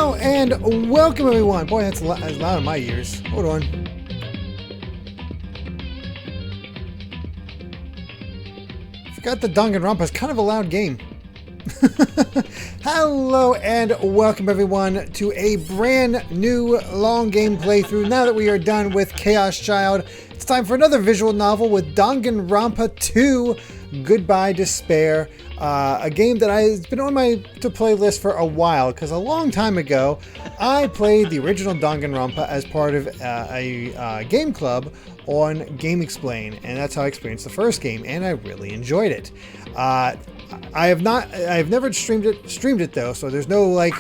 Hello and welcome everyone. Boy, that's loud in my ears. Hold on. Forgot that Danganronpa is kind of a loud game. Hello and welcome everyone to a brand new long game playthrough. Now that we are done with Chaos Child, it's time for another visual novel with Danganronpa 2, Goodbye Despair. A game that has been on my to-play list for a while, because a long time ago, I played the original Danganronpa as part of a game club on Game Explain, and that's how I experienced the first game, and I really enjoyed it. I've never streamed it though, so there's no like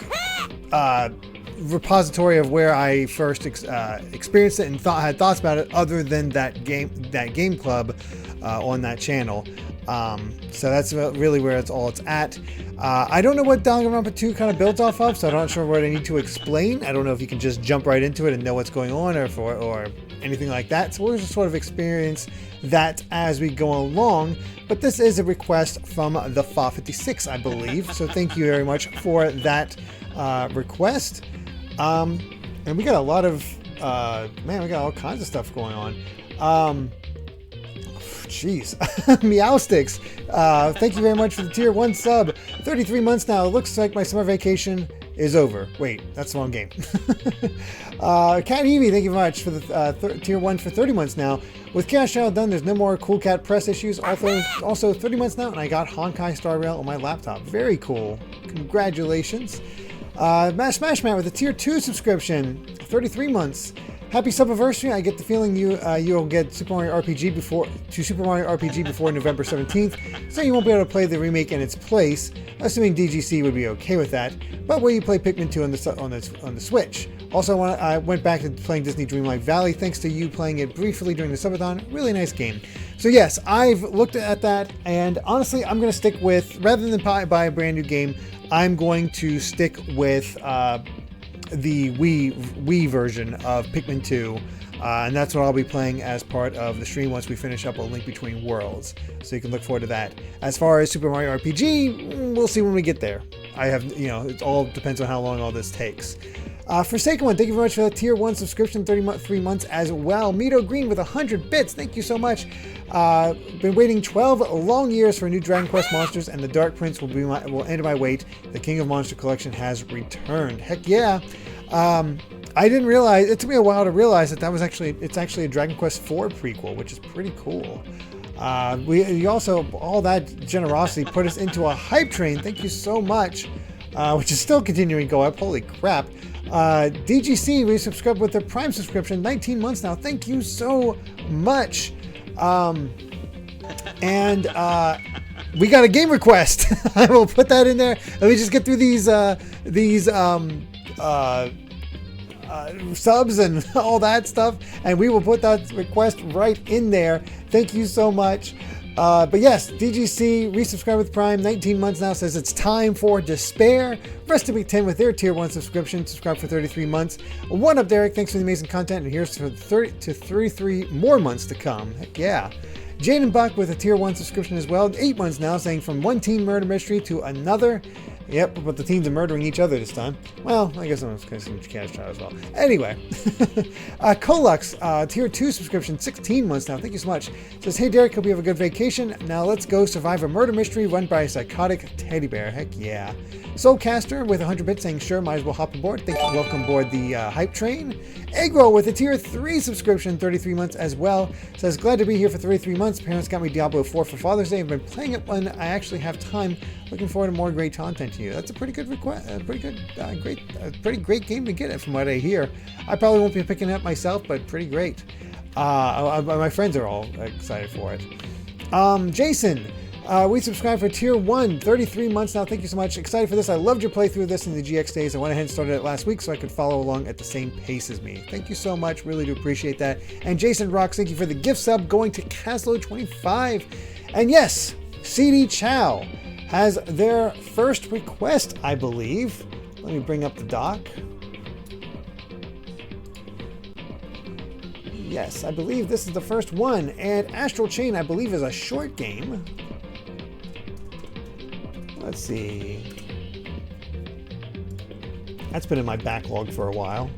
repository of where I first experienced it and had thoughts about it, other than that game club on that channel. So that's really where it's at. I don't know what Danganronpa 2 kind of builds off of, so I'm not sure what I need to explain. I don't know if you can just jump right into it and know what's going on, or anything like that. So we'll just sort of experience that as we go along. But this is a request from the Fa56, I believe. So thank you very much for that request. And we got a lot of man, we got all kinds of stuff going on. Jeez. Meowsticks. Thank you very much for the tier 1 sub. 33 months now. It looks like my summer vacation is over. Wait, that's the wrong game. Cat Evie, thank you very much for the tier 1 for 30 months now. With Chaos Child done, there's no more Cool Cat press issues. Also 30 months now, and I got Honkai Star Rail on my laptop. Very cool. Congratulations. Smash Man with a tier 2 subscription. 33 months. Happy Subiversary. I get the feeling you'll get Super Mario RPG before November 17th, so you won't be able to play the remake in its place, assuming DGC would be okay with that. But will you play Pikmin 2 on the Switch? Also, I went back to playing Disney Dreamlight Valley thanks to you playing it briefly during the subathon. Really nice game. So yes, I've looked at that, and honestly, I'm going to stick with, rather than buy a brand new game, I'm going to stick with the Wii version of Pikmin 2, and that's what I'll be playing as part of the stream once we finish up A Link Between Worlds, so you can look forward to that. As far as Super Mario RPG, we'll see when we get there. It all depends on how long all this takes. Forsaken One, thank you very much for that tier 1 subscription, 3 months as well. Mito Green with 100 bits, thank you so much. Been waiting 12 long years for new Dragon Quest monsters, and the Dark Prince will end my wait. The King of Monster Collection has returned. Heck yeah. I didn't realize, it took me a while to realize that it's actually a Dragon Quest IV prequel, which is pretty cool. We also, all that generosity put us into a hype train. Thank you so much. Which is still continuing to go up. Holy crap. DGC resubscribed with their Prime subscription, 19 months now. Thank you so much. We got a game request. I will put that in there. Let me just get through these subs and all that stuff, and we will put that request right in there. Thank you so much. But yes, DGC resubscribed with Prime, 19 months now, says it's time for Despair. Rest of Week 10 with their tier 1 subscription, subscribe for 33 months. One up, Derek, thanks for the amazing content, and here's for 33 more months to come. Heck yeah. Jane and Buck with a tier 1 subscription as well, 8 months now, saying from one teen murder mystery to another. Yep, but the teens are murdering each other this time. Well, I guess I'm going to see Chaos Child as well. Anyway, Colux, tier 2 subscription, 16 months now. Thank you so much. Says, hey Derek, hope you have a good vacation. Now let's go survive a murder mystery run by a psychotic teddy bear. Heck yeah. Soulcaster with 100 bits saying, sure, might as well hop aboard. Thank you. Welcome aboard the hype train. Eggroll with a tier 3 subscription, 33 months as well. Says, glad to be here for 33 months. Parents got me Diablo 4 for Father's Day. I've been playing it when I actually have time. Looking forward to more great content to you. That's a pretty good request. Pretty great game to get it from what I hear. I probably won't be picking it up myself, but pretty great. My friends are all excited for it. Jason, we subscribed for tier 1, 33 months now. Thank you so much. Excited for this. I loved your playthrough of this in the GX days. I went ahead and started it last week so I could follow along at the same pace as me. Thank you so much. Really do appreciate that. And Jason Rocks, thank you for the gift sub going to Caslow25. And yes, CD Chow has their first request, I believe. Let me bring up the doc. Yes, I believe this is the first one. And Astral Chain, I believe, is a short game. Let's see. That's been in my backlog for a while.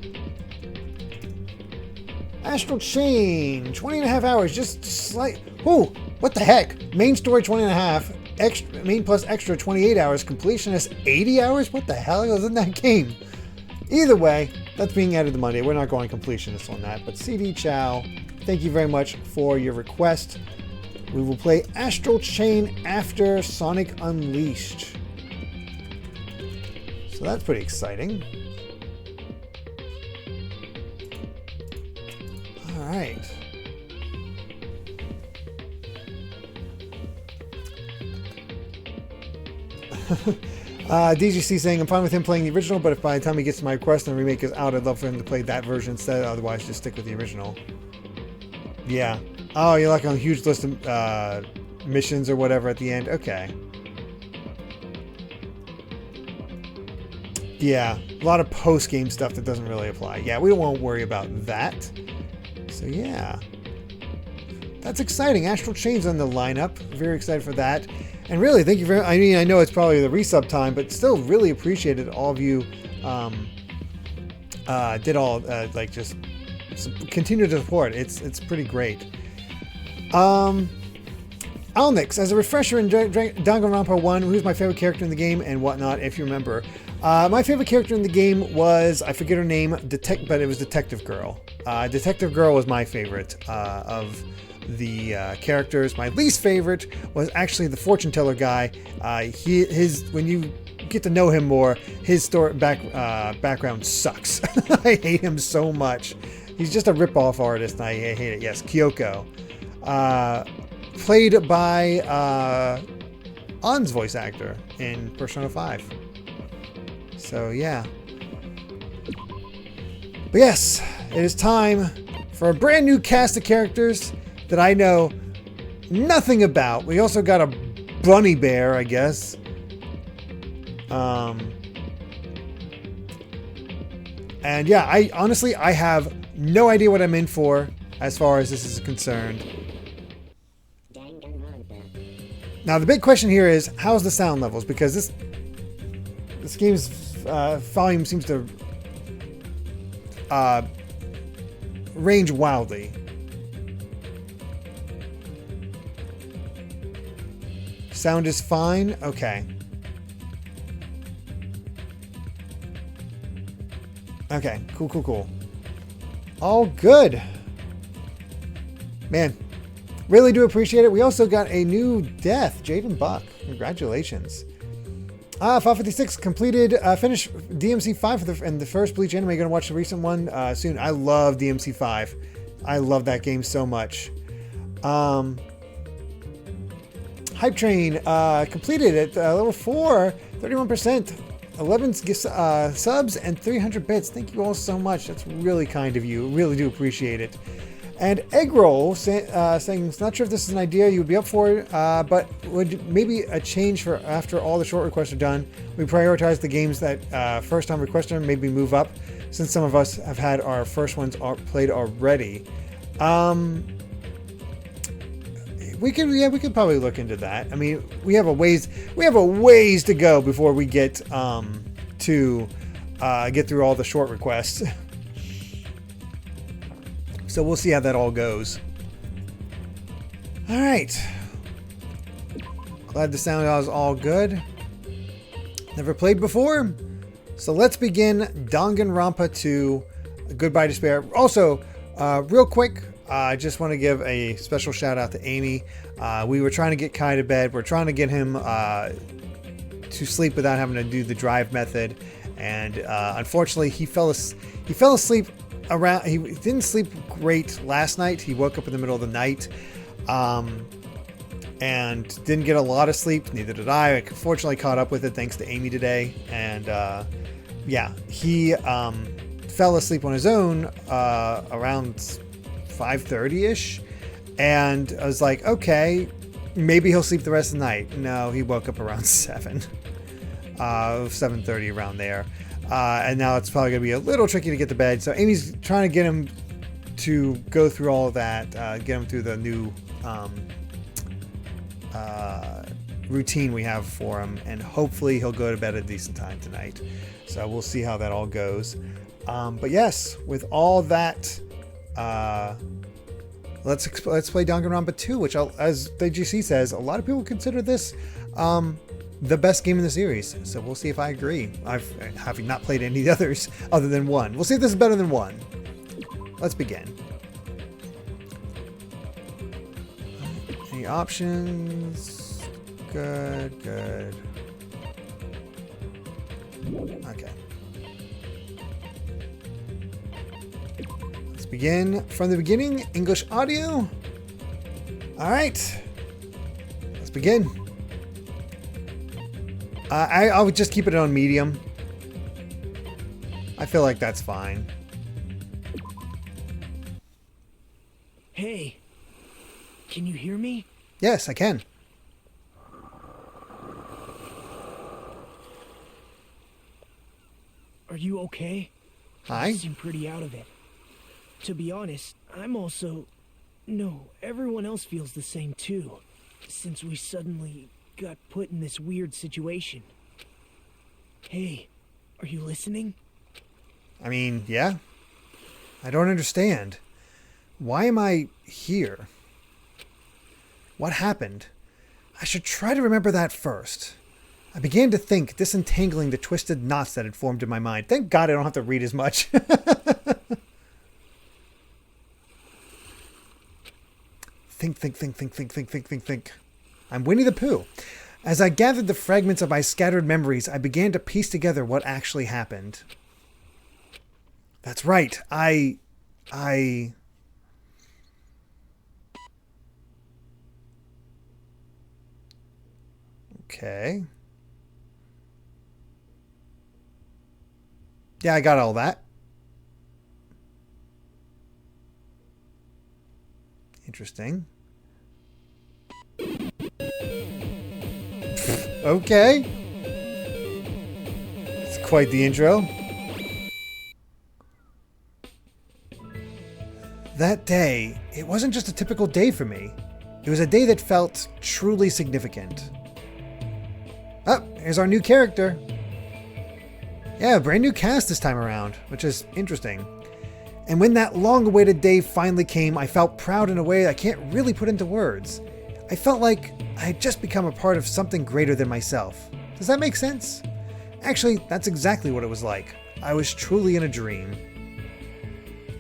Astral Chain, 20 and a half hours, just slight. Ooh, what the heck? Main story 20 and a half, extra, main plus extra 28 hours, completionist 80 hours? What the hell is in that game? Either way, that's being added to Monday. We're not going completionist on that, but CD Chow, thank you very much for your request. We will play Astral Chain after Sonic Unleashed. So that's pretty exciting. All right. DGC saying, I'm fine with him playing the original, but if by the time he gets to my request and the remake is out, I'd love for him to play that version instead. Otherwise, just stick with the original. Yeah. Oh, you're like on a huge list of missions or whatever at the end. Okay. Yeah. A lot of post-game stuff that doesn't really apply. Yeah, we won't worry about that. So, yeah. That's exciting. Astral Chain's on the lineup. Very excited for that. And really, thank you very much. I mean, I know it's probably the resub time, but still really appreciated all of you did all, like, just continue to support. It's pretty great. Alnix, as a refresher in Danganronpa 1, who's my favorite character in the game and whatnot, if you remember. My favorite character in the game was, I forget her name, but it was Detective Girl. Detective Girl was my favorite of the characters. My least favorite was actually the fortune teller guy. When you get to know him more, his background sucks. I hate him so much. He's just a rip-off artist, and I hate it. Yes, Kyoko. Played by An's voice actor in Persona 5. So, yeah. But yes, it is time for a brand new cast of characters that I know nothing about. We also got a bunny bear, I guess. And yeah, I honestly have no idea what I'm in for as far as this is concerned. Now the big question here is, how's the sound levels? Because this game's volume seems to range wildly. Sound is fine? Okay. Okay, cool. All good. Man, really do appreciate it. We also got a new death, Jaden Buck. Congratulations. 556 completed, finished DMC 5 and the first Bleach anime. Gonna watch the recent one soon. I love DMC 5. I love that game so much. Hype Train completed at level 4, 31%, 11 subs, and 300 bits. Thank you all so much. That's really kind of you. Really do appreciate it. And Eggroll saying, not sure if this is an idea you would be up for, but would maybe a change for after all the short requests are done. We prioritize the games that first time requester maybe move up, since some of us have had our first ones played already. We could probably look into that. I mean, we have a ways to go before we get to get through all the short requests. So we'll see how that all goes. All right. Glad the sound was all good. Never played before. So let's begin Danganronpa 2, Goodbye Despair. Also, real quick, I just want to give a special shout out to Amy. We were trying to get Kai to bed. We're trying to get him to sleep without having to do the drive method. And unfortunately, he fell asleep around. He didn't sleep great last night. He woke up in the middle of the night and didn't get a lot of sleep. Neither did I. I fortunately caught up with it thanks to Amy today. And yeah, he fell asleep on his own around 5:30ish, and I was like, okay, maybe he'll sleep the rest of the night. No, he woke up around 7:30 around there. And now it's probably going to be a little tricky to get to bed. So Amy's trying to get him to go through all of that, get him through the new routine we have for him, and hopefully he'll go to bed at a decent time tonight. So we'll see how that all goes. But yes, with all that, let's play Danganronpa 2, which, as the GC says, a lot of people consider this the best game in the series. So we'll see if I agree. Having not played any of the others other than 1. We'll see if this is better than 1. Let's begin. Any options? Good. Okay. Let's begin from the beginning. English audio. All right. Let's begin. I would just keep it on medium. I feel like that's fine. Hey, can you hear me? Yes, I can. Are you okay? Hi. You seem pretty out of it. To be honest, I'm also... No, everyone else feels the same too. Since we suddenly got put in this weird situation. Hey, are you listening? I mean, yeah. I don't understand. Why am I here? What happened? I should try to remember that first. I began to think, disentangling the twisted knots that had formed in my mind. Thank God I don't have to read as much. Think. I'm Winnie the Pooh. As I gathered the fragments of my scattered memories, I began to piece together what actually happened. That's right. Okay. Yeah, I got all that. Interesting. Okay. It's quite the intro. That day, it wasn't just a typical day for me. It was a day that felt truly significant. Oh, here's our new character. Yeah, brand new cast this time around, which is interesting. And when that long-awaited day finally came, I felt proud in a way I can't really put into words. I felt like I had just become a part of something greater than myself. Does that make sense? Actually, that's exactly what it was like. I was truly in a dream.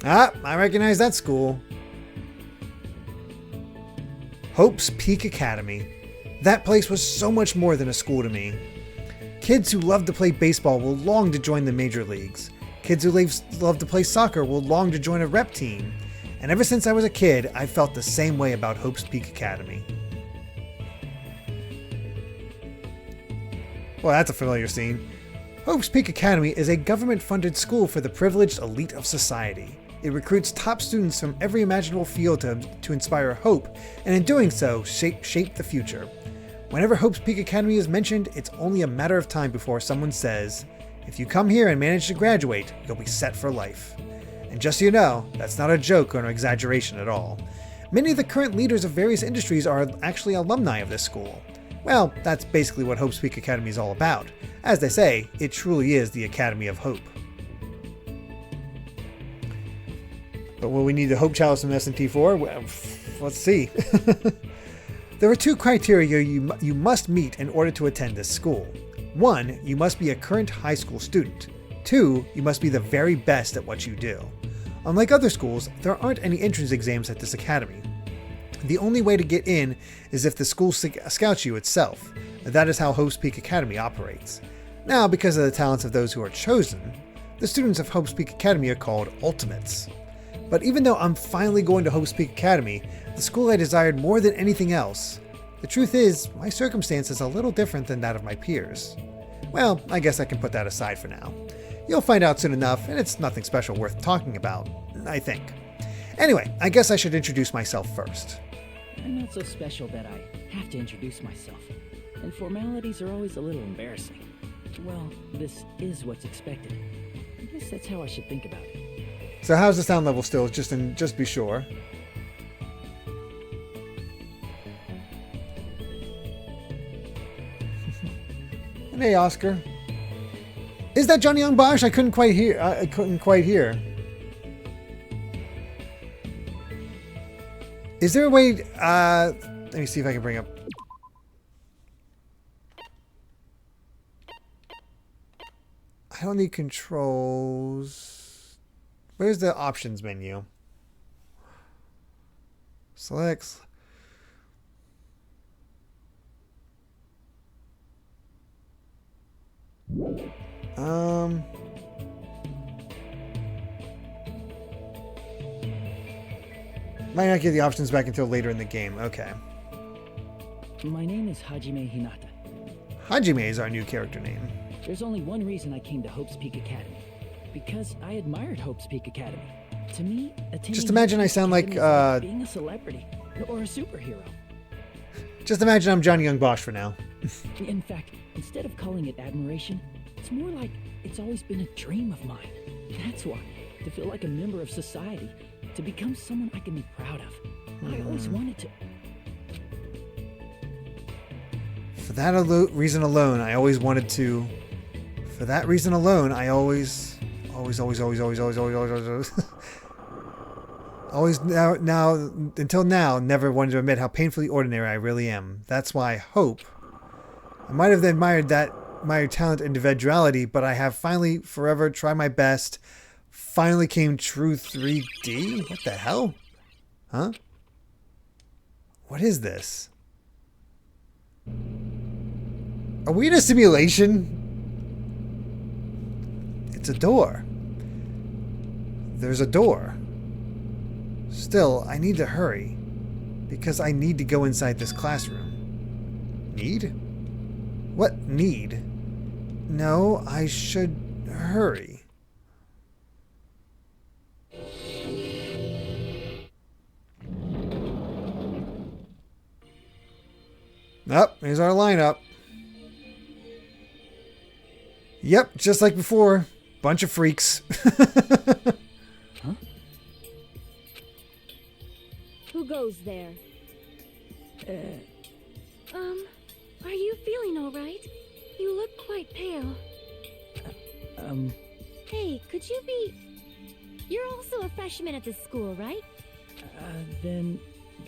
Ah, I recognize that school. Hope's Peak Academy. That place was so much more than a school to me. Kids who love to play baseball will long to join the major leagues. Kids who love to play soccer will long to join a rep team. And ever since I was a kid, I felt the same way about Hope's Peak Academy. Well, that's a familiar scene. Hope's Peak Academy is a government-funded school for the privileged elite of society. It recruits top students from every imaginable field to inspire hope, and in doing so, shape the future. Whenever Hope's Peak Academy is mentioned, it's only a matter of time before someone says, "If you come here and manage to graduate, you'll be set for life." And just so you know, that's not a joke or an exaggeration at all. Many of the current leaders of various industries are actually alumni of this school. Well, that's basically what Hope's Peak Academy is all about. As they say, it truly is the Academy of Hope. But will we need the Hope Chalice from S&T for? Well, let's see. There are two criteria you must meet in order to attend this school. 1, you must be a current high school student. 2, you must be the very best at what you do. Unlike other schools, there aren't any entrance exams at this academy. The only way to get in is if the school scouts you itself. That is how Hope's Peak Academy operates. Now, because of the talents of those who are chosen, the students of Hope's Peak Academy are called Ultimates. But even though I'm finally going to Hope's Peak Academy, the school I desired more than anything else, the truth is, my circumstance is a little different than that of my peers. Well, I guess I can put that aside for now. You'll find out soon enough, and it's nothing special worth talking about, I think. Anyway, I guess I should introduce myself first. I'm not so special that I have to introduce myself, and formalities are always a little embarrassing. Well, this is what's expected. I guess that's how I should think about it. So how's the sound level still? Just be sure. Hey, Oscar. Is that Johnny Young Bosch? I couldn't quite hear. I couldn't quite hear. Is there a way? Let me see if I can bring up. I don't need controls. Where's the options menu? Selects. Might not get the options back until later in the game. Okay. My name is Hajime Hinata. Hajime is our new character name. There's only one reason I came to Hope's Peak Academy. Because I admired Hope's Peak Academy. To me, attending Just imagine I sound like, being a celebrity or a superhero. Just imagine I'm Johnny Young Bosch for now. In fact, instead of calling it admiration, it's more like it's always been a dream of mine. That's why, to feel like a member of society, to become someone I can be proud of. I always wanted to. For that reason alone, I always wanted to. For that reason alone, I always now until now never wanted to admit how painfully ordinary I really am. That's why Hope. I might have admired talent and individuality, but I have finally forever tried my best. Finally came true 3D? What the hell? Huh? What is this? Are we in a simulation? It's a door. There's a door. Still, I need to hurry. Because I need to go inside this classroom. Need? What need? No, I should hurry. Oh, here's our lineup. Yep, just like before. Bunch of freaks. Huh? Who goes there? Are you feeling all right? You look quite pale. Hey, could you be... You're also a freshman at this school, right? Then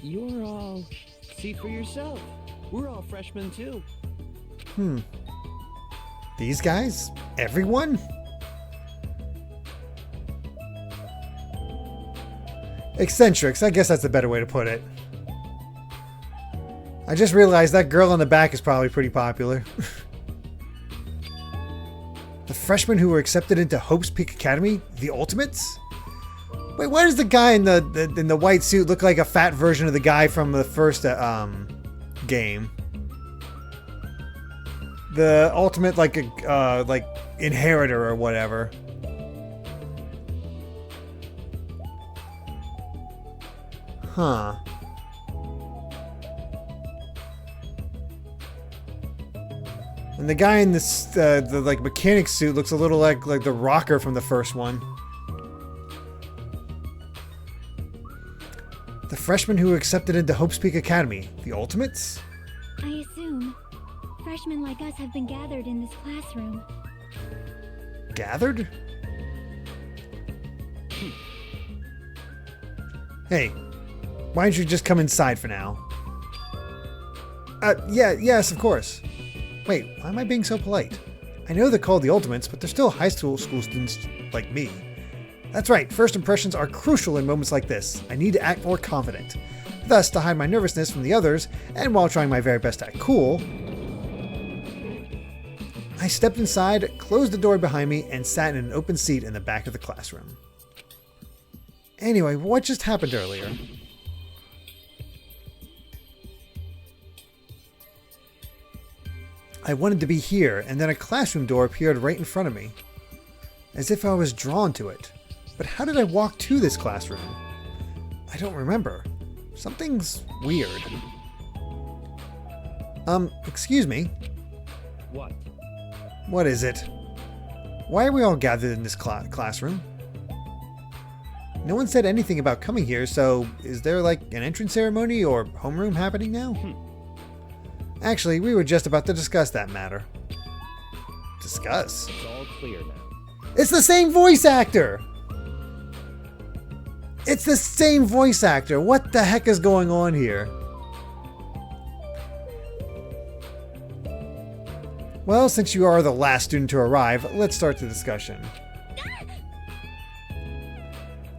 you're all... See for yourself. We're all freshmen too. These guys? Everyone? Eccentrics, I guess that's a better way to put it. I just realized that girl on the back is probably pretty popular. The freshmen who were accepted into Hope's Peak Academy? The Ultimates? Wait, why does the guy in the white suit look like a fat version of the guy from the first game? The ultimate like inheritor or whatever. Huh. And the guy in this the like mechanic suit looks a little like the rocker from the first one. The freshmen who were accepted into Hope's Peak Academy, the Ultimates? I assume. Freshmen like us have been gathered in this classroom. Gathered? Hey, why don't you just come inside for now? Yes, of course. Wait, why am I being so polite? I know they're called the Ultimates, but they're still high school students like me. That's right, first impressions are crucial in moments like this. I need to act more confident. Thus, to hide my nervousness from the others, and while trying my very best to act cool, I stepped inside, closed the door behind me, and sat in an open seat in the back of the classroom. Anyway, what just happened earlier? I wanted to be here, and then a classroom door appeared right in front of me. As if I was drawn to it. But how did I walk to this classroom? I don't remember. Something's weird. Excuse me. What? What is it? Why are we all gathered in this classroom? No one said anything about coming here, so is there like an entrance ceremony or homeroom happening now? Actually, we were just about to discuss that matter. Discuss. It's all clear now. It's the same voice actor! It's the same voice actor. What the heck is going on here? Well, since you are the last student to arrive, let's start the discussion.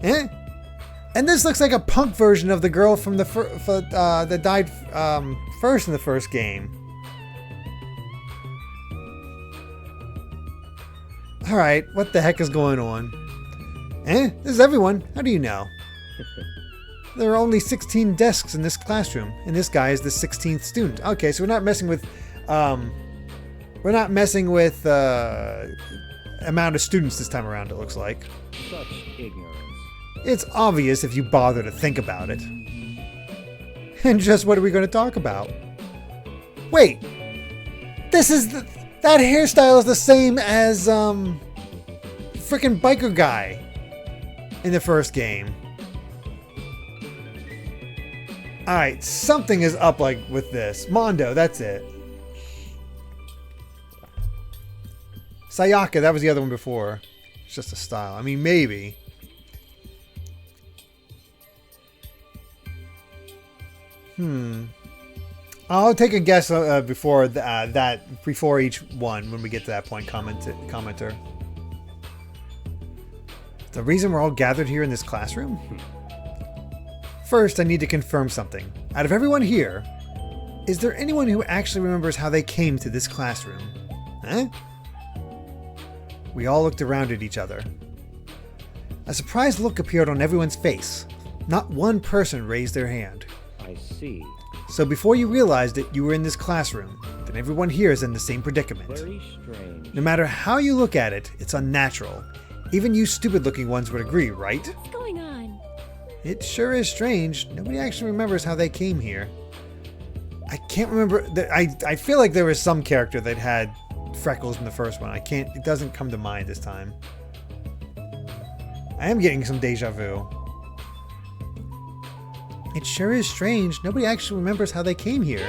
Eh? And this looks like a punk version of the girl from the that died first in the first game. Alright, what the heck is going on? Eh? This is everyone. How do you know? There are only 16 desks in this classroom, and this guy is the 16th student. Okay, so we're not messing with amount of students this time around, it looks like. Such ignorance. It's obvious if you bother to think about it. And just what are we going to talk about? Wait! That hairstyle is the same as, frickin' biker guy in the first game. Alright, something is up with this. Mondo, that's it. Sayaka, that was the other one before. It's just a style. I mean, maybe. I'll take a guess before before each one when we get to that point. Commenter. The reason we're all gathered here in this classroom? First, I need to confirm something. Out of everyone here, is there anyone who actually remembers how they came to this classroom? Huh? We all looked around at each other. A surprised look appeared on everyone's face. Not one person raised their hand. I see. So before you realized that you were in this classroom, then everyone here is in the same predicament. Very strange. No matter how you look at it, it's unnatural. Even you stupid-looking ones would agree, right? What's going on? It sure is strange. Nobody actually remembers how they came here. I can't remember. I feel like there was some character that had freckles in the first one. It doesn't come to mind this time. I am getting some deja vu. It sure is strange. Nobody actually remembers how they came here.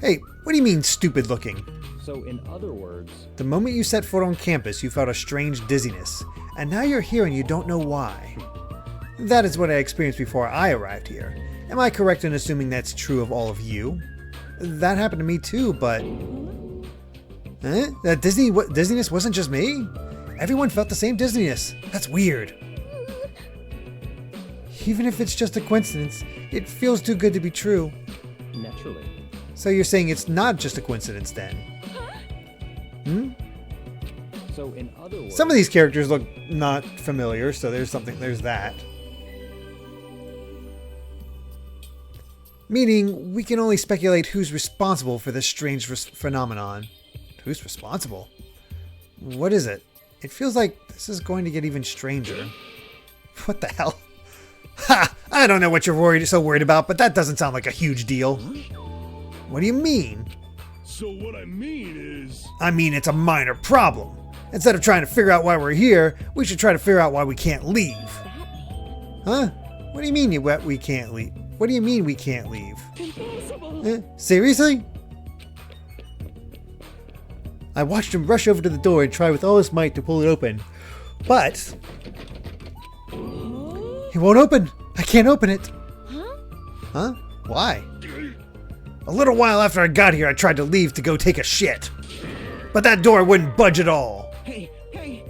Hey, what do you mean stupid looking? So in other words, The moment you set foot on campus, you felt a strange dizziness. And now you're here and you don't know why. That is what I experienced before I arrived here. Am I correct in assuming that's true of all of you? That happened to me too, but... That dizziness wasn't just me? Everyone felt the same dizziness. That's weird. Even if it's just a coincidence, it feels too good to be true. naturally. So you're saying it's not just a coincidence then? So in other words, Some of these characters look not familiar, so there's that. Meaning, we can only speculate who's responsible for this strange phenomenon. Who's responsible? What is it? It feels like this is going to get even stranger. What the hell? Ha! I don't know what you're so worried about, but that doesn't sound like a huge deal. What do you mean? So what I mean is... I mean, it's a minor problem. Instead of trying to figure out why we're here, we should try to figure out why we can't leave. Huh? What do you mean we can't leave? What do you mean we can't leave? Impossible. Seriously? I watched him rush over to the door and try with all his might to pull it open. But... it won't open. I can't open it. Huh? Why? A little while after I got here, I tried to leave to go take a shit. But that door wouldn't budge at all. Hey.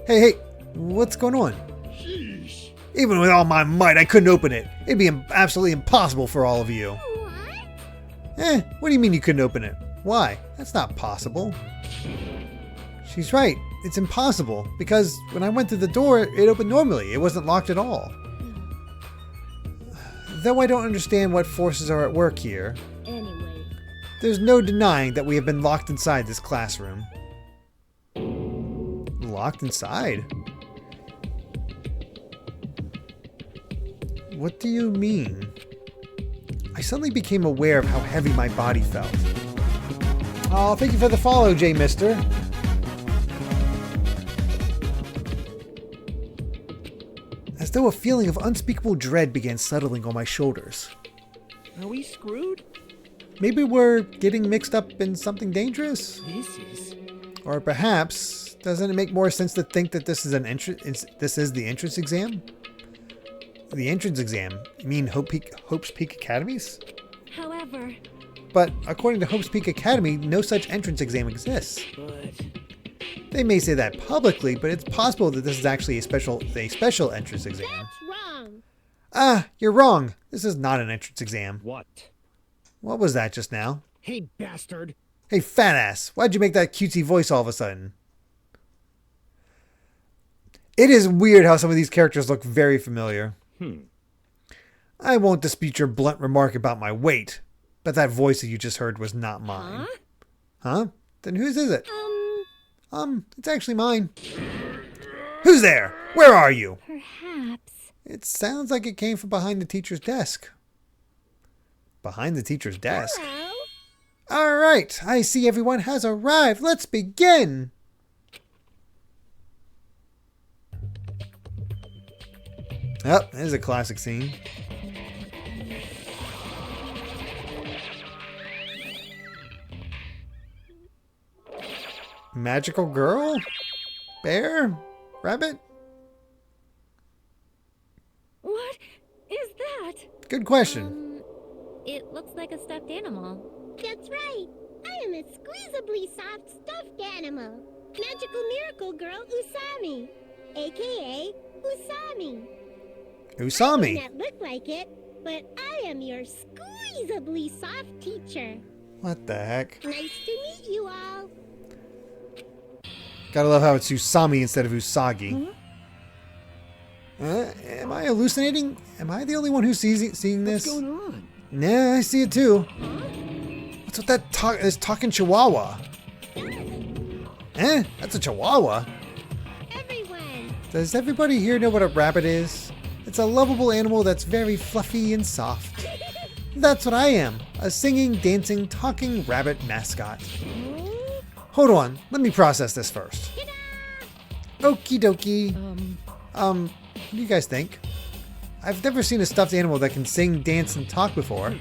Hey, what's going on? Sheesh. Even with all my might, I couldn't open it. It'd be absolutely impossible for all of you. What? What do you mean you couldn't open it? Why? That's not possible. She's right. It's impossible. Because when I went through the door, it opened normally. It wasn't locked at all. Though I don't understand what forces are at work here, Anyway. there's no denying that we have been locked inside this classroom. Locked inside? What do you mean? I suddenly became aware of how heavy my body felt. Oh, thank you for the follow, J-Mister. As though a feeling of unspeakable dread began settling on my shoulders. Are we screwed? Maybe we're getting mixed up in something dangerous? This is... Or perhaps, doesn't it make more sense to think that this is the entrance exam? The entrance exam? You mean Hope's Peak Academies? However, But according to Hope's Peak Academy, no such entrance exam exists. But They may say that publicly, but it's possible that this is actually a special entrance exam. wrong. Ah, you're wrong. This is not an entrance exam. What? What was that just now? hey, bastard. Hey, fat ass, why'd you make that cutesy voice all of a sudden? It is weird how some of these characters look very familiar. I won't dispute your blunt remark about my weight, but that voice that you just heard was not mine. Huh? Then whose is it? It's actually mine. Who's there? Where are you? Perhaps. It sounds like it came from behind the teacher's desk. Behind the teacher's desk? Hello? All right, I see everyone has arrived. Let's begin. Oh, there's a classic scene. Magical girl? Bear? Rabbit? What is that? Good question. It looks like a stuffed animal. That's right. I am a squeezably soft stuffed animal. Magical miracle girl Usami, aka Usami. I may Usami. not look like it, but I am your squeezably soft teacher. What the heck? Nice to meet you all. Gotta love how it's Usami instead of Usagi. Am I hallucinating? Am I the only one who's seeing this? What's going on? Nah, I see it too. What's with that talking chihuahua? That's a chihuahua. Everyone, Does everybody here know what a rabbit is? It's a lovable animal that's very fluffy and soft. That's what I am. A singing, dancing, talking rabbit mascot. Hold on. Let me process this first. Okie dokie. What do you guys think? I've never seen a stuffed animal that can sing, dance, and talk before.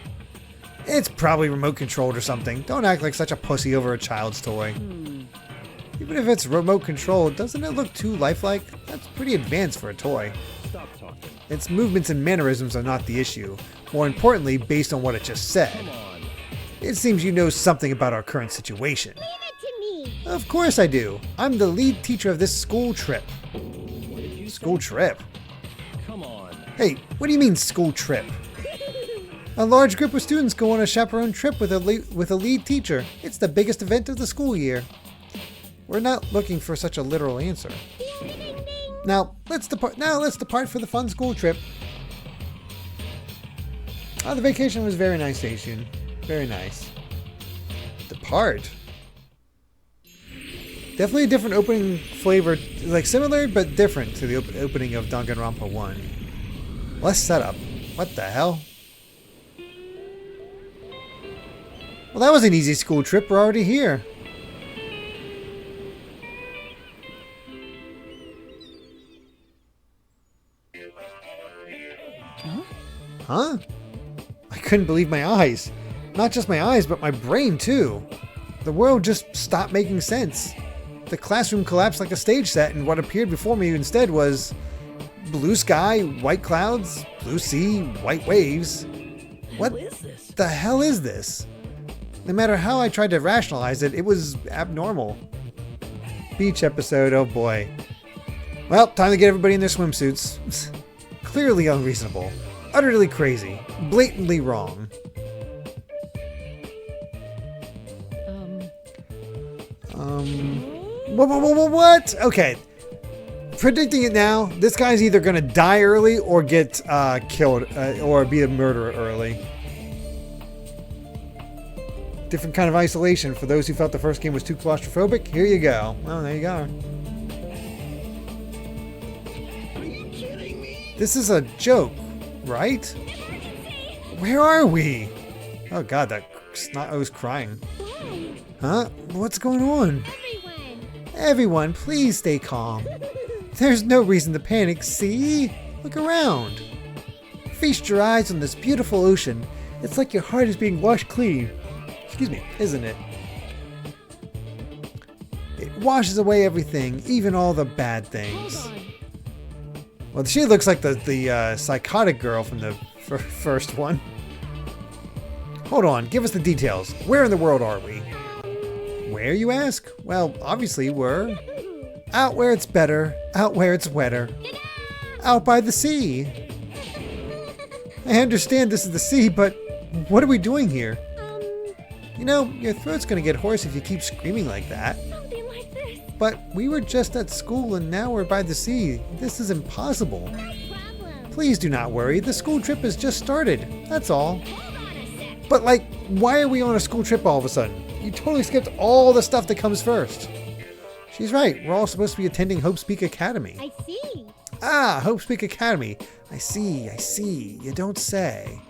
It's probably remote controlled or something. Don't act like such a pussy over a child's toy. Even if it's remote controlled, doesn't it look too lifelike? That's pretty advanced for a toy. Stop talking. Its movements and mannerisms are not the issue. More importantly, based on what it just said. Come on. It seems you know something about our current situation. leave it to me. Of course I do. I'm the lead teacher of this school trip. What did you School trip? Come on. Hey, what do you mean school trip? A large group of students go on a chaperone trip with a lead teacher. It's the biggest event of the school year. We're not looking for such a literal answer. Ding, ding, ding. Now let's depart for the fun school trip. The vacation was very nice, Daishun. Very nice. Depart. Definitely a different opening flavor, like similar but different to the opening of Danganronpa 1. Less setup. What the hell? Well, that was an easy school trip. We're already here. Huh? I couldn't believe my eyes. Not just my eyes, but my brain too. The world just stopped making sense. The classroom collapsed like a stage set, and what appeared before me instead was blue sky, white clouds, blue sea, white waves. What is this? the hell is this? No matter how I tried to rationalize it, it was abnormal. Beach episode, oh boy. Well, time to get everybody in their swimsuits. Clearly unreasonable. Utterly crazy. Blatantly wrong. What? Okay. Predicting it now, this guy's either gonna die early or get killed, or be a murderer early. Different kind of isolation for those who felt the first game was too claustrophobic. Here you go. Well, there you go. Are you kidding me? This is a joke, right? Where are we? Oh god, I was crying. Why? Huh? What's going on? Everyone. Everyone, please stay calm. There's no reason to panic, see? Look around. Feast your eyes on this beautiful ocean. It's like your heart is being washed clean. Excuse me, isn't it? washes away everything, even all the bad things. Hold on. Well, she looks like the psychotic girl from the first one. Hold on, give us the details. Where in the world are we? Where, you ask? Well, obviously we're out where it's better, out where it's wetter, out by the sea. I understand this is the sea, but what are we doing here? You know, your throat's gonna get hoarse if you keep screaming like that. Something like this. But we were just at school and now we're by the sea. This is impossible. No problem. Please do not worry, the school trip has just started. That's all. Hold on a sec. But like, why are we on a school trip all of a sudden? You totally skipped all the stuff that comes first. She's right, we're all supposed to be attending Hope Speak Academy. I see. Ah, Hope Speak Academy. I see, you don't say.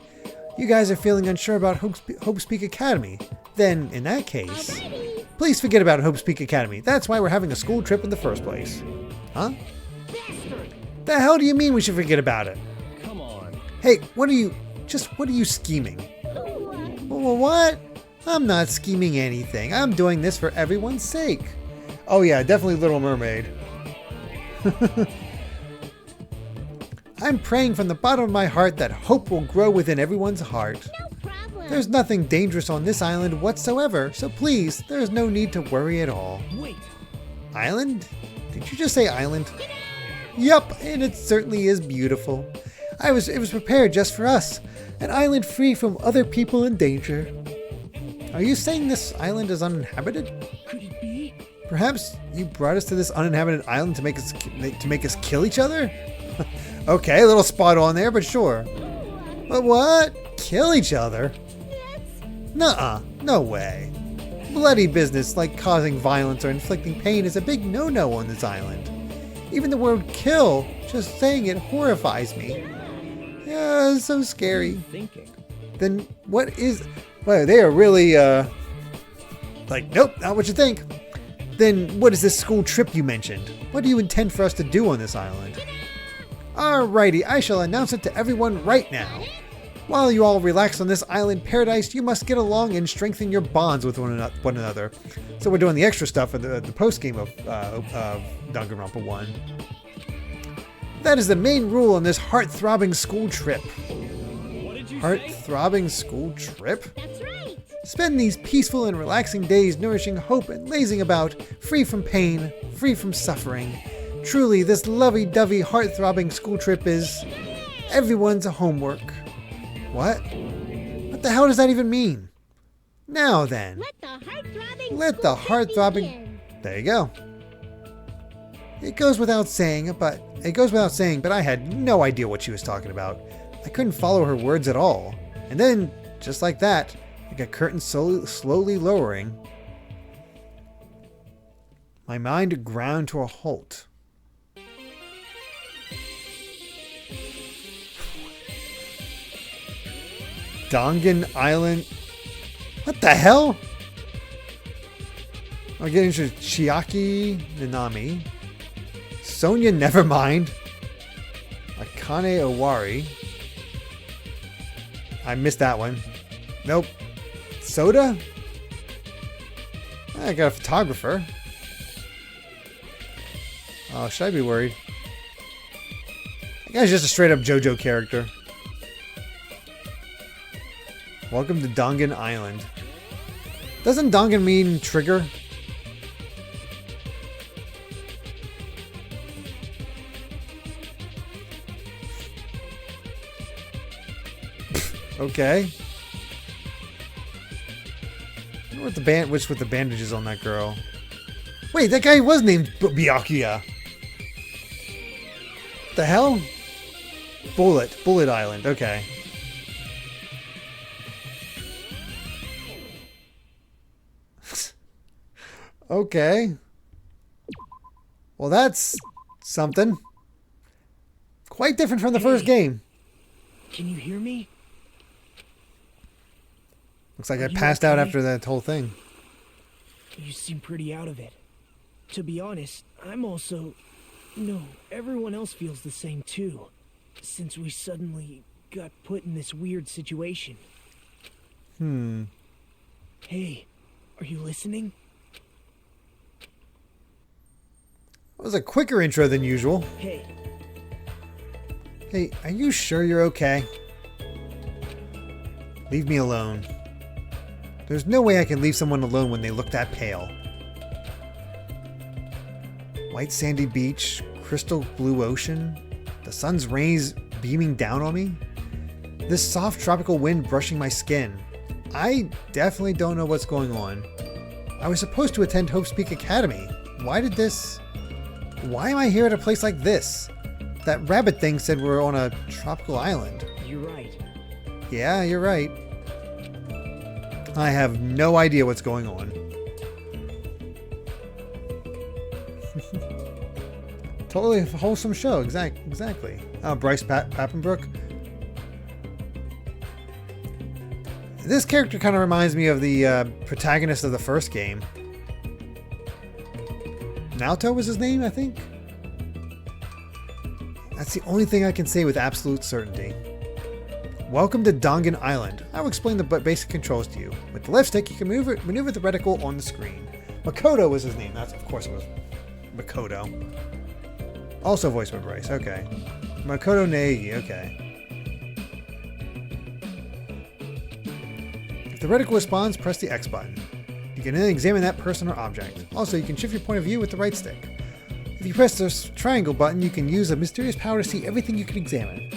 You guys are feeling unsure about Hope Speak Academy. Then, in that case, Alrighty. please forget about Hope Speak Academy. That's why we're having a school trip in the first place. Huh? Bastard. The hell do you mean we should forget about it? Come on. Hey, what are you scheming? Well, what? I'm not scheming anything. I'm doing this for everyone's sake. Oh yeah, definitely Little Mermaid. I'm praying from the bottom of my heart that hope will grow within everyone's heart. No problem. There's nothing dangerous on this island whatsoever, so please, there's no need to worry at all. Wait, Island? Did you just say island? Yup, and it certainly is beautiful. It was prepared just for us. An island free from other people in danger. Are you saying this island is uninhabited? could it be? Perhaps you brought us to this uninhabited island to make us kill each other? Okay, a little spot on there, but sure. But what? Kill each other? Nuh-uh, no way. Bloody business like causing violence or inflicting pain is a big no-no on this island. Even the word kill, just saying it horrifies me. Yeah, it's so scary. Thinking. Then what is... Well, they are really, like, nope, not what you think. Then what is this school trip you mentioned? What do you intend for us to do on this island? Alrighty, I shall announce it to everyone right now. While you all relax on this island paradise, you must get along and strengthen your bonds with one another. So we're doing the extra stuff for the post-game of Danganronpa 1. That is the main rule on this heart-throbbing school trip. What did you say? Heart-throbbing school trip? That's right. Spend these peaceful and relaxing days nourishing hope and lazing about, free from pain, free from suffering. Truly, this lovey-dovey, heart-throbbing school trip is everyone's homework. What? What the hell does that even mean? Now then. Let the heart-throbbing. Begin. There you go. It goes without saying, but I had no idea what she was talking about. I couldn't follow her words at all. And then, just like that, like a curtain slowly lowering, my mind ground to a halt. Dangan Island. What the hell? I'm getting to Chiaki Nanami. Sonia Nevermind. Akane Owari. I missed that one. Nope. Soda? I got a photographer. Oh, should I be worried? That guy's just a straight up JoJo character. Welcome to Dangan Island. Doesn't Dangan mean trigger? Okay. I wonder what what's with the bandages on that girl. Wait, that guy was named Byakuya. The hell? Bullet Island. Okay. Okay. Well, that's something. Quite different from the first game. Can you hear me? Looks like I Are you passed out okay? after that whole thing. You seem pretty out of it. To be honest, I'm also... No, everyone else feels the same too. Since we suddenly got put in this weird situation. Hey, are you listening? was a quicker intro than usual. Hey, Hey, are you sure you're okay? Leave me alone. There's no way I can leave someone alone when they look that pale. White sandy beach, crystal blue ocean, the sun's rays beaming down on me. This soft tropical wind brushing my skin. I definitely don't know what's going on. I was supposed to attend Hope's Peak Academy. Why am I here at a place like this? That rabbit thing said we're on a tropical island. you're right. Yeah, you're right. I have no idea what's going on. Totally a wholesome show. Exactly. Bryce Papenbrook. This character kind of reminds me of the protagonist of the first game. Naoto was his name, I think. That's the only thing I can say with absolute certainty. Welcome to Dangan Island. I will explain the basic controls to you. With the left stick, you can maneuver the reticle on the screen. Makoto was his name. That's, of course, it was Makoto. Also voiced by Bryce. Okay. Makoto Neigi. Okay. If the reticle responds, press the X button. You can then examine that person or object. Also, you can shift your point of view with the right stick. If you press the triangle button, you can use a mysterious power to see everything you can examine.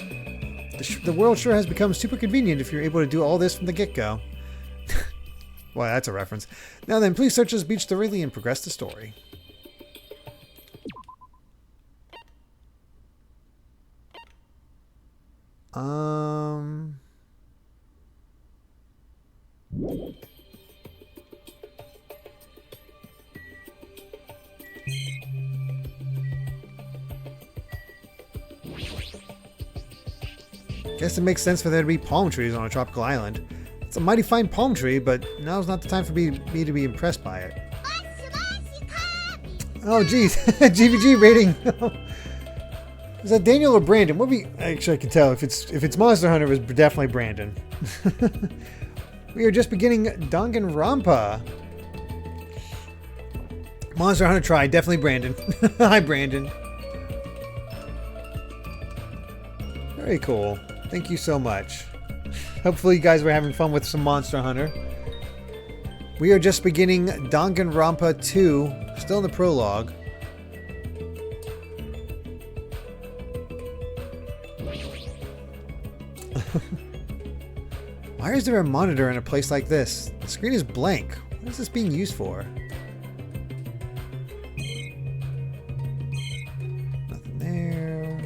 The world sure has become super convenient if you're able to do all this from the get-go. Well, that's a reference. Now then, please search this beach thoroughly and progress the story. Guess it makes sense for there to be palm trees on a tropical island. It's a mighty fine palm tree, but now's not the time for me to be impressed by it. Oh, geez. GVG rating. Is that Daniel or Brandon? Actually, I can tell. If it's Monster Hunter, it was definitely Brandon. We are just beginning Danganronpa. Monster Hunter tried. Definitely Brandon. Hi, Brandon. Very cool. Thank you so much. Hopefully you guys were having fun with some Monster Hunter. We are just beginning Danganronpa 2. Still in the prologue. Why is there a monitor in a place like this? The screen is blank. What is this being used for? Nothing there.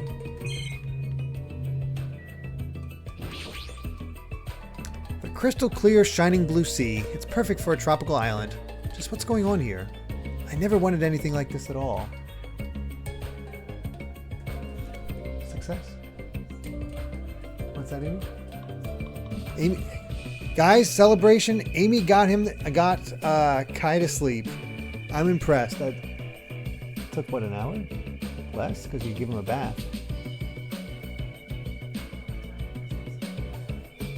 The crystal clear, shining blue sea. It's perfect for a tropical island. Just what's going on here? I never wanted anything like this at all. Success? What's that, Amy? Amy, guys, celebration. Amy got Kai to sleep. I'm impressed. That took what, an hour? Less? Because you give him a bath.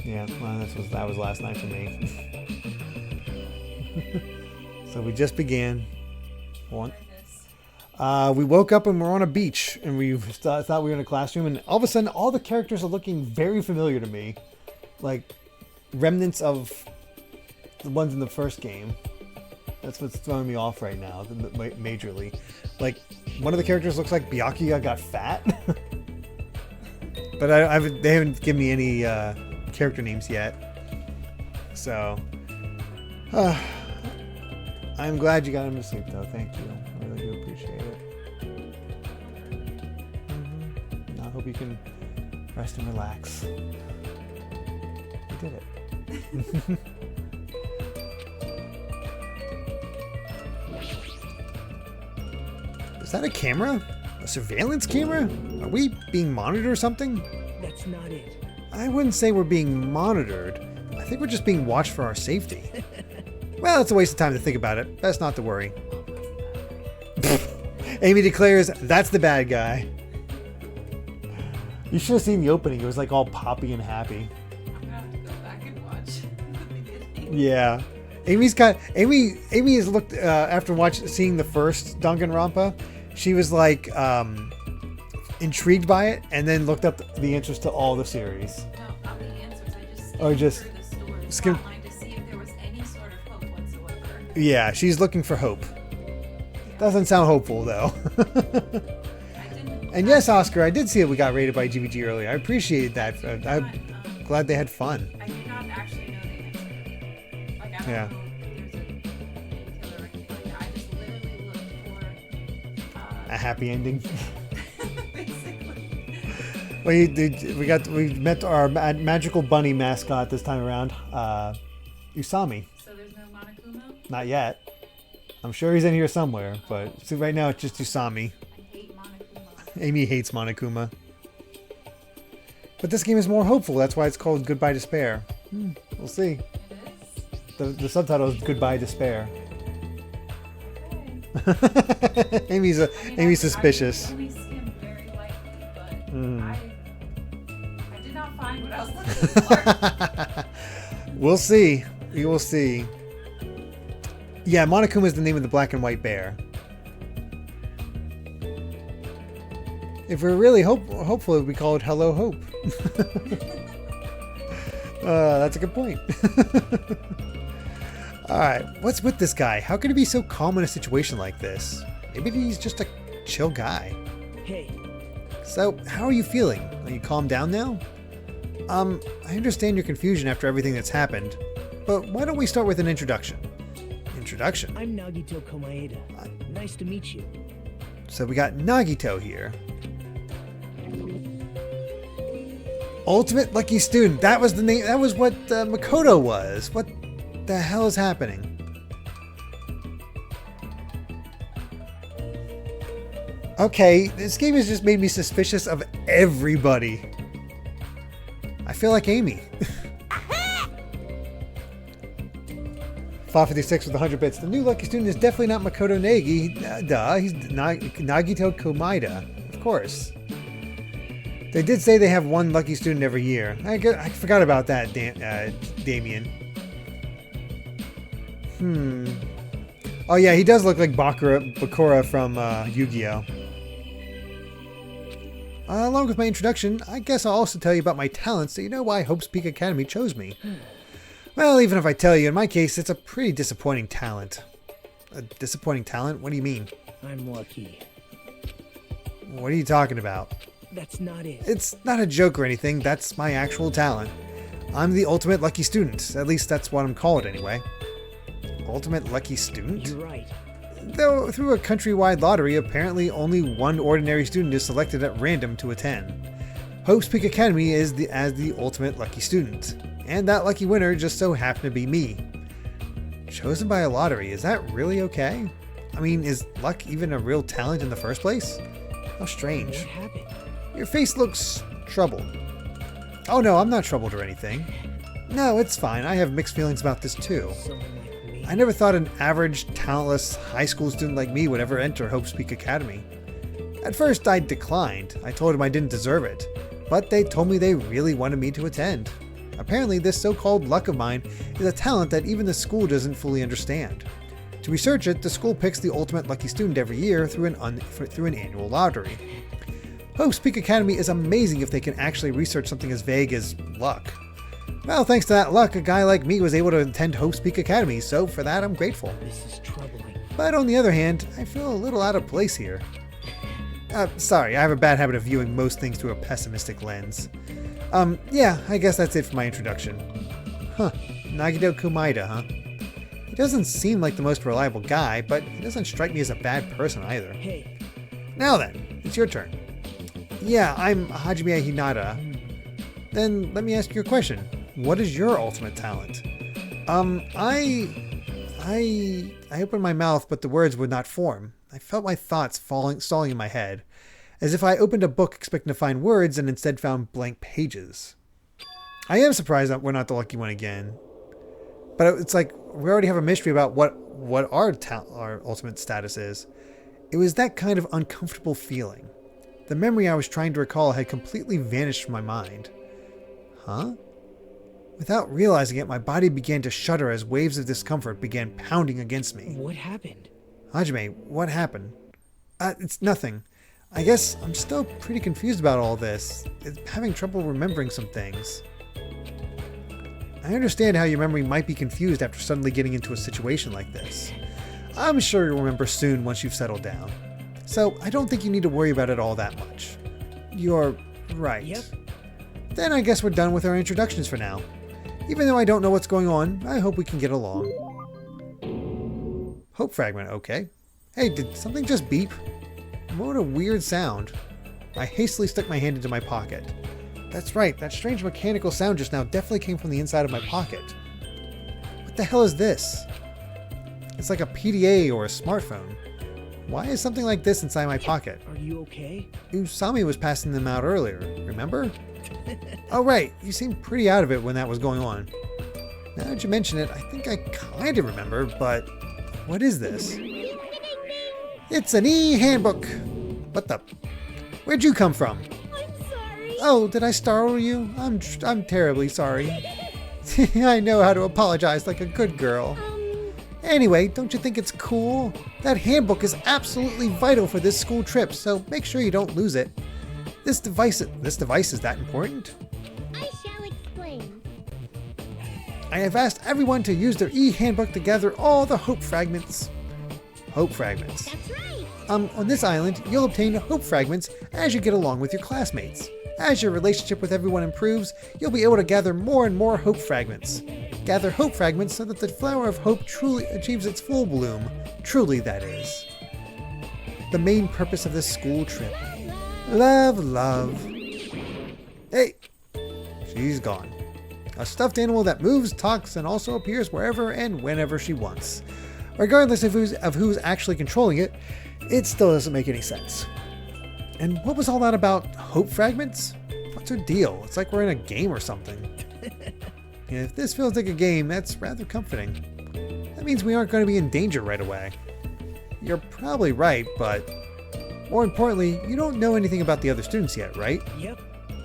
Yeah, well, that was last night for me. So we just began. We woke up and we're on a beach, and we thought we were in a classroom, and all of a sudden, all the characters are looking very familiar to me. Like remnants of the ones in the first game. That's what's throwing me off right now, majorly. Like, one of the characters looks like Byakuya got fat. But they haven't given me any character names yet. So, I'm glad you got him to sleep, though. Thank you. I really do appreciate it. I hope you can rest and relax. Did it. Is that a camera? A surveillance camera? Are we being monitored or something? That's not it. I wouldn't say we're being monitored. I think we're just being watched for our safety. Well, it's a waste of time to think about it. Best not to worry. Amy declares, that's the bad guy. You should have seen the opening. It was like all poppy and happy. Yeah, Amy has looked after seeing the first Danganronpa. she was like intrigued by it and then looked up the answers to all the series. No, not the answers. I just Or just through the story skim- online to see if there was any sort of hope whatsoever. Yeah, she's looking for hope. Doesn't sound hopeful though. I didn't. And yes, Oscar, I did see it. We got rated by GVG earlier. I appreciate that. I'm glad they had fun. I do not actually know the answer. Like, I don't Yeah. know if there's a killer or anything like that. I just literally looked for, A happy ending. basically. We met our magical bunny mascot this time around, Usami. So there's no Monokuma? Not yet. I'm sure he's in here somewhere, but see, right now it's just Usami. I hate Monokuma. Amy hates Monokuma. But this game is more hopeful. That's why it's called Goodbye Despair. We'll see. It is? The subtitle is Goodbye Despair. Okay. Amy's I mean, suspicious. I only skimmed very lightly, but Mm. I did not find what I was looking for. We'll see. We will see. Yeah, Monokuma is the name of the black and white bear. If we're really hopeful, it would be called Hello Hope. That's a good point. Alright, what's with this guy? How can he be so calm in a situation like this? Maybe he's just a chill guy. Hey, So, how are you feeling? Are you calmed down now? I understand your confusion after everything that's happened, but why don't we start with an introduction? Introduction? I'm Nagito Komaeda. Nice to meet you. So we got Nagito here. Ultimate Lucky Student. That was the name. That was what Makoto was. What the hell is happening? Okay, this game has just made me suspicious of everybody. I feel like Amy. 556 with 100 bits. The new Lucky Student is definitely not Makoto Nagi. Duh, he's Nagito Komaeda. Of course. They did say they have one Lucky Student every year. I forgot about that, Damien. Oh yeah, he does look like Bakura from Yu-Gi-Oh! Along with my introduction, I guess I'll also tell you about my talents so you know why Hope's Peak Academy chose me. Well, even if I tell you, in my case, it's a pretty disappointing talent. A disappointing talent? What do you mean? I'm lucky. What are you talking about? That's not it. It's not a joke or anything, that's my actual talent. I'm the ultimate lucky student. At least that's what I'm called anyway. Ultimate lucky student? You're right. Though through a countrywide lottery, apparently only one ordinary student is selected at random to attend. Hope's Peak Academy is as the ultimate lucky student. And that lucky winner just so happened to be me. Chosen by a lottery, is that really okay? I mean, is luck even a real talent in the first place? How strange. What happened? Your face looks troubled. Oh no, I'm not troubled or anything. No, it's fine. I have mixed feelings about this too. Someone like me. I never thought an average, talentless high school student like me would ever enter Hope's Peak Academy. At first, I declined. I told them I didn't deserve it. But they told me they really wanted me to attend. Apparently, this so-called luck of mine is a talent that even the school doesn't fully understand. To research it, the school picks the ultimate lucky student every year through an annual lottery. Hope's Peak Academy is amazing if they can actually research something as vague as luck. Well, thanks to that luck, a guy like me was able to attend Hope's Peak Academy, so for that I'm grateful. This is troubling. But on the other hand, I feel a little out of place here. Sorry, I have a bad habit of viewing most things through a pessimistic lens. Yeah, I guess that's it for my introduction. Huh, Nagito Komaeda, huh? He doesn't seem like the most reliable guy, but he doesn't strike me as a bad person either. Hey, Now then, it's your turn. Yeah, I'm Hajime Hinata. Then let me ask you a question. What is your ultimate talent? I opened my mouth, but the words would not form. I felt my thoughts stalling in my head, as if I opened a book expecting to find words and instead found blank pages. I am surprised that we're not the lucky one again. But it's like, we already have a mystery about what our ultimate status is. It was that kind of uncomfortable feeling. The memory I was trying to recall had completely vanished from my mind. Huh? Without realizing it, my body began to shudder as waves of discomfort began pounding against me. what happened? Hajime, what happened? It's nothing. I guess I'm still pretty confused about all this. I'm having trouble remembering some things. I understand how your memory might be confused after suddenly getting into a situation like this. I'm sure you'll remember soon once you've settled down. So I don't think you need to worry about it all that much. You're right. Yep. Then I guess we're done with our introductions for now. Even though I don't know what's going on, I hope we can get along. Hope fragment, okay. Hey, did something just beep? What a weird sound. I hastily stuck my hand into my pocket. That's right, that strange mechanical sound just now definitely came from the inside of my pocket. What the hell is this? It's like a PDA or a smartphone. Why is something like this inside my pocket? Are you okay? Usami was passing them out earlier, remember? Oh right, you seemed pretty out of it when that was going on. Now that you mention it, I think I kind of remember, but what is this? It's an e-handbook. What the? Where'd you come from? I'm sorry. Oh, did I startle you? I'm terribly sorry. I know how to apologize like a good girl. Anyway, don't you think it's cool? That handbook is absolutely vital for this school trip, so make sure you don't lose it. This device is that important? I shall explain. I have asked everyone to use their e-handbook to gather all the hope fragments. Hope fragments. That's right. On this island, you'll obtain hope fragments as you get along with your classmates. As your relationship with everyone improves, you'll be able to gather more and more hope fragments. Gather hope fragments so that the flower of hope truly achieves its full bloom. Truly, that is. The main purpose of this school trip. Love, love. Hey! She's gone. A stuffed animal that moves, talks, and also appears wherever and whenever she wants. Regardless of who's actually controlling it, it still doesn't make any sense. And what was all that about hope fragments? What's her deal? It's like we're in a game or something. If this feels like a game, that's rather comforting. That means we aren't going to be in danger right away. You're probably right, but more importantly, you don't know anything about the other students yet, right? Yep.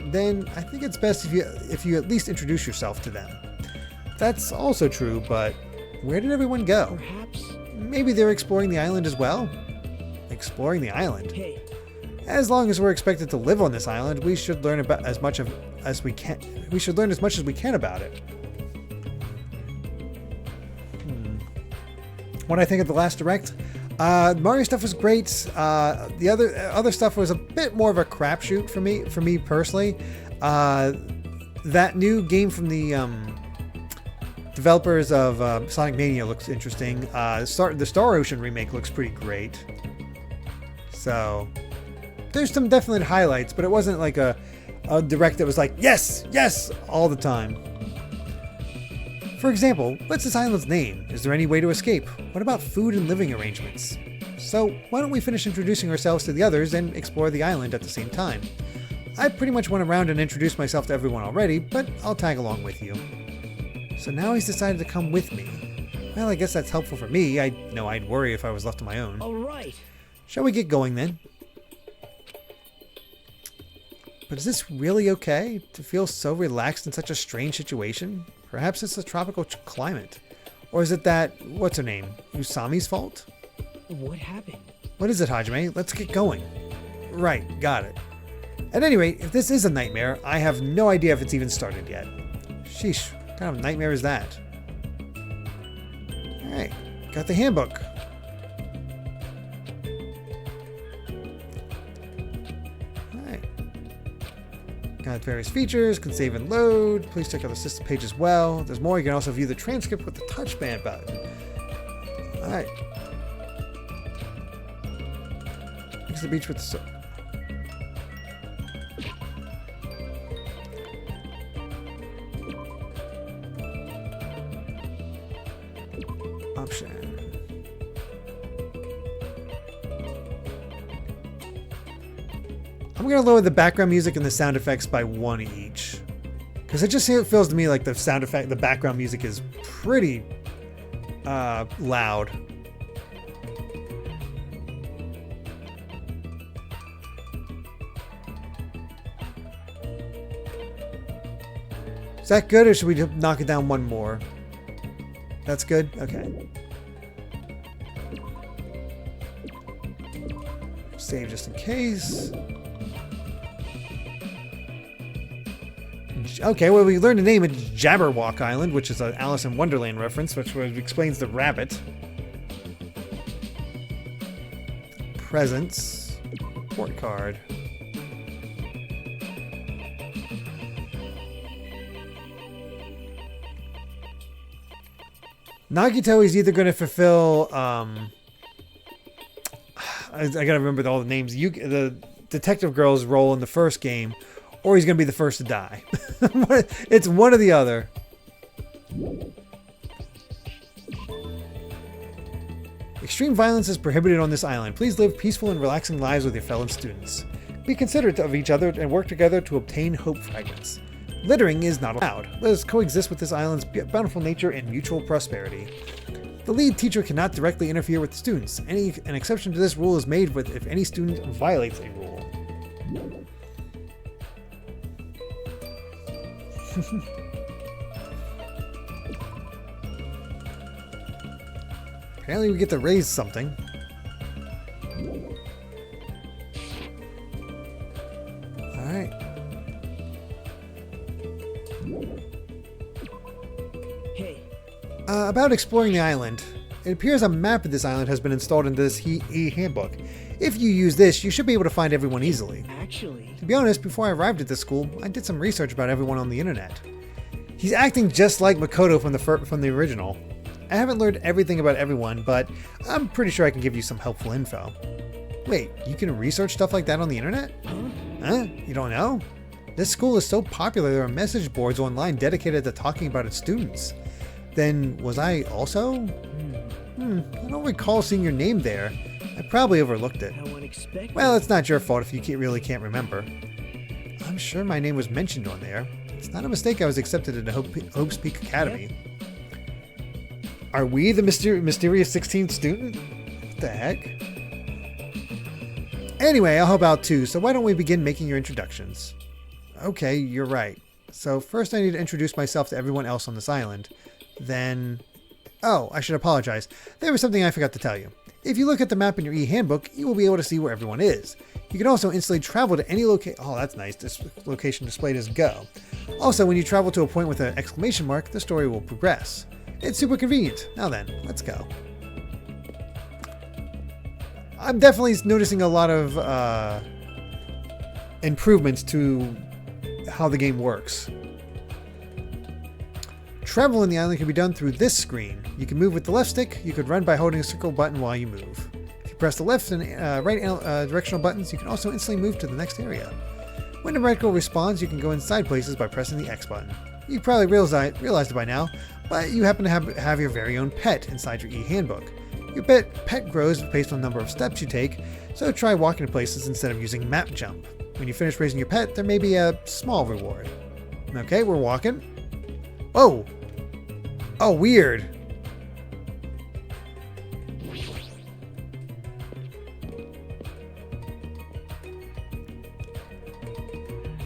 Then I think it's best if you at least introduce yourself to them. That's also true, but where did everyone go? Perhaps. Maybe they're exploring the island as well? Exploring the island? Hey, As long as we're expected to live on this island, we should learn about as much as we can. We should learn as much as we can about it. What I think of the last direct, Mario stuff was great. The other stuff was a bit more of a crapshoot for me personally. That new game from the developers of Sonic Mania looks interesting. The Star Ocean remake looks pretty great. So there's some definite highlights, but it wasn't like a direct that was like, yes, yes, all the time. For example, what's this island's name? Is there any way to escape? What about food and living arrangements? So why don't we finish introducing ourselves to the others and explore the island at the same time? I pretty much went around and introduced myself to everyone already, but I'll tag along with you. So now he's decided to come with me. Well, I guess that's helpful for me. I know I'd worry if I was left on my own. all right. Shall we get going then? But is this really okay to feel so relaxed in such a strange situation? Perhaps it's the tropical climate. Or is it that, what's her name, Usami's fault? What happened? What is it, Hajime? Let's get going. Right, got it. At any rate, if this is a nightmare, I have no idea if it's even started yet. Sheesh, what kind of nightmare is that? Alright, got the handbook. Alright. Got various features, can save and load. Please check out the system page as well. There's more, you can also view the transcript with the touchpad button. Alright. To the beach with the option. I'm gonna lower the background music and the sound effects by 1 each, because it just feels to me like the background music is pretty loud. Is that good, or should we knock it down one more? That's good? Okay. Save just in case. Okay, well, we learned the name. It's Jabberwock Island, which is an Alice in Wonderland reference, which explains the rabbit. Presents. Report card. Nagito is either going to fulfill... I gotta remember all the names. The detective girl's role in the first game, or he's gonna be the first to die. It's one or the other. Extreme violence is prohibited on this island. Please live peaceful and relaxing lives with your fellow students. Be considerate of each other and work together to obtain hope fragments. Littering is not allowed. Let us coexist with this island's bountiful nature and mutual prosperity. The lead teacher cannot directly interfere with the students. An exception to this rule is made if any student violates a rule. Apparently we get to raise something. Alright. Hey, About exploring the island. It appears a map of this island has been installed into this e-handbook. If you use this, you should be able to find everyone easily. actually, To be honest, before I arrived at this school, I did some research about everyone on the internet. He's acting just like Makoto from the original. I haven't learned everything about everyone, but I'm pretty sure I can give you some helpful info. Wait, you can research stuff like that on the internet? Huh? You don't know? This school is so popular there are message boards online dedicated to talking about its students. Then, was I also? I don't recall seeing your name there. I probably overlooked it. how unexpected. Well, it's not your fault if you really can't remember. I'm sure my name was mentioned on there. It's not a mistake I was accepted into Hope's Peak Academy. Are we the mysterious 16th student? What the heck? Anyway, I'll help out too, so why don't we begin making your introductions? Okay, you're right. So first I need to introduce myself to everyone else on this island. Then... Oh, I should apologize. There was something I forgot to tell you. If you look at the map in your e-handbook, you will be able to see where everyone is. You can also instantly travel to any location. Oh, that's nice. This location displayed as go. Also, when you travel to a point with an exclamation mark, the story will progress. It's super convenient. Now then, let's go. I'm definitely noticing a lot of improvements to how the game works. Travel in the island can be done through this screen. You can move with the left stick. You could run by holding a circle button while you move. If you press the left and right directional buttons, you can also instantly move to the next area. When the reticle responds, you can go inside places by pressing the X button. You probably realized it by now, but you happen to have your very own pet inside your e-handbook. Your pet grows based on the number of steps you take, so try walking to places instead of using map jump. When you finish raising your pet, there may be a small reward. Okay, we're walking. Oh! Oh, weird.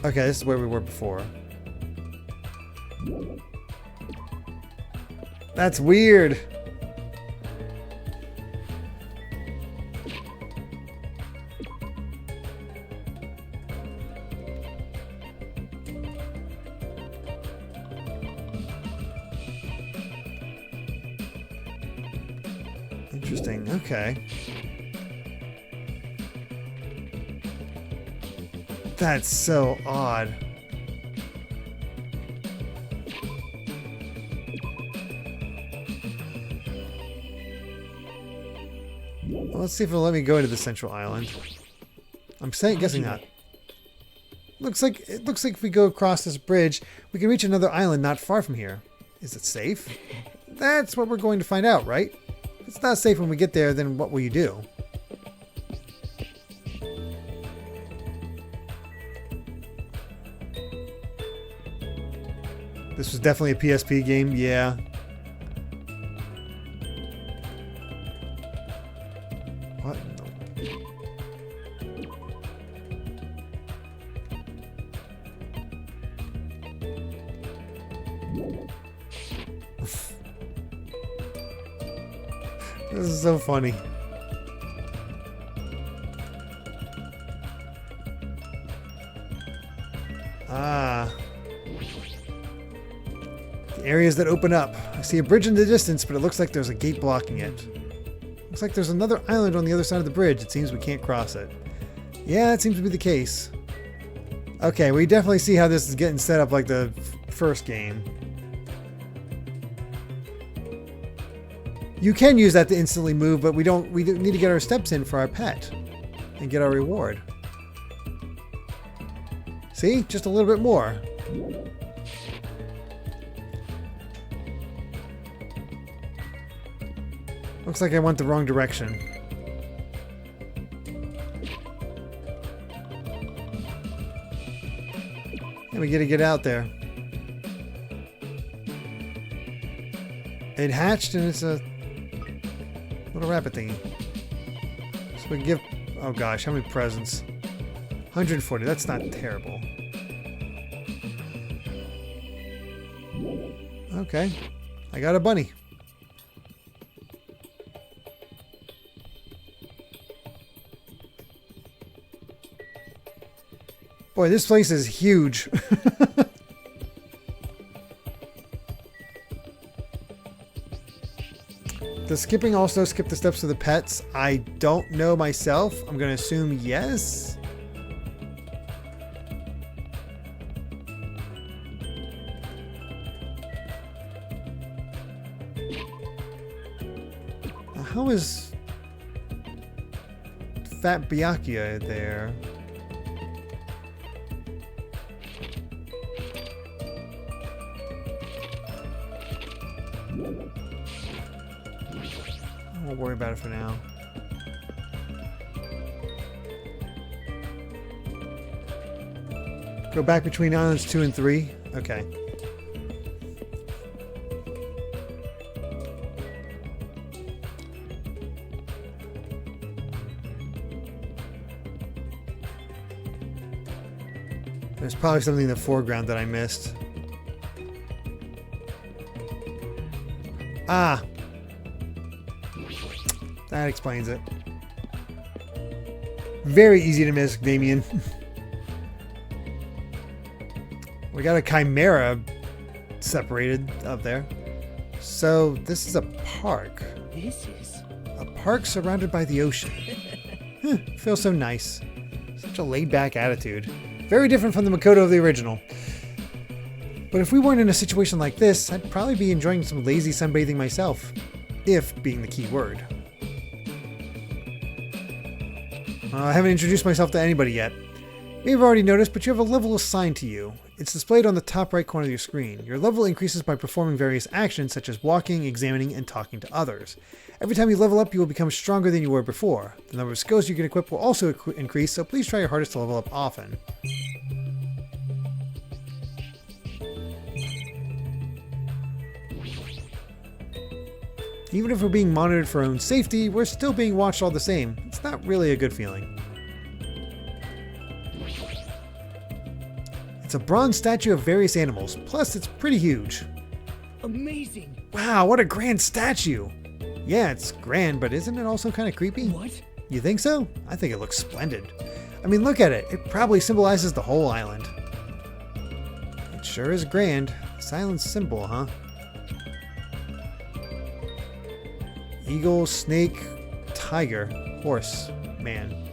Okay, this is where we were before. That's weird. Interesting. Okay. That's so odd. Well, let's see if it'll let me go into the central island. I'm guessing not. Looks like if we go across this bridge, we can reach another island not far from here. Is it safe? That's what we're going to find out, right? If it's not safe when we get there, then what will you do? This was definitely a PSP game, yeah. What? This is so funny. Ah. The areas that open up. I see a bridge in the distance, but it looks like there's a gate blocking it. Looks like there's another island on the other side of the bridge. It seems we can't cross it. Yeah, it seems to be the case. Okay, we definitely see how this is getting set up like the first game. You can use that to instantly move, but we need to get our steps in for our pet and get our reward. See? Just a little bit more. Looks like I went the wrong direction. And we gotta get out there. It hatched and it's a little rabbit thingy. So we can give... Oh gosh, how many presents? 140, that's not terrible. Okay, I got a bunny. Boy, this place is huge. Does skipping also skip the steps of the pets? I don't know myself. I'm going to assume yes. How is Fat Byakuya there? I won't worry about it for now. Go back between islands 2 and 3? Okay. There's probably something in the foreground that I missed. Ah! That explains it. Very easy to miss, Damien. We got a chimera separated up there. So this is a park. This is... A park surrounded by the ocean. Feels so nice. Such a laid-back attitude. Very different from the Makoto of the original. But if we weren't in a situation like this, I'd probably be enjoying some lazy sunbathing myself. If being the key word. I haven't introduced myself to anybody yet. You've already noticed, but you have a level assigned to you. It's displayed on the top right corner of your screen. Your level increases by performing various actions such as walking, examining, and talking to others. Every time you level up, you will become stronger than you were before. The number of skills you can equip will also increase, so please try your hardest to level up often. Even if we're being monitored for our own safety, we're still being watched all the same. It's not really a good feeling. It's a bronze statue of various animals, plus it's pretty huge. Amazing! Wow, what a grand statue! Yeah, it's grand, but isn't it also kind of creepy? What? You think so? I think it looks splendid. I mean, look at it. It probably symbolizes the whole island. It sure is grand. Silent symbol, huh? Eagle, snake, tiger, horse, man.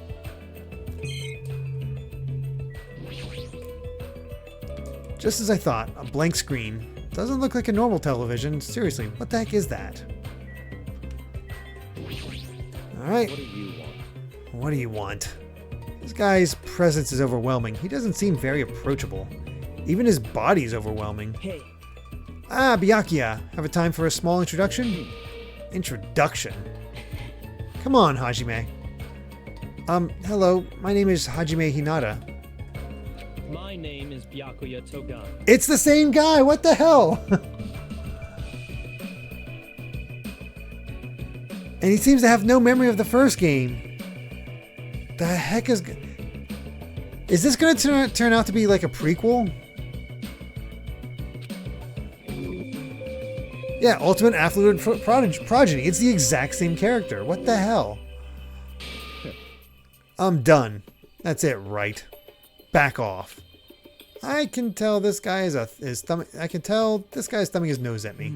Just as I thought, a blank screen. Doesn't look like a normal television. Seriously, what the heck is that? Alright. What do you want? What do you want? This guy's presence is overwhelming. He doesn't seem very approachable. Even his body's overwhelming. Hey. Ah, Byakuya. Have a time for a small introduction? Introduction? Come on, Hajime. Hello. My name is Hajime Hinata. My name is Byakuya Togan. It's the same guy! What the hell? And he seems to have no memory of the first game. The heck is... Is this going to turn out to be like a prequel? Yeah, Ultimate Affluent Progeny. It's the exact same character. What the hell? I'm done. That's it, right? Back off. I can tell this guy I can tell this guy's thumbing his nose at me.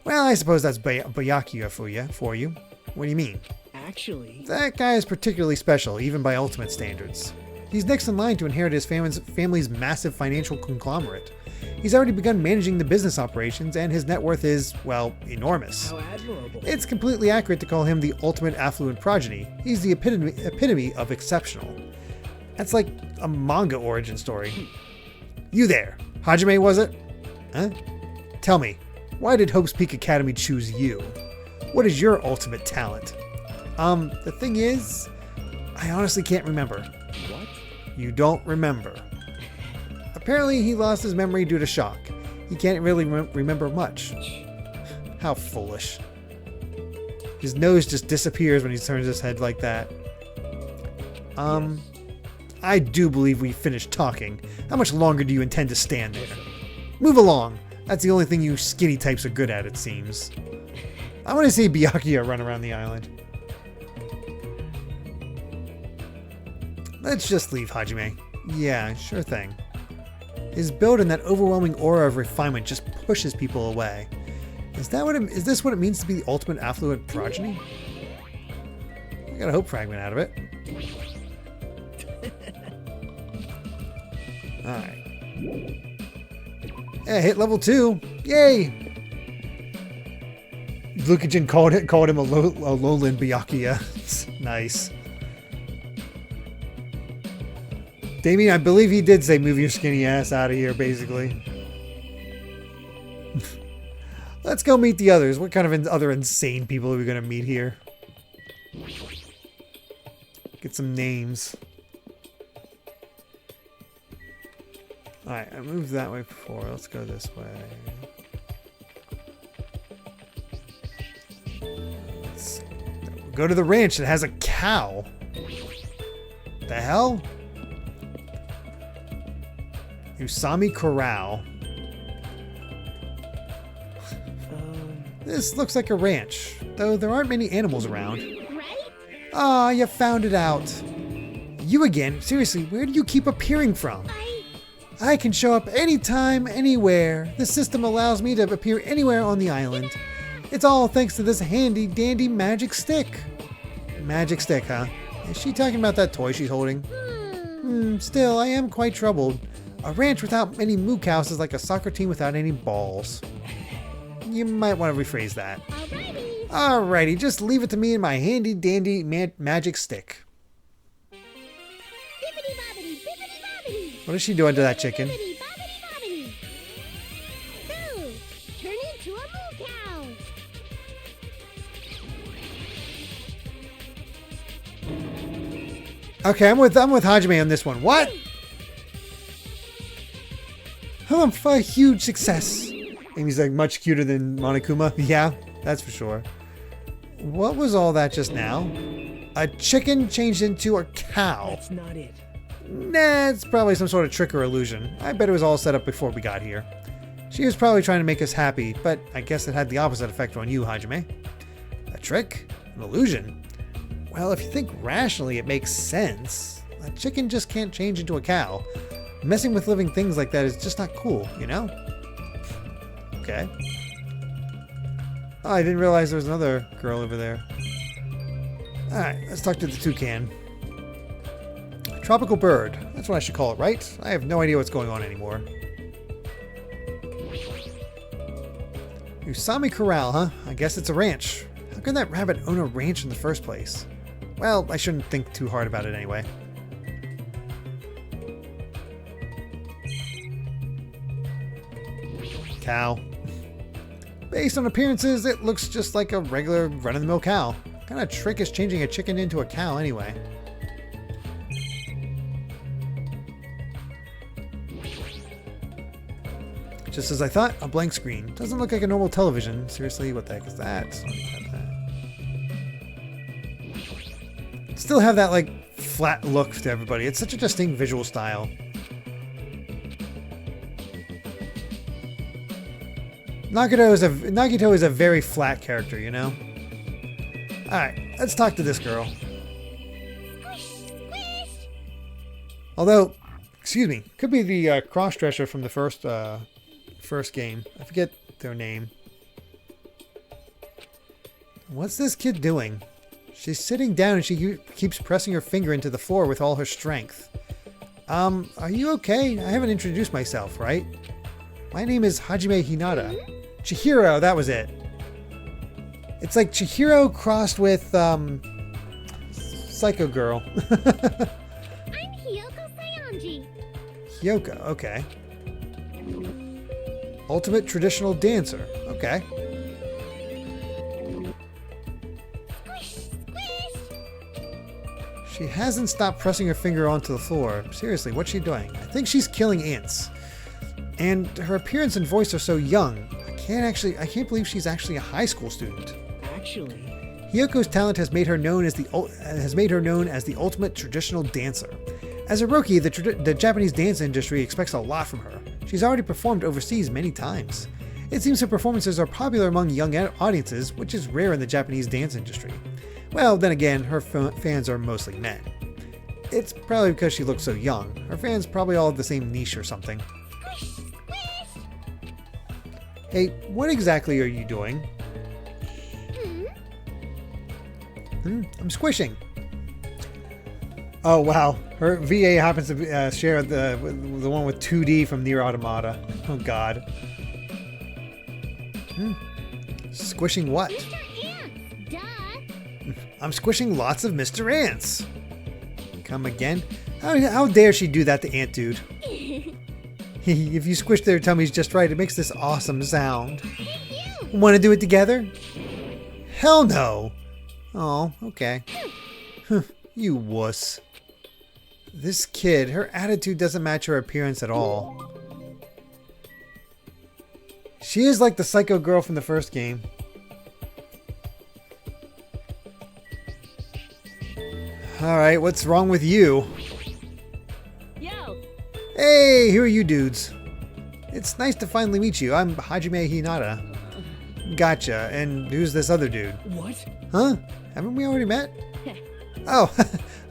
Well, I suppose that's Byakuya for you. What do you mean? Actually, That guy is particularly special, even by ultimate standards. He's next in line to inherit his family's massive financial conglomerate. He's already begun managing the business operations, and his net worth is, well, enormous. how admirable. It's completely accurate to call him the ultimate affluent progeny. He's the epitome of exceptional. That's like a manga origin story. You there. Hajime, was it? Huh? Tell me, why did Hope's Peak Academy choose you? What is your ultimate talent? The thing is, I honestly can't remember. What? You don't remember. Apparently, he lost his memory due to shock. He can't really remember much. How foolish. His nose just disappears when he turns his head like that. I do believe we finished talking. How much longer do you intend to stand there? Move along. That's the only thing you skinny types are good at, it seems. I want to see Byakuya run around the island. Let's just leave, Hajime. Yeah, sure thing. His build and that overwhelming aura of refinement just pushes people away. Is this what it means to be the ultimate affluent progeny? I got a hope fragment out of it. Alright. Yeah, hit level 2. Yay! Lukajin called him a lowland Byakuya. Nice. Damien, I believe he did say move your skinny ass out of here, basically. Let's go meet the others. What kind of other insane people are we going to meet here? Get some names. Alright, I moved that way before. Let's go this way. Let's go to the ranch that has a cow. The hell? Usami Corral. This looks like a ranch, though there aren't many animals around. Right? Ah, you found it out. You again? Seriously, where do you keep appearing from? I can show up anytime, anywhere. The system allows me to appear anywhere on the island. It's all thanks to this handy dandy magic stick. Magic stick, huh? Is she talking about that toy she's holding? Still, I am quite troubled. A ranch without any moo cows is like a soccer team without any balls. You might want to rephrase that. Alrighty, just leave it to me and my handy dandy magic stick. Bibbidi-bobbidi, bibbidi-bobbidi. What is she doing to that chicken? Bibbidi-bobbidi-bobbidi. Boo! Turn into a moo cow. Okay, I'm with Hajime on this one. What? I'm a huge success. And he's like much cuter than Monokuma. Yeah, that's for sure. What was all that just now? A chicken changed into a cow. That's not it. Nah, it's probably some sort of trick or illusion. I bet it was all set up before we got here. She was probably trying to make us happy, but I guess it had the opposite effect on you, Hajime. A trick? An illusion? Well, if you think rationally, it makes sense. A chicken just can't change into a cow. Messing with living things like that is just not cool, you know? Okay. Oh, I didn't realize there was another girl over there. Alright, let's talk to the toucan. Tropical bird. That's what I should call it, right? I have no idea what's going on anymore. Usami Corral, huh? I guess it's a ranch. How can that rabbit own a ranch in the first place? Well, I shouldn't think too hard about it anyway. Cow. Based on appearances, it looks just like a regular run-of-the-mill cow. What kind of trick is changing a chicken into a cow anyway? Just as I thought, a blank screen. Doesn't look like a normal television. Seriously, what the heck is that? Still have that like flat look to everybody. It's such a distinct visual style. Nagito is a very flat character, you know? Alright, let's talk to this girl. Squish, squish. Although, Excuse me. Could be the cross-dresser from the first game. I forget their name. What's this kid doing? She's sitting down and she keeps pressing her finger into the floor with all her strength. Are you okay? I haven't introduced myself, right? My name is Hajime Hinata. Chihiro, that was it. It's like Chihiro crossed with, Psycho Girl. I'm Hiyoko Saionji. Hyoko, okay. Ultimate traditional dancer, okay. Squish, squish. She hasn't stopped pressing her finger onto the floor. Seriously, what's she doing? I think she's killing ants. And her appearance and voice are so young. I can't believe she's actually a high school student. Actually, Hyoko's talent has made her known as the ultimate traditional dancer. As a rookie, the Japanese dance industry expects a lot from her. She's already performed overseas many times. It seems her performances are popular among young audiences, which is rare in the Japanese dance industry. Well, then again, her fans are mostly men. It's probably because she looks so young. Her fans probably all have the same niche or something. Squish, squish. Hey, what exactly are you doing? I'm squishing. Oh wow, her VA happens to share the one with 2D from Nier Automata. Oh god. Squishing what? Mr. Ants, duh. I'm squishing lots of Mr. Ants. Come again? How dare she do that to Ant Dude? If you squish their tummies just right, it makes this awesome sound. Hey, you. Want to do it together? Hell no. Oh, okay. You wuss. This kid, her attitude doesn't match her appearance at all. She is like the psycho girl from the first game. Alright, what's wrong with you? Yo! Hey, who are you dudes? It's nice to finally meet you. I'm Hajime Hinata. Gotcha. And who's this other dude? what? Huh? Haven't we already met? Oh,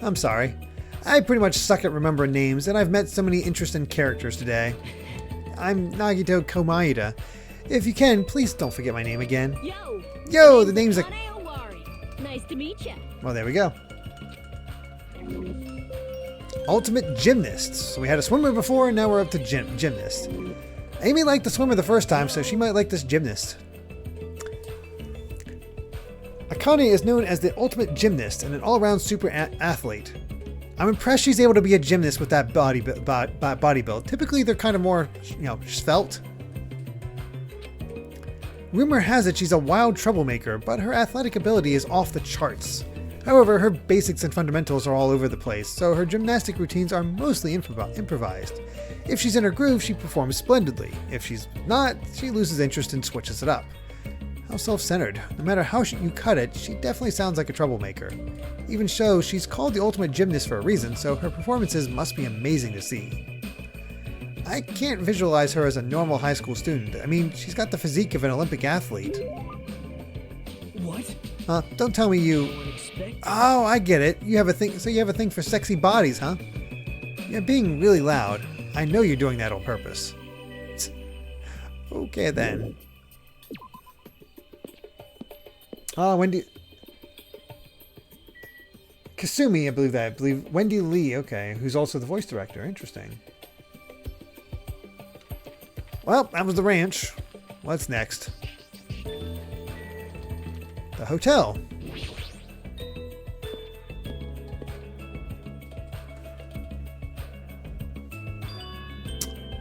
I'm sorry. I pretty much suck at remembering names, and I've met so many interesting characters today. I'm Nagito Komaeda. If you can, please don't forget my name again. Yo! Yo, the name's like... Akane Owari. Nice to meet ya. Well, there we go. Ultimate Gymnast. So we had a swimmer before, and now we're up to gymnast. Amy liked the swimmer the first time, so she might like this gymnast. Akane is known as the ultimate gymnast and an all-around super athlete. I'm impressed she's able to be a gymnast with that body build. Typically, they're kind of more, svelte. Rumor has it she's a wild troublemaker, but her athletic ability is off the charts. However, her basics and fundamentals are all over the place, so her gymnastic routines are mostly improvised. If she's in her groove, she performs splendidly. If she's not, she loses interest and switches it up. How self-centered. No matter how you cut it, she definitely sounds like a troublemaker. Even so, she's called the ultimate gymnast for a reason, so her performances must be amazing to see. I can't visualize her as a normal high school student. I mean, she's got the physique of an Olympic athlete. What? Huh? Don't tell me you... Unexpected. Oh, I get it. You have a thing for sexy bodies, huh? You're being really loud. I know you're doing that on purpose. Okay then. Wendy... Kasumi, I believe Wendy Lee, okay, who's also the voice director. Interesting. Well, that was the ranch. What's next? The hotel.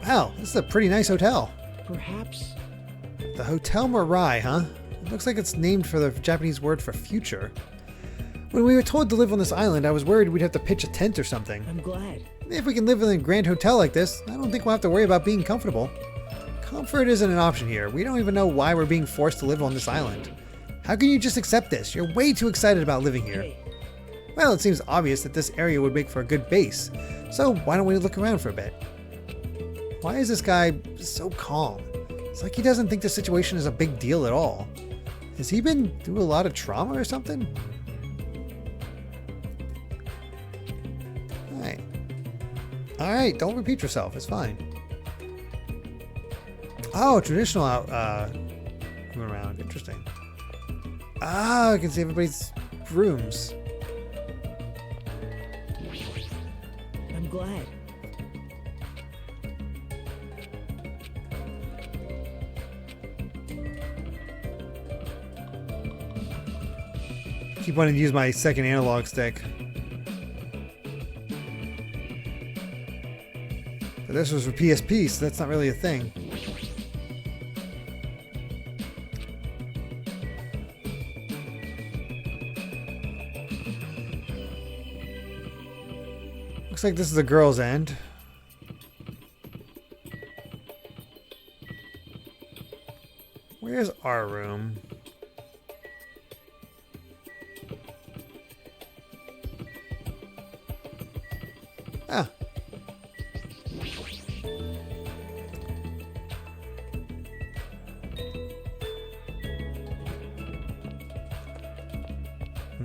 Wow, this is a pretty nice hotel. Perhaps. The Hotel Mirai, huh? It looks like it's named for the Japanese word for future. When we were told to live on this island, I was worried we'd have to pitch a tent or something. I'm glad. If we can live in a grand hotel like this, I don't think we'll have to worry about being comfortable. Comfort isn't an option here. We don't even know why we're being forced to live on this island. How can you just accept this? You're way too excited about living here. Hey, Well, it seems obvious that this area would make for a good base. So why don't we look around for a bit? Why is this guy so calm? It's like he doesn't think the situation is a big deal at all. Has he been through a lot of trauma or something? Alright. All right, don't repeat yourself. It's fine. Oh, traditional moving around. Interesting. Ah, I can see everybody's rooms. I'm glad. Keep wanting to use my second analog stick. But this was for PSP, so that's not really a thing. Looks like this is the girls' end. Where's our room? Ah.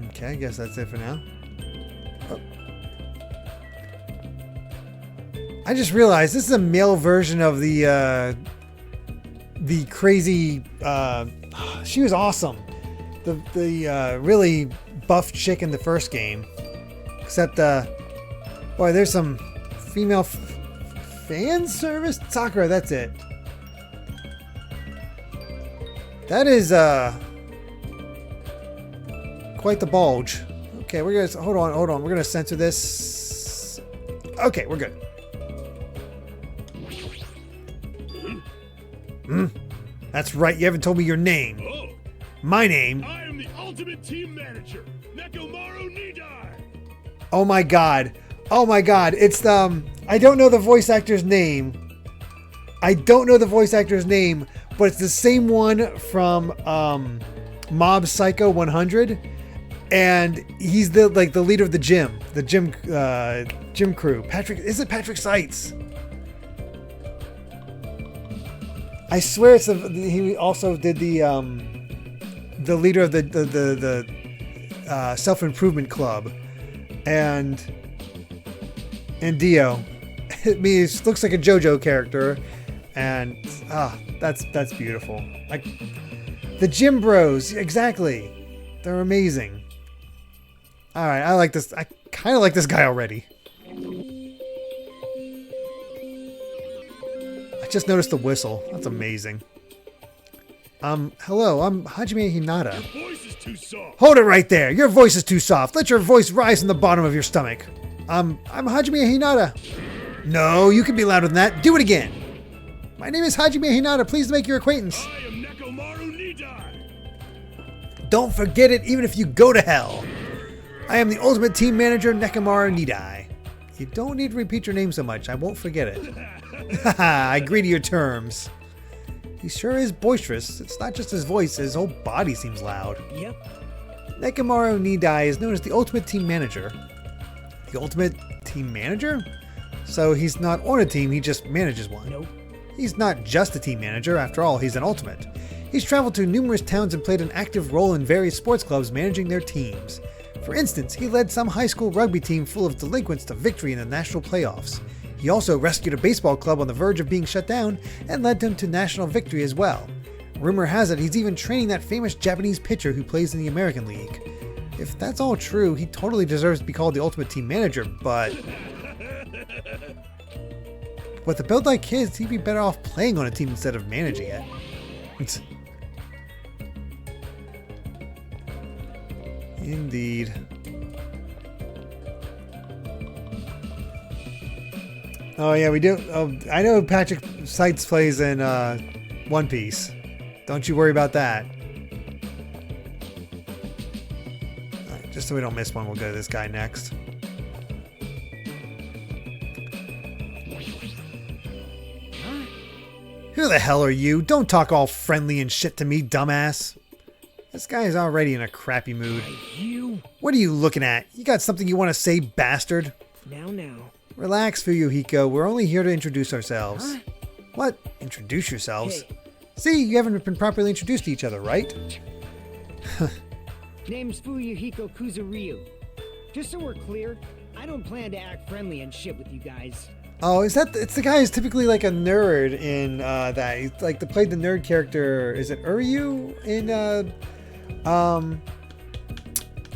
Okay, I guess that's it for now. Oh. I just realized this is a male version of the crazy. She was awesome. The really buff chick in the first game, except boy, there's some female fan service. Sakura, that's it. That is quite the bulge. Okay, we're gonna hold on. We're gonna censor this. Okay, we're good. That's right. You haven't told me your name. Oh, My name. I am the ultimate team manager, Nekomaru Nidai. Oh my god. Oh my god. It's I don't know the voice actor's name. But it's the same one from Mob Psycho 100, and he's the leader of the gym crew. Is it Patrick Seitz? I swear it's he also did the leader of the self-improvement club, and Dio. I mean, it looks like a JoJo character, and that's beautiful. Like the gym bros, exactly. They're amazing. All right, I like this. I kind of like this guy already. I just noticed the whistle. That's amazing. Hello, I'm Hajime Hinata. Your voice is too soft. Hold it right there. Your voice is too soft. Let your voice rise from the bottom of your stomach. I'm Hajime Hinata. No, you can be louder than that. Do it again. My name is Hajime Hinata. Pleased to make your acquaintance. I am Nekomaru Nidai. Don't forget it, even if you go to hell. I am the ultimate team manager, Nekomaru Nidai. You don't need to repeat your name so much. I won't forget it. Haha, I agree to your terms. He sure is boisterous. It's not just his voice, his whole body seems loud. Yep. Nekomaru Nidai is known as the ultimate team manager. The ultimate team manager? So he's not on a team, he just manages one. Nope. He's not just a team manager, after all, he's an ultimate. He's traveled to numerous towns and played an active role in various sports clubs managing their teams. For instance, he led some high school rugby team full of delinquents to victory in the national playoffs. He also rescued a baseball club on the verge of being shut down and led them to national victory as well. Rumor has it he's even training that famous Japanese pitcher who plays in the American League. If that's all true, he totally deserves to be called the ultimate team manager, but with a build like his, he'd be better off playing on a team instead of managing it. Indeed. Oh yeah, we do. Oh, I know Patrick Seitz plays in One Piece. Don't you worry about that. Alright, just so we don't miss one, we'll go to this guy next. Who the hell are you? Don't talk all friendly and shit to me, dumbass. This guy is already in a crappy mood. You. What are you looking at? You got something you want to say, bastard? Now. Relax, Fuyuhiko. We're only here to introduce ourselves. Huh? What? Introduce yourselves? Hey. See, you haven't been properly introduced to each other, right? Name's Fuyuhiko Kuzuryu. Just so we're clear, I don't plan to act friendly and shit with you guys. Oh, is that? It's the guy who's typically like a nerd in that. He's like played the nerd character. Is it Uryu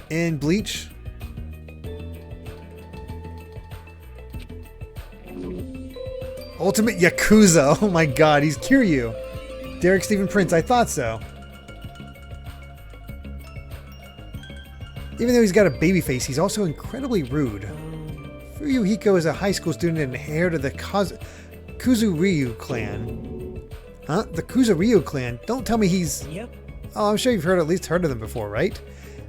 in Bleach? Ultimate Yakuza. Oh my God, he's Kiryu. Derek Stephen Prince. I thought so. Even though he's got a baby face, he's also incredibly rude. Fuyuhiko is a high school student and heir to the Kuzuryu clan. Huh? The Kuzuryu clan? Don't tell me he's... Yep. Oh, I'm sure you've at least heard of them before, right?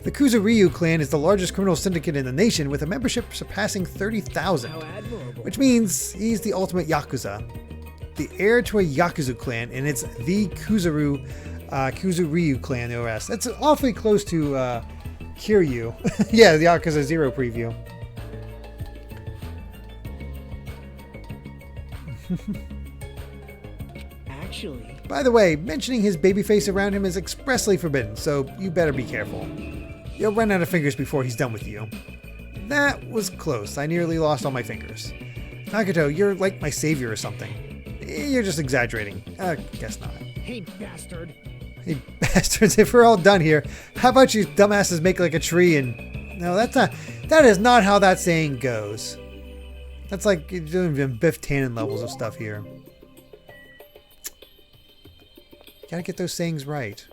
The Kuzuryu clan is the largest criminal syndicate in the nation with a membership surpassing 30,000. How admirable. Which means he's the ultimate Yakuza. The heir to a Yakuza clan, and it's the Kuzuryu clan OS. That's awfully close to Kiryu. Yeah, the Yakuza 0 preview. Actually, By the way, mentioning his baby face around him is expressly forbidden, so you better be careful. You'll run out of fingers before he's done with you. That was close. I nearly lost all my fingers. Nagato, you're like my savior or something. You're just exaggerating. Guess not. hey bastard. Hey bastards, if we're all done here, how about you dumbasses make like a tree and... No, that is not how that saying goes. That's like you're doing Biff Tannen levels of stuff here. Gotta get those sayings right.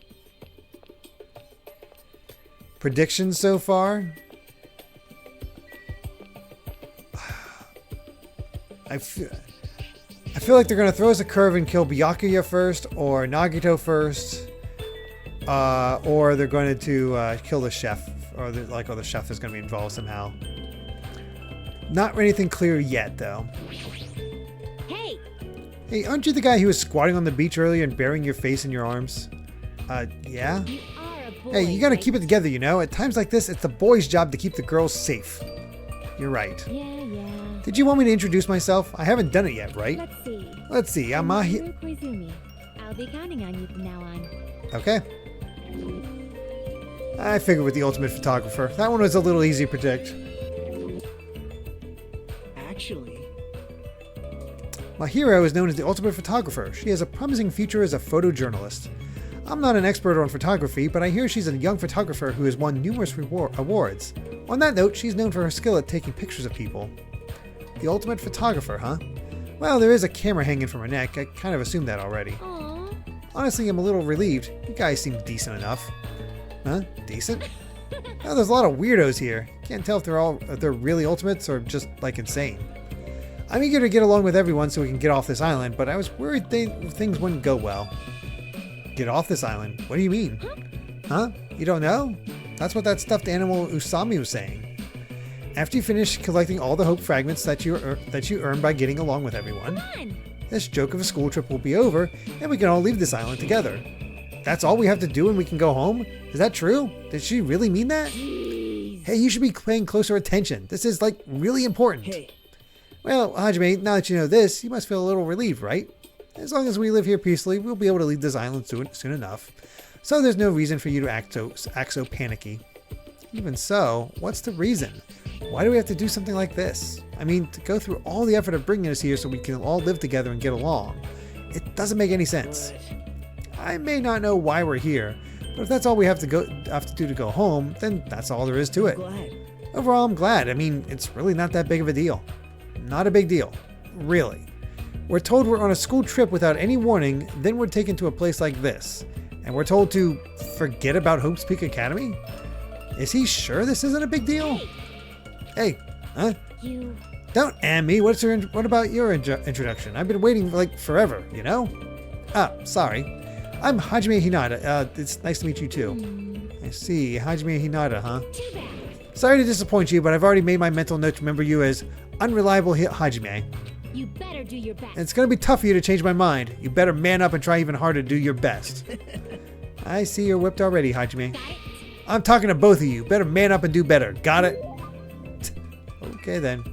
Predictions so far? I feel like they're gonna throw us a curve and kill Byakuya first, or Nagito first, or they're going to kill the chef, or the chef is gonna be involved somehow. Not anything clear yet, though. Hey, Hey, aren't you the guy who was squatting on the beach earlier and burying your face in your arms? Yeah? you are a boy. Hey, you gotta right? keep it together, you know? At times like this, it's the boys' job to keep the girls safe. You're right. Yeah. Did you want me to introduce myself? I haven't done it yet, right? Let's see. Let's see, I'm Mahi... Drew Koizumi. I'll be counting on you from now on. Okay. I figured with the ultimate photographer. That one was a little easy to predict. Actually, My hero is known as the ultimate photographer. She has a promising future as a photojournalist. I'm not an expert on photography, but I hear she's a young photographer who has won numerous awards. On that note, she's known for her skill at taking pictures of people. The ultimate photographer, huh? Well, there is a camera hanging from her neck. I kind of assumed that already. Aww. Honestly, I'm a little relieved. You guys seem decent enough. Huh? Decent? Oh, there's a lot of weirdos here. Can't tell if they're really ultimates or just like insane. I'm eager to get along with everyone so we can get off this island, but I was worried things wouldn't go well. Get off this island? What do you mean? Huh? You don't know? That's what that stuffed animal Usami was saying. After you finish collecting all the hope fragments that you earn by getting along with everyone, this joke of a school trip will be over, and we can all leave this island together. That's all we have to do and we can go home? Is that true? Did she really mean that? Hey, you should be paying closer attention. This is, like, really important. hey, Well, Hajime, now that you know this, you must feel a little relieved, right? As long as we live here peacefully, we'll be able to leave this island soon enough. So there's no reason for you to act so panicky. Even so, what's the reason? Why do we have to do something like this? I mean, to go through all the effort of bringing us here so we can all live together and get along. It doesn't make any sense. I may not know why we're here, but if that's all we have to do to go home, then that's all there is to it. glad. Overall, I'm glad. I mean, it's really not that big of a deal. Not a big deal. Really. We're told we're on a school trip without any warning, then we're taken to a place like this. And we're told to forget about Hope's Peak Academy? Is he sure this isn't a big deal? Hey, huh? You. Don't me. What about your introduction? I've been waiting for like forever, you know? Ah, sorry. I'm Hajime Hinata. It's nice to meet you too. I see. Hajime Hinata, huh? Too bad. Sorry to disappoint you, but I've already made my mental note to remember you as Unreliable Hajime. You better do your best. And it's going to be tough for you to change my mind. You better man up and try even harder to do your best. I see you're whipped already, Hajime. Got it? I'm talking to both of you. Better man up and do better. Got it? Okay then.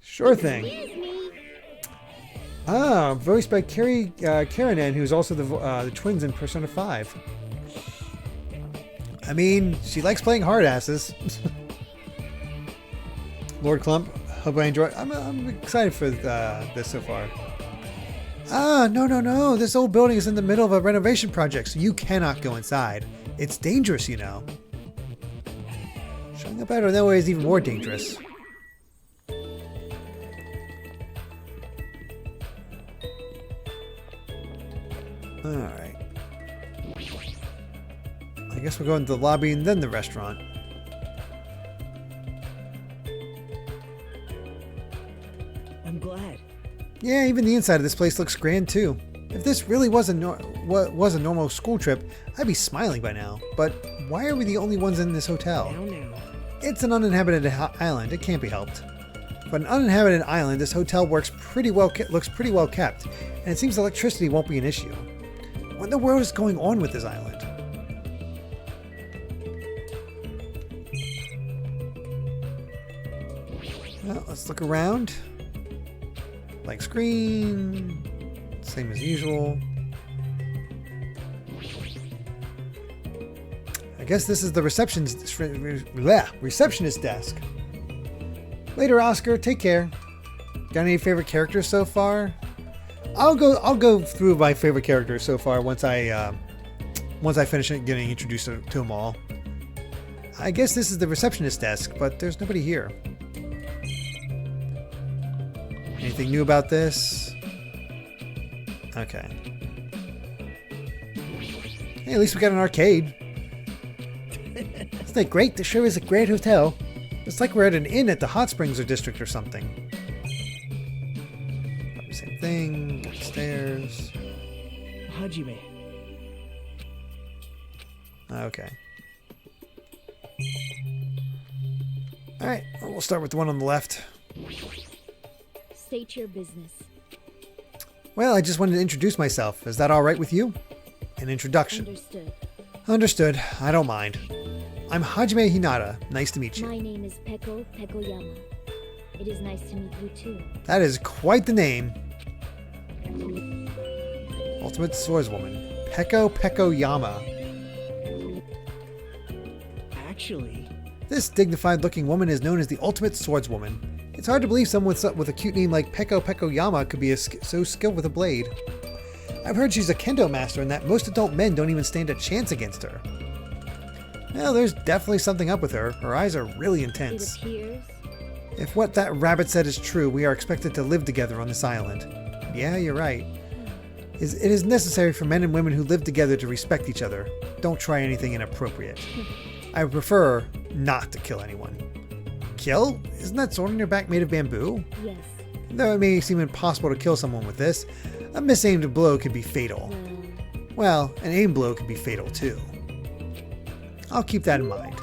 Sure thing. Excuse me. Ah, voiced by Karanen, who's also the twins in Persona 5. I mean, she likes playing hard asses. Lord Clump. Hope I enjoy. I'm excited for this so far. Ah, no. This old building is in the middle of a renovation project, so you cannot go inside. It's dangerous, you know. Showing up out of nowhere is even more dangerous. Alright. I guess we're going to the lobby and then the restaurant. I'm glad. Yeah, even the inside of this place looks grand too. If this really was a normal school trip, I'd be smiling by now. But why are we the only ones in this hotel? Now. It's an uninhabited island. It can't be helped. But an uninhabited island, this hotel looks pretty well kept, and it seems electricity won't be an issue. What in the world is going on with this island? Well, let's look around. Blank screen. Same as usual. I guess this is the receptionist desk. Later, Oscar. Take care. Got any favorite characters so far? I'll go through my favorite characters so far once I finish getting introduced to them all. I guess this is the receptionist desk, but there's nobody here. Anything new about this? Okay. Hey, at least we got an arcade. Isn't that great? This sure is a great hotel. It's like we're at an inn at the Hot Springs or district or something. Probably same thing. Upstairs. Hajime. Okay. Alright, we'll start with the one on the left. State your business. Well, I just wanted to introduce myself. Is that alright with you? An introduction. Understood. Understood. I don't mind. I'm Hajime Hinata. Nice to meet you. My name is Peko Pekoyama. It is nice to meet you too. That is quite the name. Ultimate Swordswoman. Peko Pekoyama. Actually, This dignified-looking woman is known as the Ultimate Swordswoman. It's hard to believe someone with a cute name like Peko Pekoyama could be so skilled with a blade. I've heard she's a kendo master and that most adult men don't even stand a chance against her. Well, there's definitely something up with her. Her eyes are really intense. It appears. If what that rabbit said is true, we are expected to live together on this island. Yeah, you're right. It is necessary for men and women who live together to respect each other. Don't try anything inappropriate. I would prefer not to kill anyone. Kill? Isn't that sword on your back made of bamboo? Yes. Though it may seem impossible to kill someone with this, a misaimed blow could be fatal. Well, an aimed blow could be fatal too. I'll keep that in mind.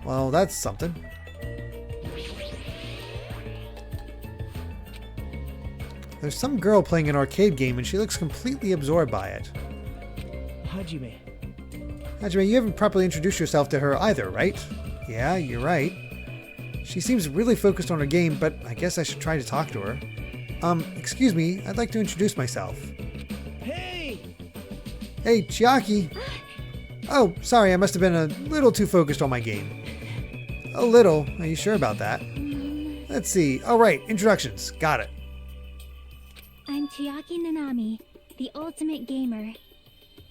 Well, that's something. There's some girl playing an arcade game and she looks completely absorbed by it. Hajime. Hajime, you haven't properly introduced yourself to her either, right? Yeah, you're right. She seems really focused on her game, but I guess I should try to talk to her. Excuse me, I'd like to introduce myself. Hey! Hey, Chiaki! Oh, sorry, I must have been a little too focused on my game. A little? Are you sure about that? Let's see. Oh, right, introductions. Got it. I'm Chiaki Nanami, the ultimate gamer.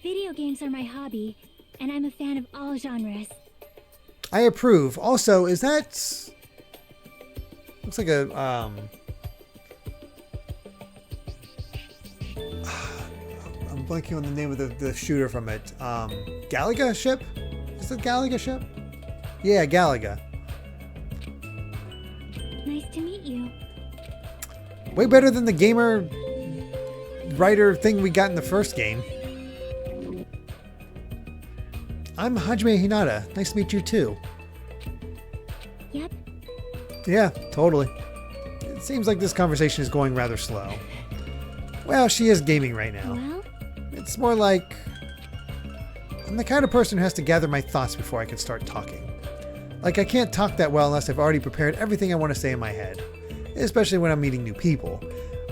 Video games are my hobby, and I'm a fan of all genres. I approve. Also, is that... Looks like a, I'm blanking on the name of the shooter from it. Galaga ship? Is it Galaga ship? Yeah, Galaga. Nice to meet you. Way better than the gamer writer thing we got in the first game. I'm Hajime Hinata. Nice to meet you too. Yep. Yeah, totally. It seems like this conversation is going rather slow. Well, she is gaming right now. Well, It's more like... I'm the kind of person who has to gather my thoughts before I can start talking. Like, I can't talk that well unless I've already prepared everything I want to say in my head. Especially when I'm meeting new people.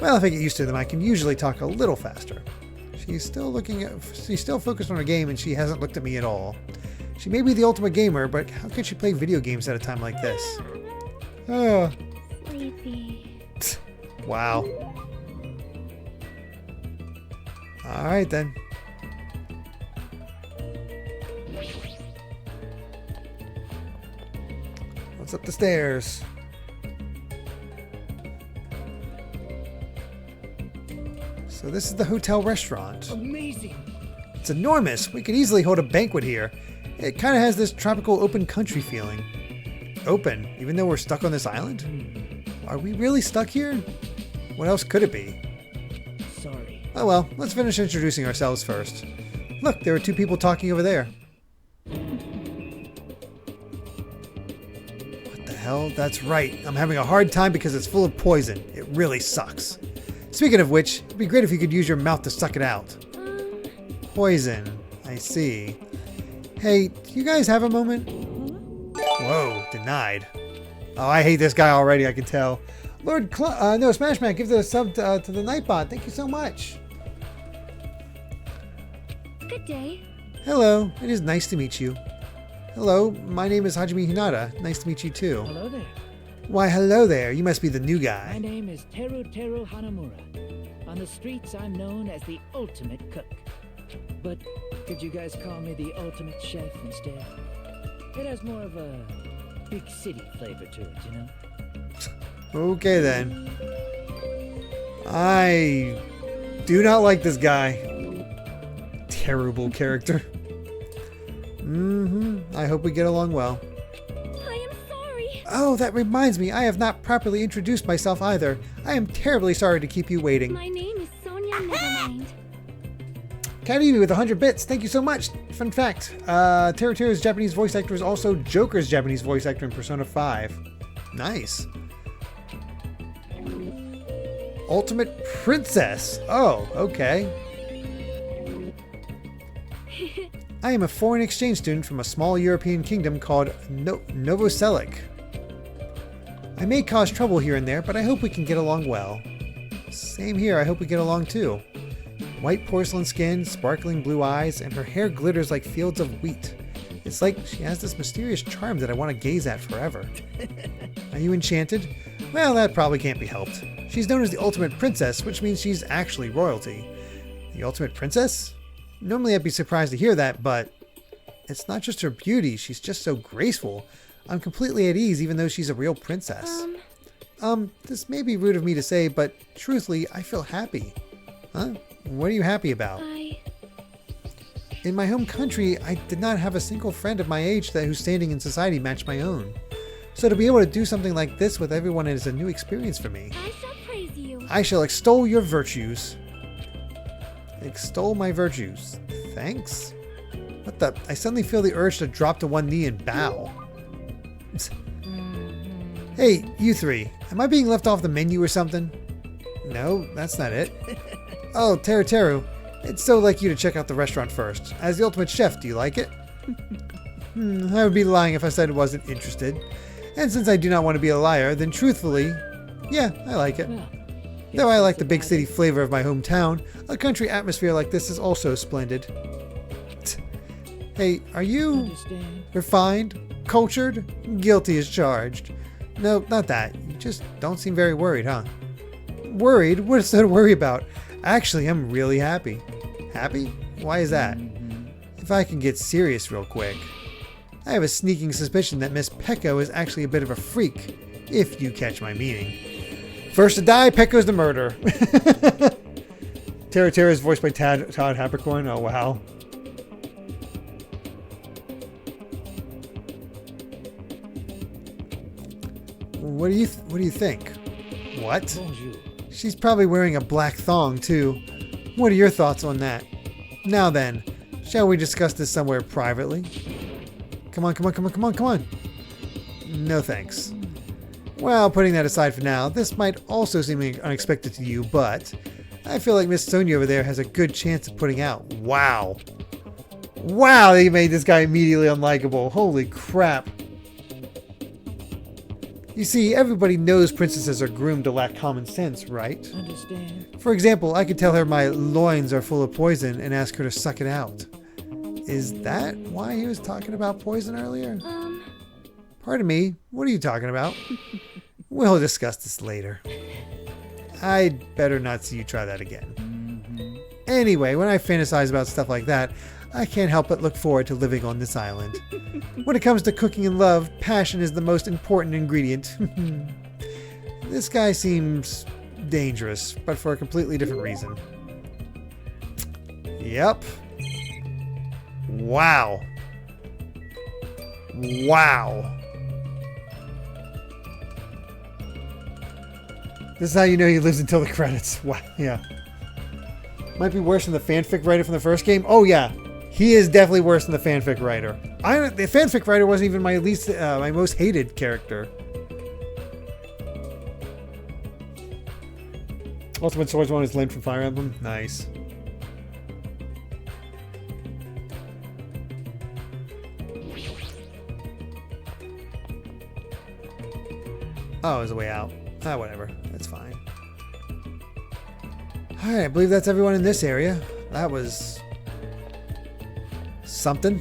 Well, if I get used to them, I can usually talk a little faster. She's still focused on her game and she hasn't looked at me at all. She may be the ultimate gamer, but how can she play video games at a time like this? Oh, Sleepy. wow. All right then. What's up the stairs? So this is the hotel restaurant. Amazing. It's enormous. We could easily hold a banquet here. It kind of has this tropical open country feeling. Open, even though we're stuck on this island? Are we really stuck here? What else could it be? Sorry. Oh well, let's finish introducing ourselves first. Look, there are two people talking over there. What the hell? That's right. I'm having a hard time because it's full of poison. It really sucks. Speaking of which, it'd be great if you could use your mouth to suck it out. Poison. I see. Hey, do you guys have a moment? Whoa, denied. Oh, I hate this guy already, I can tell. Lord no, Smashman, give the sub to the Nightbot. Thank you so much. Good day. Hello, it is nice to meet you. Hello, my name is Hajime Hinata. Nice to meet you too. Hello there. Why, hello there. You must be the new My guy. name is Teru Hanamura. On the streets, I'm known as the ultimate cook. But could you guys call me the ultimate chef instead? It has more of a big city flavor to it, you know? Okay then. I do not like this guy. Terrible character. I hope we get along well. I am sorry. Oh, that reminds me. I have not properly introduced myself either. I am terribly sorry to keep you waiting. My name is Sonia Nevermind. Cademy with 100 bits. Thank you so much. Fun fact. Teru's Japanese voice actor is also Joker's Japanese voice actor in Persona 5. Nice. Ultimate Princess. Oh, okay. I am a foreign exchange student from a small European kingdom called Novoselic. I may cause trouble here and there, but I hope we can get along well. Same here, I hope we get along too. White porcelain skin, sparkling blue eyes, and her hair glitters like fields of wheat. It's like she has this mysterious charm that I want to gaze at forever. Are you enchanted? Well, that probably can't be helped. She's known as the Ultimate Princess, which means she's actually royalty. The Ultimate Princess? Normally I'd be surprised to hear that, but it's not just her beauty, she's just so graceful. I'm completely at ease even though she's a real princess. This may be rude of me to say, but truthfully, I feel happy. Huh? What are you happy about? In my home country, I did not have a single friend of my age whose standing in society matched my own. So to be able to do something like this with everyone is a new experience for me. I shall praise you. I shall extol your virtues. Extol my virtues. Thanks? What the? I suddenly feel the urge to drop to one knee and bow. Hey, you three. Am I being left off the menu or something? No, that's not it. Oh, Teru. It's so like you to check out the restaurant first. As the ultimate chef, do you like it? I would be lying if I said I wasn't interested. And since I do not want to be a liar, then truthfully, yeah, I like it. Though I like the big city flavor of my hometown, a country atmosphere like this is also splendid. Hey, are you refined? Cultured? Guilty as charged. No, not that. You just don't seem very worried, huh? Worried? What is there to worry about? Actually, I'm really happy. Happy? Why is that? If I can get serious real quick. I have a sneaking suspicion that Miss Pecco is actually a bit of a freak, if you catch my meaning. First to die, Pecco's the murderer. Teru is voiced by Todd Habercorn. Oh, wow. What do you think? What? Bonjour. She's probably wearing a black thong, too. What are your thoughts on that? Now then, shall we discuss this somewhere privately? Come on. No thanks. Well, putting that aside for now, this might also seem unexpected to you, but I feel like Miss Sonia over there has a good chance of putting out. Wow, they made this guy immediately unlikable. Holy crap. You see, everybody knows princesses are groomed to lack common sense, right? Understand? For example, I could tell her my loins are full of poison and ask her to suck it out. Is that why he was talking about poison earlier? Pardon me, what are you talking about? We'll discuss this later. I'd better not see you try that again. Anyway, when I fantasize about stuff like that, I can't help but look forward to living on this island. When it comes to cooking and love, passion is the most important ingredient. This guy seems dangerous, but for a completely different reason. Yep. Wow. Wow. This is how you know he lives until the credits. Wow. Yeah. Might be worse than the fanfic writer from the first game. Oh yeah. He is definitely worse than the fanfic writer. The fanfic writer wasn't even my most hated character. Ultimate Swordsman is lame from Fire Emblem. Nice. Oh, there's a way out. Ah, whatever. That's fine. Alright, I believe that's everyone in this area. That was something.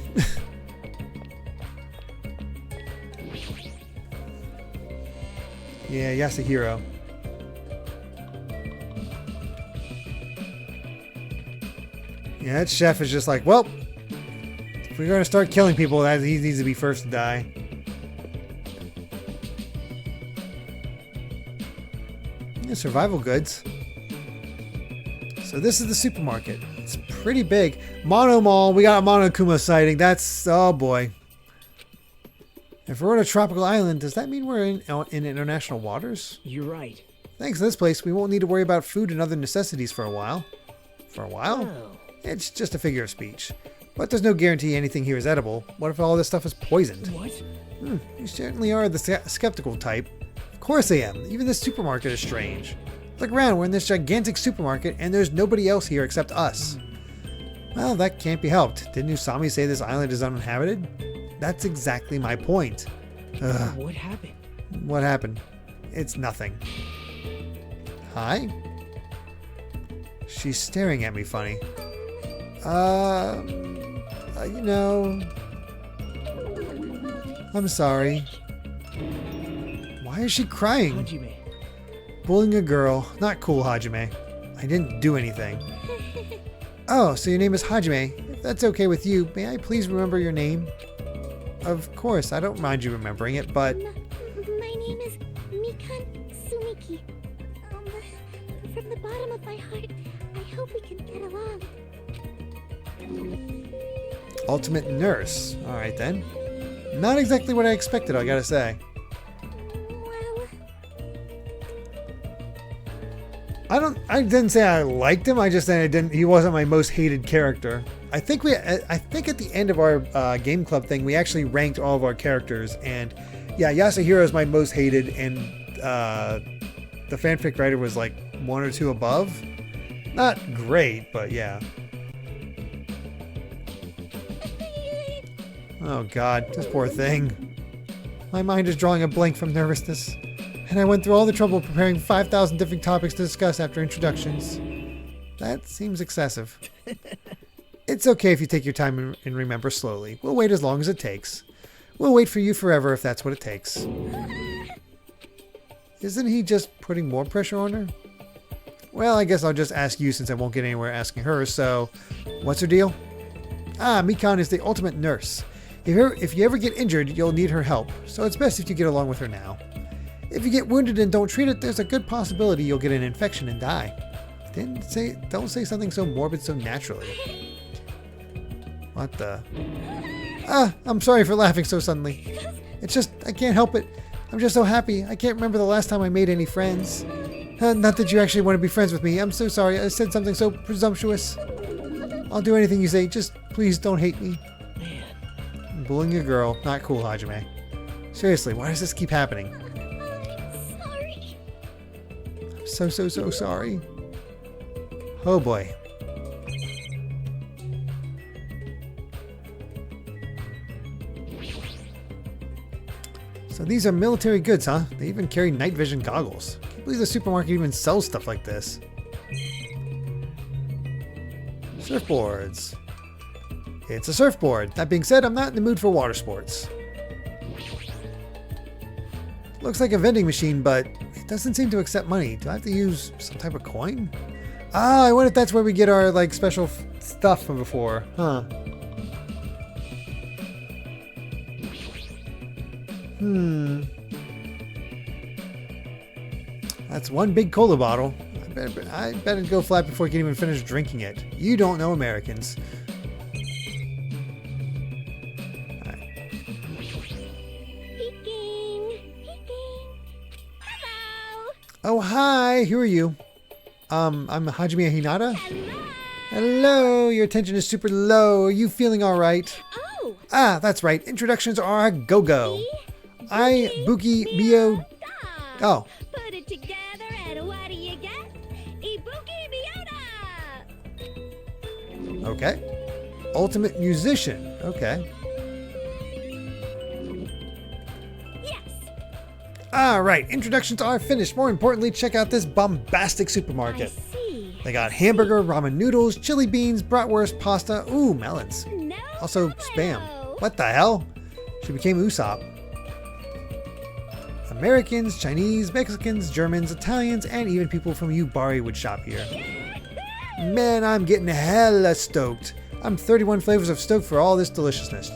Yeah, Yasuhiro. Yeah, that chef is just like, well, if we're going to start killing people, he needs to be first to die. Yeah, survival goods. So this is the supermarket. It's pretty big. Mono Mall, we got a Monokuma sighting. That's, oh boy. If we're on a tropical island, does that mean we're in international waters? You're right. Thanks to this place, we won't need to worry about food and other necessities for a while. For a while? Wow. It's just a figure of speech. But there's no guarantee anything here is edible. What if all this stuff is poisoned? What? You certainly are the skeptical type. Of course I am. Even this supermarket is strange. Look around, we're in this gigantic supermarket and there's nobody else here except us. Well, that can't be helped. Didn't Usami say this island is uninhabited? That's exactly my point. Ugh. What happened? What happened? It's nothing. Hi? She's staring at me funny. You know... I'm sorry. Why is she crying? Hajime. Bullying a girl. Not cool, Hajime. I didn't do anything. Oh, so your name is Hajime. If that's okay with you, may I please remember your name? Of course, I don't mind you remembering it, but... My name is Mikan Sumiki. From the bottom of my heart, I hope we can get along. Ultimate Nurse. Alright then. Not exactly what I expected, I gotta say. Well... I didn't say I liked him, I just said he wasn't my most hated character. I think at the end of our game club thing, we actually ranked all of our characters, and yeah, Yasuhiro is my most hated, and the fanfic writer was like 1 or 2 above. Not great, but yeah. Oh god, this poor thing. My mind is drawing a blank from nervousness, and I went through all the trouble preparing 5,000 different topics to discuss after introductions. That seems excessive. It's okay if you take your time and remember slowly. We'll wait as long as it takes. We'll wait for you forever if that's what it takes. Isn't he just putting more pressure on her? Well, I guess I'll just ask you since I won't get anywhere asking her, so what's her deal? Ah, Mikan is the ultimate nurse. If you ever get injured, you'll need her help, so it's best if you get along with her now. If you get wounded and don't treat it, there's a good possibility you'll get an infection and die. Don't say something so morbid so naturally. What the? Ah, I'm sorry for laughing so suddenly. It's just, I can't help it. I'm just so happy. I can't remember the last time I made any friends. Not that you actually want to be friends with me. I'm so sorry. I said something so presumptuous. I'll do anything you say. Just please don't hate me. Man. Bullying a girl. Not cool, Hajime. Seriously, why does this keep happening? Sorry. I'm so sorry. Oh boy. So these are military goods, huh? They even carry night vision goggles. Can't believe the supermarket even sells stuff like this. Surfboards. It's a surfboard. That being said, I'm not in the mood for water sports. Looks like a vending machine, but it doesn't seem to accept money. Do I have to use some type of coin? Ah, I wonder if that's where we get our like special stuff from before. Huh. That's one big cola bottle. I better go flat before I can even finish drinking it. You don't know Americans. Hello. Oh, hi. Who are you? I'm Hajime Hinata. Hello. Hello. Your attention is super low. Are you feeling all right? Oh. Ah, that's right. Introductions are a go-go. I, Buki, Mio... Oh. Put it together and what do you get? Ibuki Miota. Okay. Ultimate musician. Okay. Yes. All right. Introductions are finished. More importantly, check out this bombastic I supermarket. see. They got hamburger, ramen noodles, chili beans, bratwurst, pasta. Ooh, melons. No. Also spam. What the hell? She became Usopp. Americans, Chinese, Mexicans, Germans, Italians, and even people from Yubari would shop here. Man, I'm getting hella stoked. I'm 31 flavors of stoked for all this deliciousness.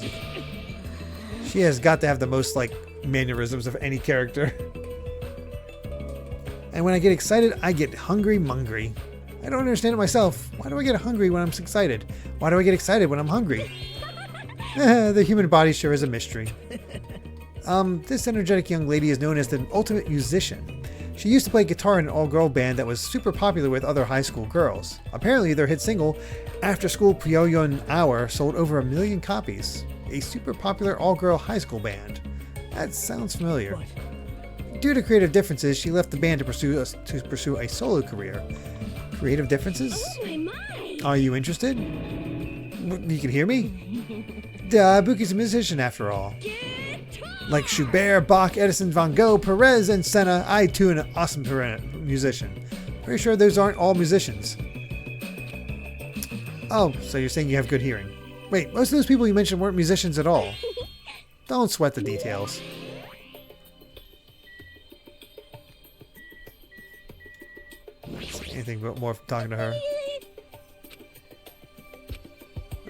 She has got to have the most, like, mannerisms of any character. And when I get excited, I get hungry-mungry. I don't understand it myself. Why do I get hungry when I'm excited? Why do I get excited when I'm hungry? The human body sure is a mystery. This energetic young lady is known as the ultimate musician. She used to play guitar in an all-girl band that was super popular with other high school girls. Apparently, their hit single, After School Pyoyon Hour, sold over 1 million copies. A super popular all-girl high school band. That sounds familiar. Due to creative differences, she left the band to pursue a solo career. Creative differences? Oh my. Are you interested? You can hear me? Buki's a musician after all. Like Schubert, Bach, Edison, Van Gogh, Perez, and Senna, I too am an awesome musician. Pretty sure those aren't all musicians. Oh, so you're saying you have good hearing. Wait, most of those people you mentioned weren't musicians at all. Don't sweat the details. Anything but more from talking to her?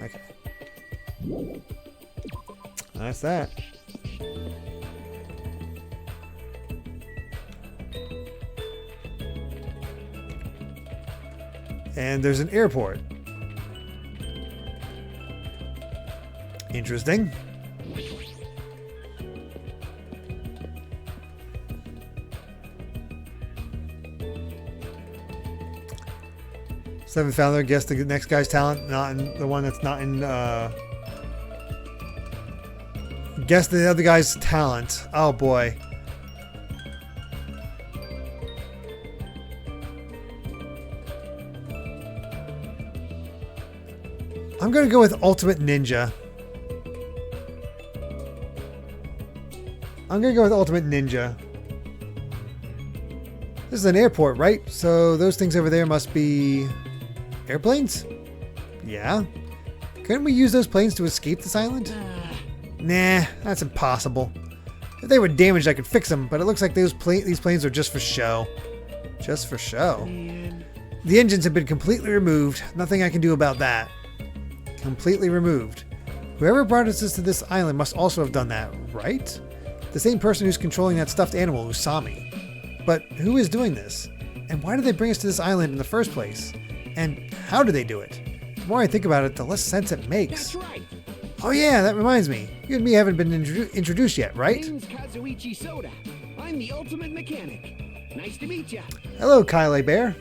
Okay. That's that. And there's an airport. Interesting. Seventh founder, guess the next guy's talent, not in the one that's not in, guess the other guy's talent. Oh boy. I'm gonna go with Ultimate Ninja. This is an airport, right? So those things over there must be airplanes? Yeah. Couldn't we use those planes to escape this island? Nah, that's impossible. If they were damaged, I could fix them, but it looks like these planes are just for show. Just for show. The engines have been completely removed. Nothing I can do about that. Completely removed. Whoever brought us to this island must also have done that, right? The same person who's controlling that stuffed animal, Usami. But who is doing this? And why did they bring us to this island in the first place? And how do they do it? The more I think about it, the less sense it makes. That's right. Oh yeah, that reminds me. You and me haven't been introduced yet, right? Name's Kazuichi Soda. I'm the ultimate mechanic. Nice to meet ya. Hello, Kyle Bear.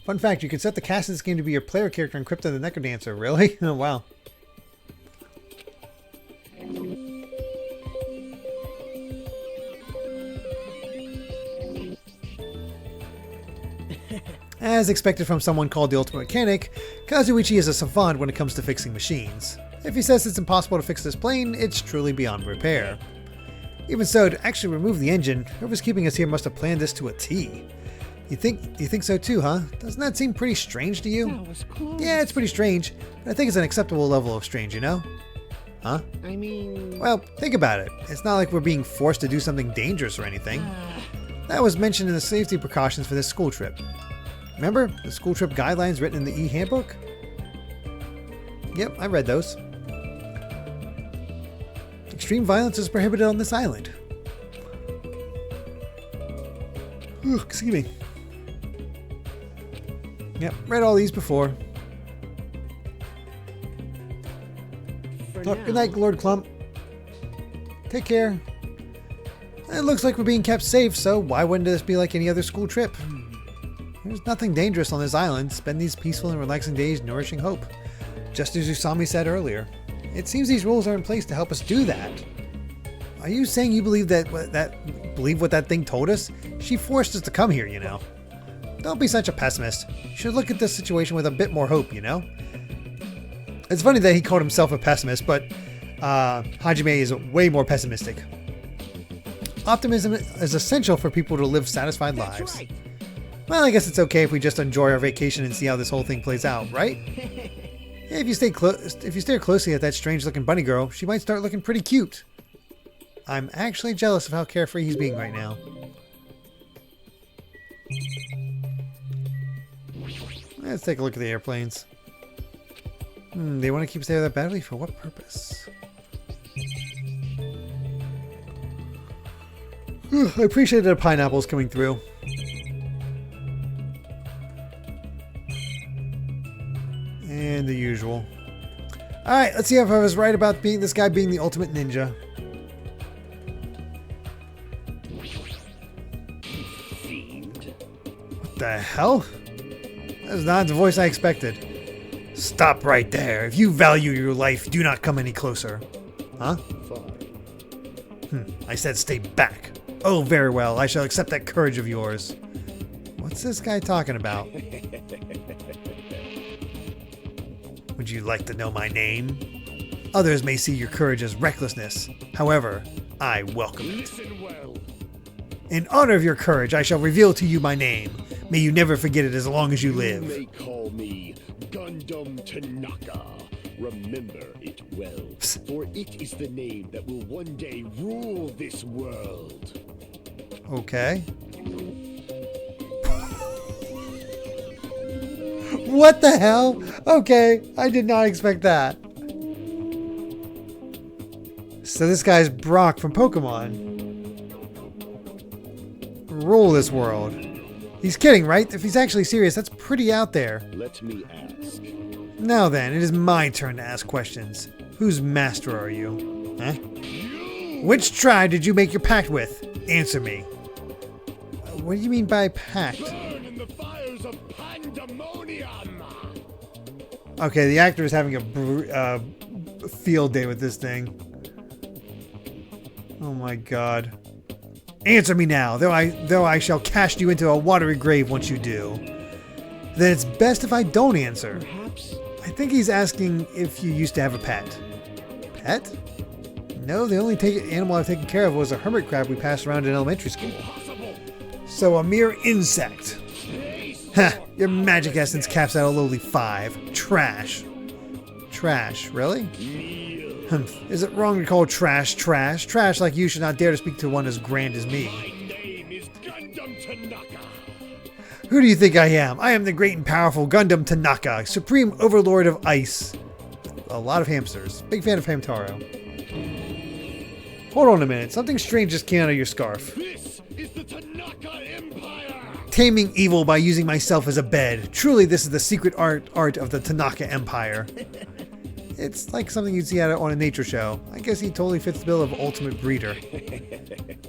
Fun fact, you can set the cast of this game to be your player character in Crypto the Necrodancer. Really? Oh, wow. As expected from someone called the Ultimate Mechanic, Kazuichi is a savant when it comes to fixing machines. If he says it's impossible to fix this plane, it's truly beyond repair. Even so, to actually remove the engine, whoever's keeping us here must have planned this to a T. You think so too, huh? Doesn't that seem pretty strange to you? That was close. Yeah, it's pretty strange, but I think it's an acceptable level of strange, you know? Huh? I mean... Well, think about it. It's not like we're being forced to do something dangerous or anything. That was mentioned in the safety precautions for this school trip. Remember the school trip guidelines written in the e-handbook? Yep, I read those. Extreme violence is prohibited on this island. Ooh, excuse me. Yep, read all these before. Oh, good night, Lord Clump. Take care. It looks like we're being kept safe, so why wouldn't this be like any other school trip? There's nothing dangerous on this island. Spend these peaceful and relaxing days nourishing hope. Just as Usami said earlier. It seems these rules are in place to help us do that. Are you saying you believe believe what that thing told us? She forced us to come here, you know. Don't be such a pessimist. You should look at this situation with a bit more hope, you know? It's funny that he called himself a pessimist, but Hajime is way more pessimistic. Optimism is essential for people to live satisfied lives. Right. Well, I guess it's okay if we just enjoy our vacation and see how this whole thing plays out, right? Yeah, if you stare closely at that strange-looking bunny girl, she might start looking pretty cute. I'm actually jealous of how carefree he's being right now. Let's take a look at the airplanes. They want to keep staying that badly? For what purpose? I appreciate the pineapples coming through. And the usual. Alright, let's see if I was right about this guy being the ultimate ninja. What the hell? That is not the voice I expected. Stop right there. If you value your life, do not come any closer. Huh? I said stay back. Oh, very well. I shall accept that courage of yours. What's this guy talking about? Would you like to know my name? Others may see your courage as recklessness. However, I welcome it. In honor of your courage, I shall reveal to you my name. May you never forget it as long as you live. You may call me Gundam Tanaka. Remember it well, for it is the name that will one day rule this world. Okay. What the hell? Okay, I did not expect that. So this guy's Brock from Pokemon. Rule this world. He's kidding, right? If he's actually serious, that's pretty out there. Let me ask. Now then, it is my turn to ask questions. Whose master are you? Huh? Which tribe did you make your pact with? Answer me. What do you mean by pact? Burn in the fires of pandemonium. Okay, the actor is having a field day with this thing. Oh my god. Answer me now, though I shall cast you into a watery grave once you do. Then it's best if I don't answer. Perhaps. I think he's asking if you used to have a pet. Pet? No, the only animal I've taken care of was a hermit crab we passed around in elementary school. So a mere insect. Ha! Your magic essence caps out a lowly 5. Trash. Trash, really? Is it wrong to call trash trash? Trash like you should not dare to speak to one as grand as me. My name is Gundam Tanaka. Who do you think I am? I am the great and powerful Gundam Tanaka, supreme overlord of ice. A lot of hamsters. Big fan of Hamtaro. Hold on a minute. Something strange just came out of your scarf. This is the Tanaka Empire. Taming evil by using myself as a bed. Truly, this is the secret art of the Tanaka Empire. It's like something you'd see on a nature show. I guess he totally fits the bill of ultimate breeder.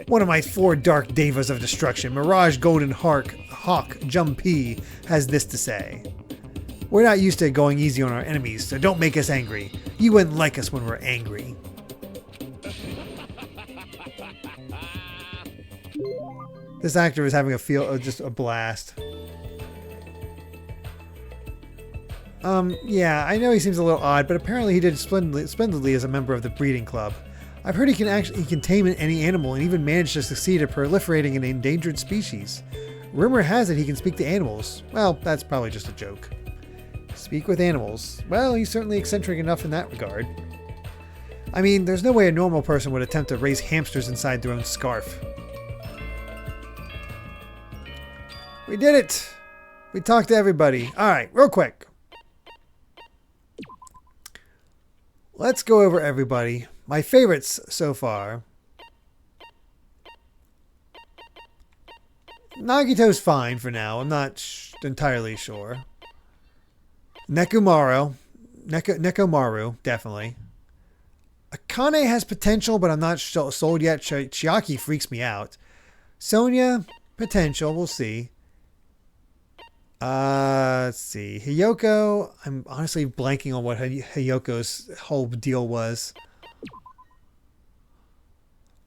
One of my 4 dark devas of destruction, Mirage Golden Hawk Jumpy, has this to say. We're not used to going easy on our enemies, so don't make us angry. You wouldn't like us when we're angry. This actor is having just a blast. Yeah, I know he seems a little odd, but apparently he did splendidly as a member of the breeding club. I've heard he can tame any animal and even manage to succeed at proliferating an endangered species. Rumor has it he can speak to animals. Well, that's probably just a joke. Speak with animals. Well, he's certainly eccentric enough in that regard. I mean, there's no way a normal person would attempt to raise hamsters inside their own scarf. We did it! We talked to everybody. Alright, real quick. Let's go over everybody. My favorites so far. Nagito's fine for now. I'm not entirely sure. Nekomaru, definitely. Akane has potential, but I'm not sold yet. Chiaki freaks me out. Sonia, potential. We'll see. Let's see. Hiyoko, I'm honestly blanking on what Hiyoko's whole deal was.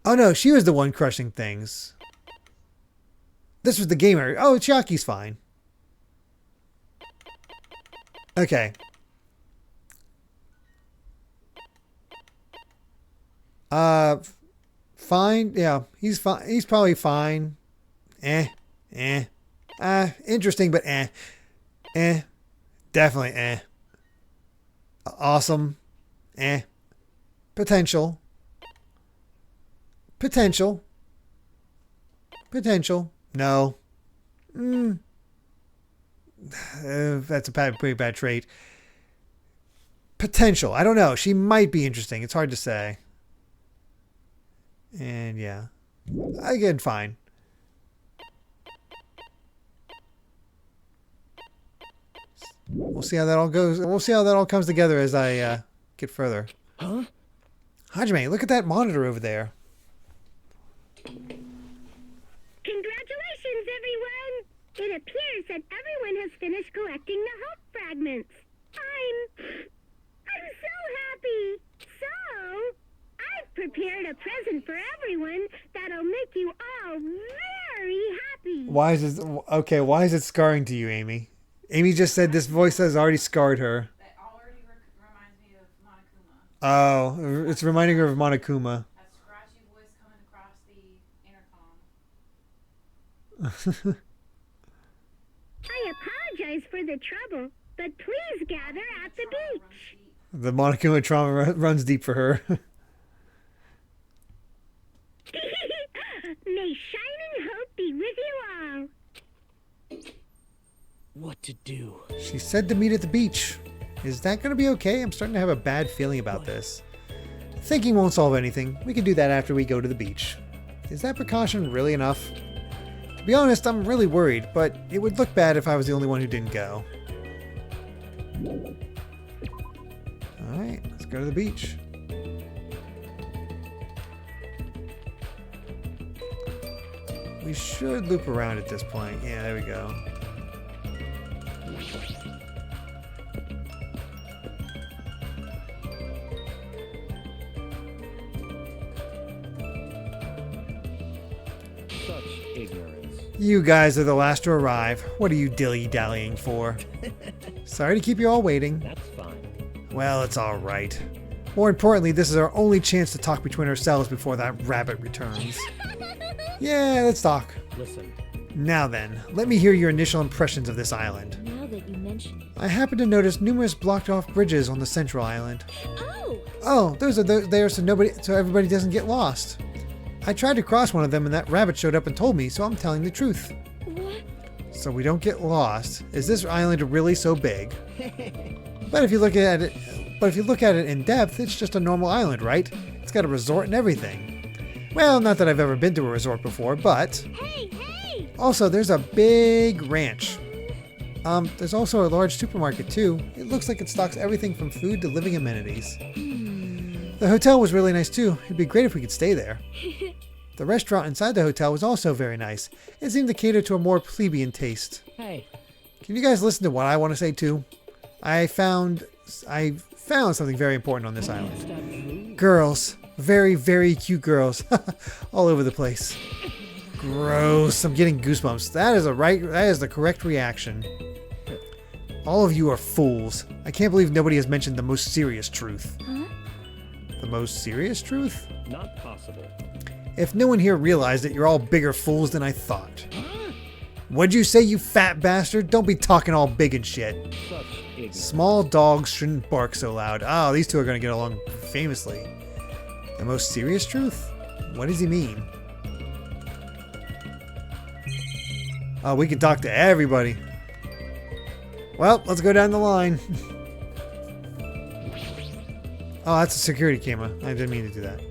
Oh no, she was the one crushing things. This was the gamer. Oh, Chiaki's fine. Okay. Fine. Yeah, he's fine. He's probably fine. Interesting, but definitely awesome. Potential. No. That's a pretty bad trait. Potential. I don't know. She might be interesting. It's hard to say. And yeah. Again, fine. We'll see how that all goes. We'll see how that all comes together as I get further. Huh? Hajime, look at that monitor over there. Congratulations, everyone! It appears that everyone has finished collecting the hope fragments. I'm so happy. So, I've prepared a present for everyone that'll make you all very happy. Why is this okay? Why is it scarring to you, Amy? Amy just said this voice has already scarred her. That already reminds me of Monokuma. Oh, it's reminding her of Monokuma. That scratchy voice coming across the intercom. I apologize for the trouble, but please gather at the beach. The Monokuma trauma runs deep for her. May shining hope be with you all. What to do? She said to meet at the beach. Is that going to be okay? I'm starting to have a bad feeling about this. Thinking won't solve anything. We can do that after we go to the beach. Is that precaution really enough? To be honest, I'm really worried, but it would look bad if I was the only one who didn't go. Alright, let's go to the beach. We should loop around at this point. Yeah, there we go. Such ignorance. You guys are the last to arrive. What are you dilly-dallying for? Sorry to keep you all waiting. That's fine. Well, it's all right. More importantly, this is our only chance to talk between ourselves before that rabbit returns. Yeah, let's talk. Listen, Now then, let me hear your initial impressions of this island. Now that you mention it. I happen to notice numerous blocked-off bridges on the central island. Oh! Oh, those are there so everybody doesn't get lost. I tried to cross one of them and that rabbit showed up and told me, so I'm telling the truth. What? So we don't get lost. Is this island really so big? But if you look at it in depth, it's just a normal island, right? It's got a resort and everything. Well, not that I've ever been to a resort before, but Hey, hey! also there's a big ranch. There's also a large supermarket too. It looks like it stocks everything from food to living amenities. The hotel was really nice too. It'd be great if we could stay there. The restaurant inside the hotel was also very nice. It seemed to cater to a more plebeian taste. Hey, Can you guys listen to what I want to say too? I found something very important on this island. stop moving. Girls. Very, very cute girls. All over the place. Gross. I'm getting goosebumps. That is the correct reaction. All of you are fools. I can't believe nobody has mentioned the most serious truth. Huh? The most serious truth? not possible. If no one here realized it, you're all bigger fools than I thought. What'd you say, you fat bastard? Don't be talking all big and shit. Such ignorance. Small dogs shouldn't bark so loud. Oh, these two are going to get along famously. The most serious truth? What does he mean? Oh, we can talk to everybody. Well, let's go down the line. Oh, that's a security camera. I didn't mean to do that.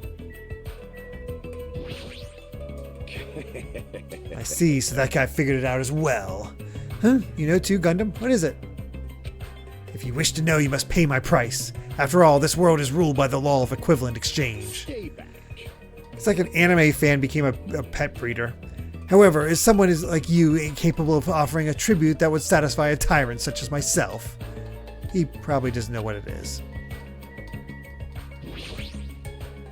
I see, so that guy figured it out as well. Huh? You know too, Gundam? What is it? If you wish to know, you must pay my price. After all, this world is ruled by the law of equivalent exchange. Stay back. It's like an anime fan became a pet breeder. However, as someone is like you, incapable of offering a tribute that would satisfy a tyrant such as myself, he probably doesn't know what it is.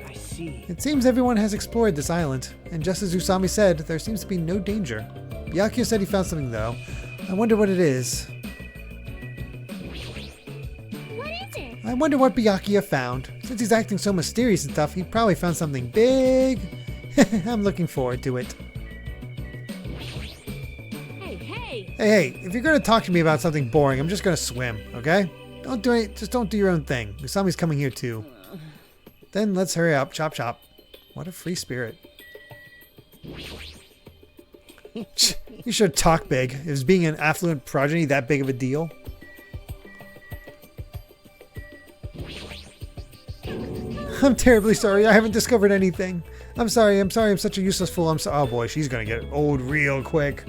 I see. It seems everyone has explored this island, and just as Usami said, there seems to be no danger. Byakuya said he found something though. I wonder what it is. What is it? I wonder what Byakuya found. Since he's acting so mysterious and stuff, he probably found something big. I'm looking forward to it. Hey, if you're going to talk to me about something boring, I'm just going to swim, okay? Just don't do your own thing. Usami's coming here too. Then let's hurry up. Chop chop. What a free spirit. You should talk big. Is being an affluent progeny that big of a deal? I'm terribly sorry. I haven't discovered anything. I'm sorry. I'm such a useless fool. Oh boy, she's going to get old real quick.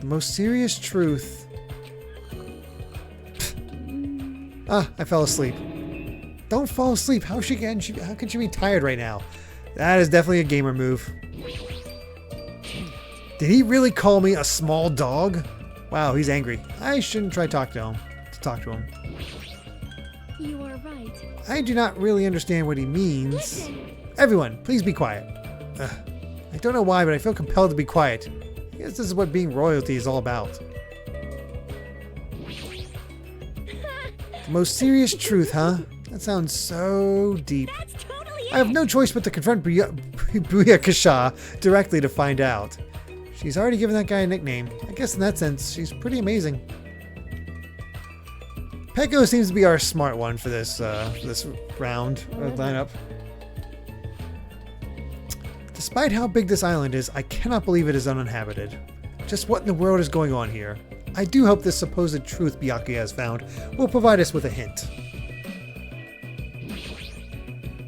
Most serious truth. I fell asleep. Don't fall asleep. How can she be tired right now? That is definitely a gamer move. Did he really call me a small dog? Wow, he's angry. I shouldn't try to talk to him. You are right. I do not really understand what he means. Listen. Everyone, please be quiet. I don't know why, but I feel compelled to be quiet. I guess this is what being royalty is all about. The most serious truth, huh? That sounds so deep. That's totally it. I have no choice but to confront Byakuya directly to find out. She's already given that guy a nickname. I guess in that sense, she's pretty amazing. Peko seems to be our smart one for this round lineup. Despite how big this island is, I cannot believe it is uninhabited. Just what in the world is going on here? I do hope this supposed truth Byakuya has found will provide us with a hint.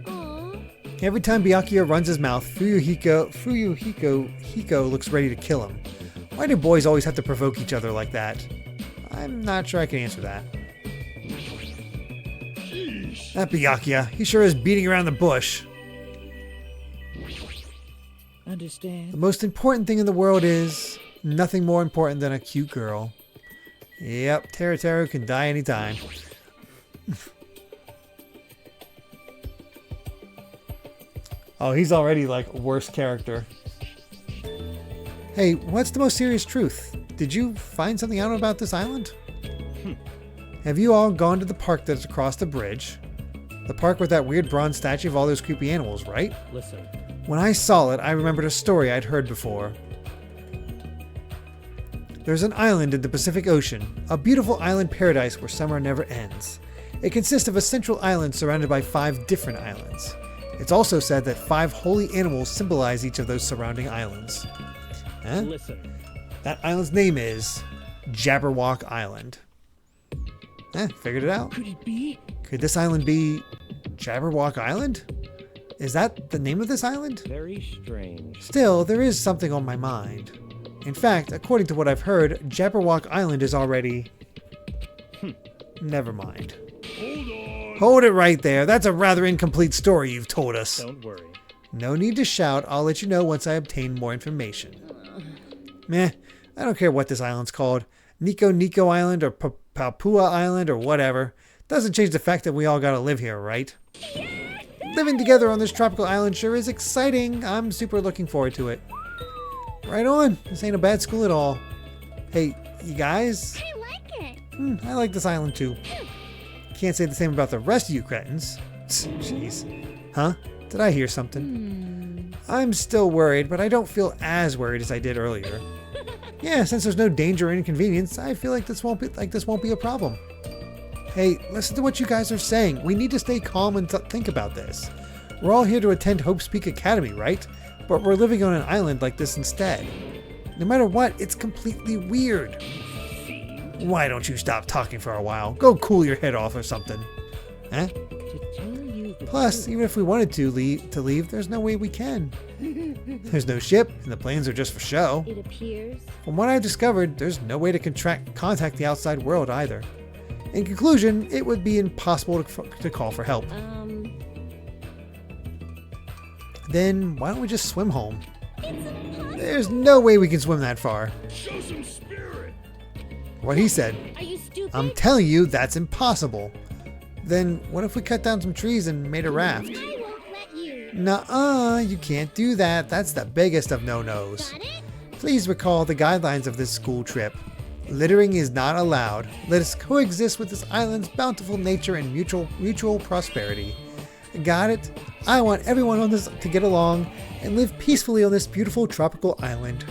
Aww. Every time Byakuya runs his mouth, Fuyuhiko looks ready to kill him. Why do boys always have to provoke each other like that? I'm not sure I can answer that. That Byakuya, he sure is beating around the bush. Understand? The most important thing in the world is nothing more important than a cute girl. Yep, Teruteru can die anytime. Oh, he's already like worst character. Hey, what's the most serious truth? Did you find something out about this island? Have you all gone to the park that's across the bridge? The park with that weird bronze statue of all those creepy animals, right? Listen. When I saw it, I remembered a story I'd heard before. There's an island in the Pacific Ocean, a beautiful island paradise where summer never ends. It consists of a central island surrounded by 5 different islands. It's also said that 5 holy animals symbolize each of those surrounding islands. Huh? Listen. That island's name is Jabberwock Island. Figured it out. Could it be? Could this island be Jabberwock Island? Is that the name of this island? Very strange. Still, there is something on my mind. In fact, according to what I've heard, Jabberwock Island is already... Never mind. Hold on. Hold it right there. That's a rather incomplete story you've told us. Don't worry. No need to shout. I'll let you know once I obtain more information. Meh. I don't care what this island's called. Nico Island or Papua Island or whatever. Doesn't change the fact that we all gotta live here, right? Living together on this tropical island sure is exciting. I'm super looking forward to it. Right on. This ain't a bad school at all. Hey, you guys? I like it. I like this island too. Can't say the same about the rest of you cretins. Jeez. Huh? Did I hear something? I'm still worried, but I don't feel as worried as I did earlier. Yeah, since there's no danger or inconvenience, I feel like this won't be a problem. Hey, listen to what you guys are saying. We need to stay calm and think about this. We're all here to attend Hope's Peak Academy, right? But we're living on an island like this instead. No matter what, it's completely weird. Why don't you stop talking for a while? Go cool your head off or something. Huh? Plus, even if we wanted to leave, there's no way we can. There's no ship, and the planes are just for show. It appears. From what I've discovered, there's no way to contact the outside world either. In conclusion, it would be impossible to call for help. Then why don't we just swim home? It's impossible. There's no way we can swim that far. Show some spirit. What he said. Are you stupid? I'm telling you, that's impossible. Then what if we cut down some trees and made a raft? I won't let you. Nuh-uh, you can't do that. That's the biggest of no-nos. Got it? Please recall the guidelines of this school trip. Littering is not allowed. Let us coexist with this island's bountiful nature and mutual prosperity. Got it? I want everyone on this to get along and live peacefully on this beautiful tropical island.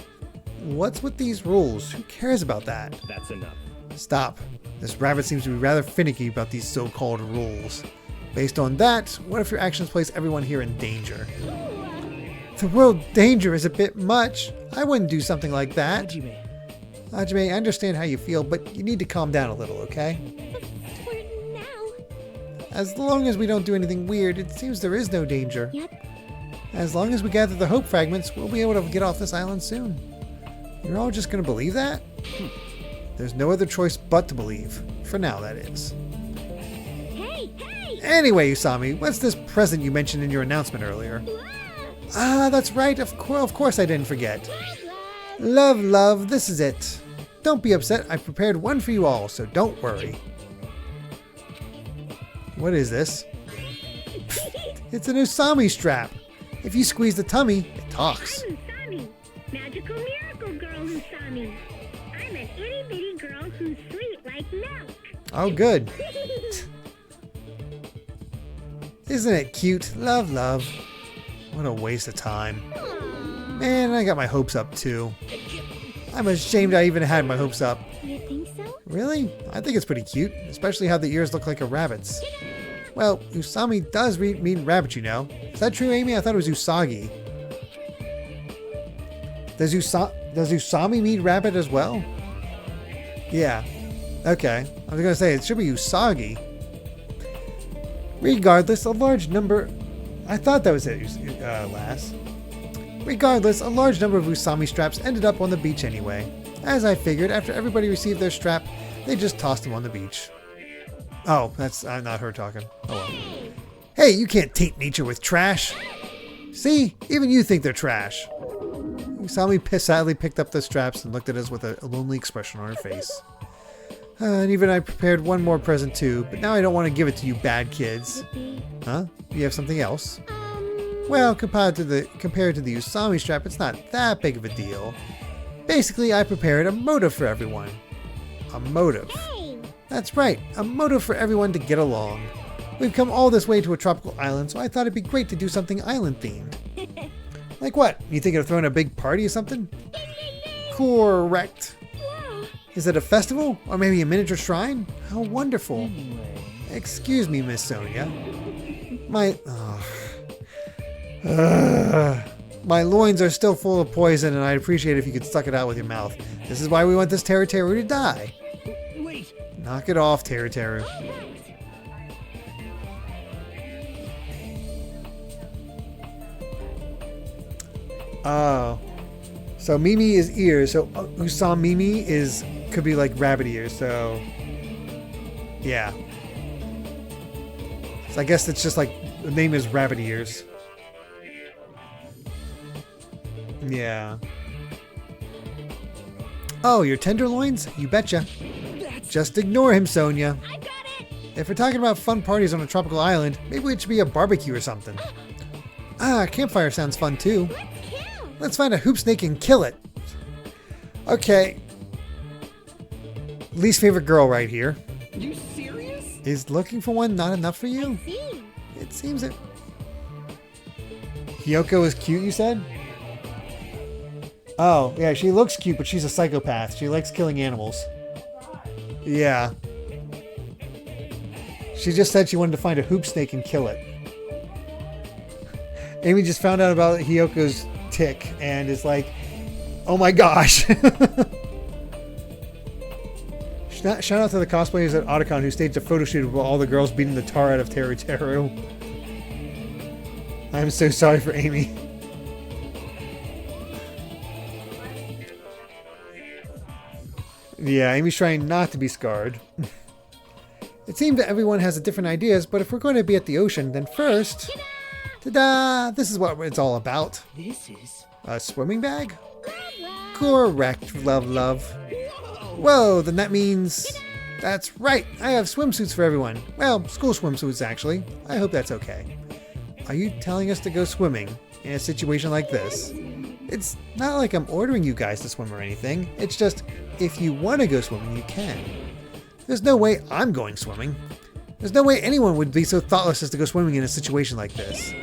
What's with these rules? Who cares about that? That's enough. Stop. This rabbit seems to be rather finicky about these so-called rules. Based on that, what if your actions place everyone here in danger? The word danger is a bit much. I wouldn't do something like that. Hajime, I understand how you feel, but you need to calm down a little, okay? For now. As long as we don't do anything weird, it seems there is no danger. Yep. As long as we gather the hope fragments, we'll be able to get off this island soon. You're all just gonna believe that? There's no other choice but to believe. For now, that is. Hey, hey! Anyway, Usami, what's this present you mentioned in your announcement earlier? Ah, that's right. Of course I didn't forget. Love, this is it. Don't be upset. I've prepared one for you all, so don't worry. What is this? It's an Usami strap. If you squeeze the tummy, it talks. I'm Usami, magical miracle girl Usami. I'm an itty bitty girl who's sweet like milk. Oh, good. Isn't it cute? Love. What a waste of time. Man, I got my hopes up too. I'm ashamed I even had my hopes up. You think so? Really? I think it's pretty cute, especially how the ears look like a rabbit's. Well, Usami does mean rabbit, you know. Is that true, Amy? I thought it was Usagi. Does Usami mean rabbit as well? Yeah. Okay. I was gonna say it should be Usagi. Regardless, a large number. I thought that was it, Lass. Regardless, a large number of Usami straps ended up on the beach anyway. As I figured, after everybody received their strap, they just tossed them on the beach. Oh, that's not her talking. Oh well. Hey, you can't taint nature with trash. See? Even you think they're trash. Usami sadly picked up the straps and looked at us with a lonely expression on her face. And even I prepared one more present too, but now I don't want to give it to you bad kids. Huh? You have something else? Well, compared to the Usami strap, it's not that big of a deal. Basically, I prepared a motive for everyone. A motive. Hey! That's right, a motive for everyone to get along. We've come all this way to a tropical island, so I thought it'd be great to do something island-themed. Like what? You thinking of throwing a big party or something? Correct. Whoa! Is it a festival? Or maybe a miniature shrine? How wonderful. Excuse me, Miss Sonia. My loins are still full of poison, and I'd appreciate it if you could suck it out with your mouth. This is why we want this Teru to die. Wait. Knock it off, Teru. Oh. So Mimi is ears, so Usamimi could be like rabbit ears, so yeah. So I guess it's just like the name is rabbit ears. Yeah. Oh, your tenderloins? You betcha. Just ignore him, Sonia. I got it! If we're talking about fun parties on a tropical island, maybe it should be a barbecue or something. Ah, campfire sounds fun too. Let's kill! Let's find a hoop snake and kill it. Okay. Least favorite girl right here. You serious? Is looking for one not enough for you? See? It seems it. Hiyoko is cute, you said? Oh, yeah, she looks cute, but she's a psychopath. She likes killing animals. Yeah. She just said she wanted to find a hoop snake and kill it. Amy just found out about Hiyoko's tick and is like, oh my gosh. Shout out to the cosplayers at Otakon who staged a photo shoot of all the girls beating the tar out of Teru Teru. I'm so sorry for Amy. Yeah, Amy's trying not to be scarred. It seems that everyone has different ideas, but if we're going to be at the ocean, then first... Ta-da! This is what it's all about. This is... A swimming bag? Correct, love. Whoa, then that means... That's right, I have swimsuits for everyone. Well, school swimsuits, actually. I hope that's okay. Are you telling us to go swimming in a situation like this? It's not like I'm ordering you guys to swim or anything. It's just, if you want to go swimming, you can. There's no way I'm going swimming. There's no way anyone would be so thoughtless as to go swimming in a situation like this.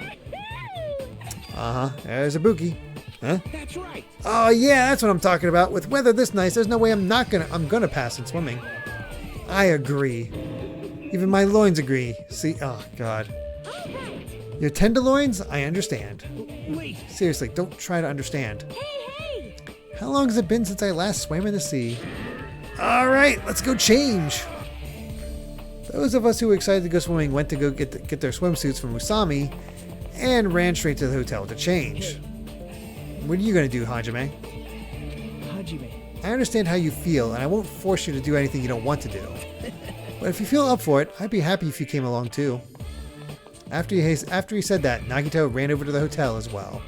Uh-huh, there's a Ibuki. Huh? That's right. Oh yeah, that's what I'm talking about. With weather this nice, there's no way I'm gonna pass in swimming. I agree. Even my loins agree. See, oh god. Your tenderloins? I understand. Wait. Seriously, don't try to understand. Hey! How long has it been since I last swam in the sea? Alright, let's go change. Those of us who were excited to go swimming went to go get their swimsuits from Usami and ran straight to the hotel to change. What are you going to do, Hajime? Hajime. I understand how you feel, and I won't force you to do anything you don't want to do. But if you feel up for it, I'd be happy if you came along too. After he said that, Nagito ran over to the hotel as well.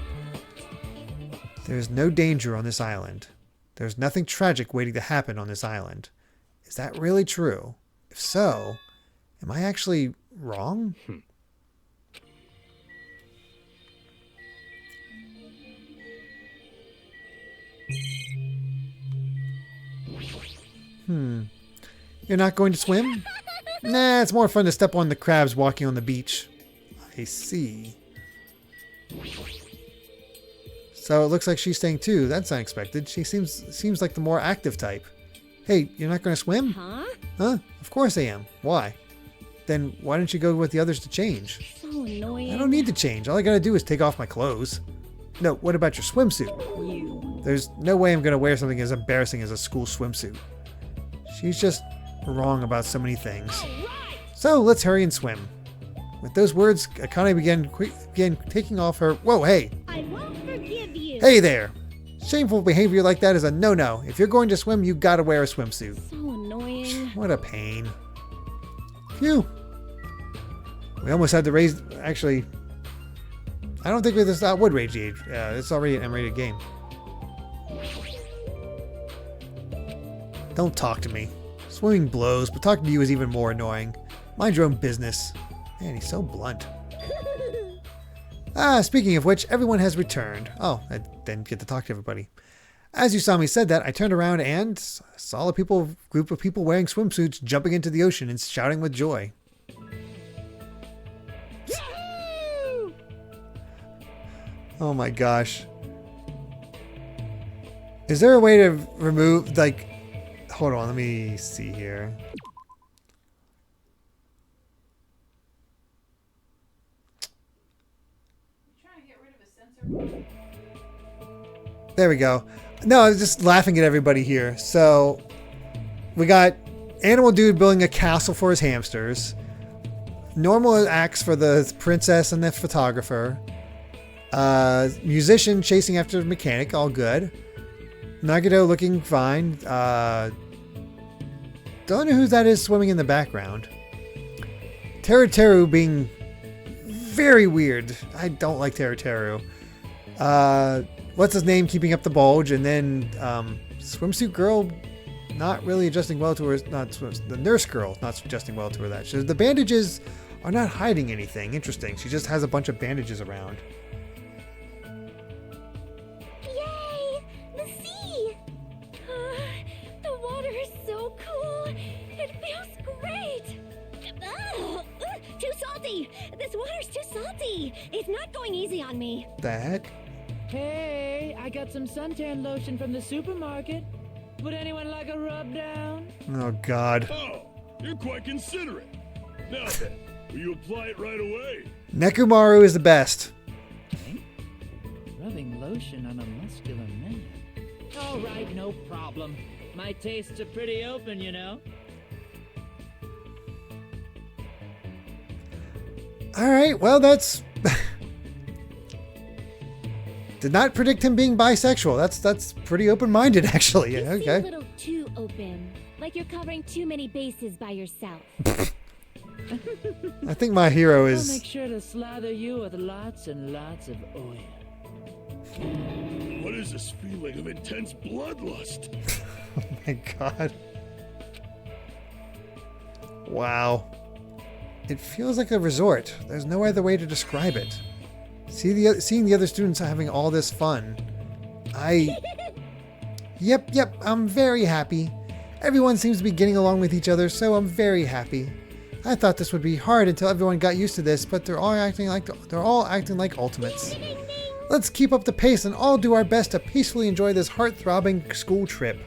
There is no danger on this island. There's nothing tragic waiting to happen on this island. Is that really true? If so, am I actually wrong? You're not going to swim? Nah, it's more fun to step on the crabs walking on the beach. I see. So it looks like she's staying too. That's unexpected. She seems like the more active type. Hey, you're not going to swim? Huh? Huh? Of course I am. Why? Then why don't you go with the others to change? So annoying. I don't need to change. All I gotta do is take off my clothes. No, what about your swimsuit? You. There's no way I'm gonna wear something as embarrassing as a school swimsuit. She's just wrong about so many things. So let's hurry and swim. With those words, Akane began taking off her... Whoa, hey! I won't forgive you. Hey there! Shameful behavior like that is a no-no. If you're going to swim, you gotta wear a swimsuit. So annoying. What a pain. Phew. We almost had to raise... Actually, I don't think this would rage the age. It's already an M-rated game. Don't talk to me. Swimming blows, but talking to you is even more annoying. Mind your own business. Man, he's so blunt. Speaking of which, everyone has returned. Oh, I didn't get to talk to everybody. As Usami said that, I turned around and saw a group of people wearing swimsuits jumping into the ocean and shouting with joy. Oh my gosh. Is there a way to remove, like... Hold on, let me see here. There we go. No, I was just laughing at everybody here. So, we got Animal Dude building a castle for his hamsters. Normal axe for the princess and the photographer. Musician chasing after the mechanic, all good. Nagito looking fine. Don't know who that is swimming in the background. Teru Teru being very weird. I don't like Teru Teru. What's his name keeping up the bulge, and then swimsuit girl not really adjusting well to her. The nurse girl not adjusting well to her. That the bandages are not hiding anything. Interesting. She just has a bunch of bandages around. Yay! The sea! The water is so cool. It feels great. Too salty. salty! This water's too salty! It's not going easy on me. The heck? Hey, I got some suntan lotion from the supermarket. Would anyone like a rub down? Oh, God. Oh, you're quite considerate. Now then, will you apply it right away? Nekomaru is the best. Rubbing lotion on a muscular man. All right, no problem. My tastes are pretty open, you know. All right, well, that's... Did not predict him being bisexual. That's pretty open-minded, actually. You Okay. seem a little too open. Like you're covering too many bases by yourself. I think my hero I'll is... make sure to slather you with lots and lots of oil. What is this feeling of intense bloodlust? Oh my God. Wow. It feels like a resort. There's no other way to describe it. Seeing the other students having all this fun. Yep, I'm very happy. Everyone seems to be getting along with each other, so I'm very happy. I thought this would be hard until everyone got used to this, but they're all acting like ultimates. Let's keep up the pace and all do our best to peacefully enjoy this heart-throbbing school trip.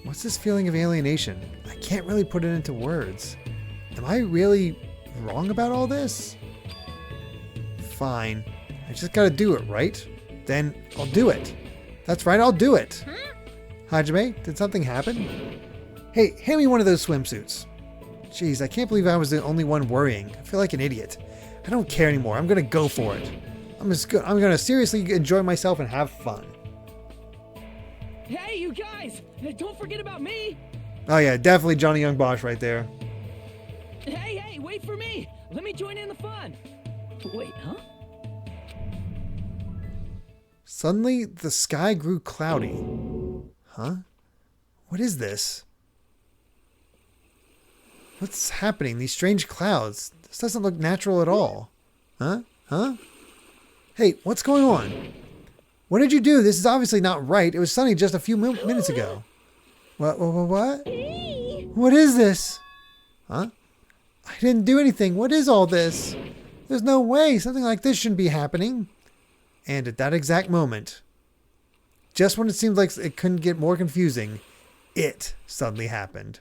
What's this feeling of alienation? I can't really put it into words. Am I really wrong about all this? Fine. I just gotta do it, right? Then I'll do it. That's right, I'll do it. Hajime, did something happen? Hey, hand me one of those swimsuits. Jeez, I can't believe I was the only one worrying. I feel like an idiot. I don't care anymore. I'm gonna go for it. I'm gonna seriously enjoy myself and have fun. Hey, you guys! Don't forget about me! Oh yeah, definitely Johnny Young Bosch right there. Hey, wait for me! Let me join in the fun! Wait, huh? Suddenly, the sky grew cloudy. Huh? What is this? What's happening? These strange clouds. This doesn't look natural at all. Huh? Hey, what's going on? What did you do? This is obviously not right. It was sunny just a few minutes ago. What? What is this? Huh? I didn't do anything. What is all this? There's no way. Something like this shouldn't be happening. And at that exact moment, just when it seemed like it couldn't get more confusing, it suddenly happened.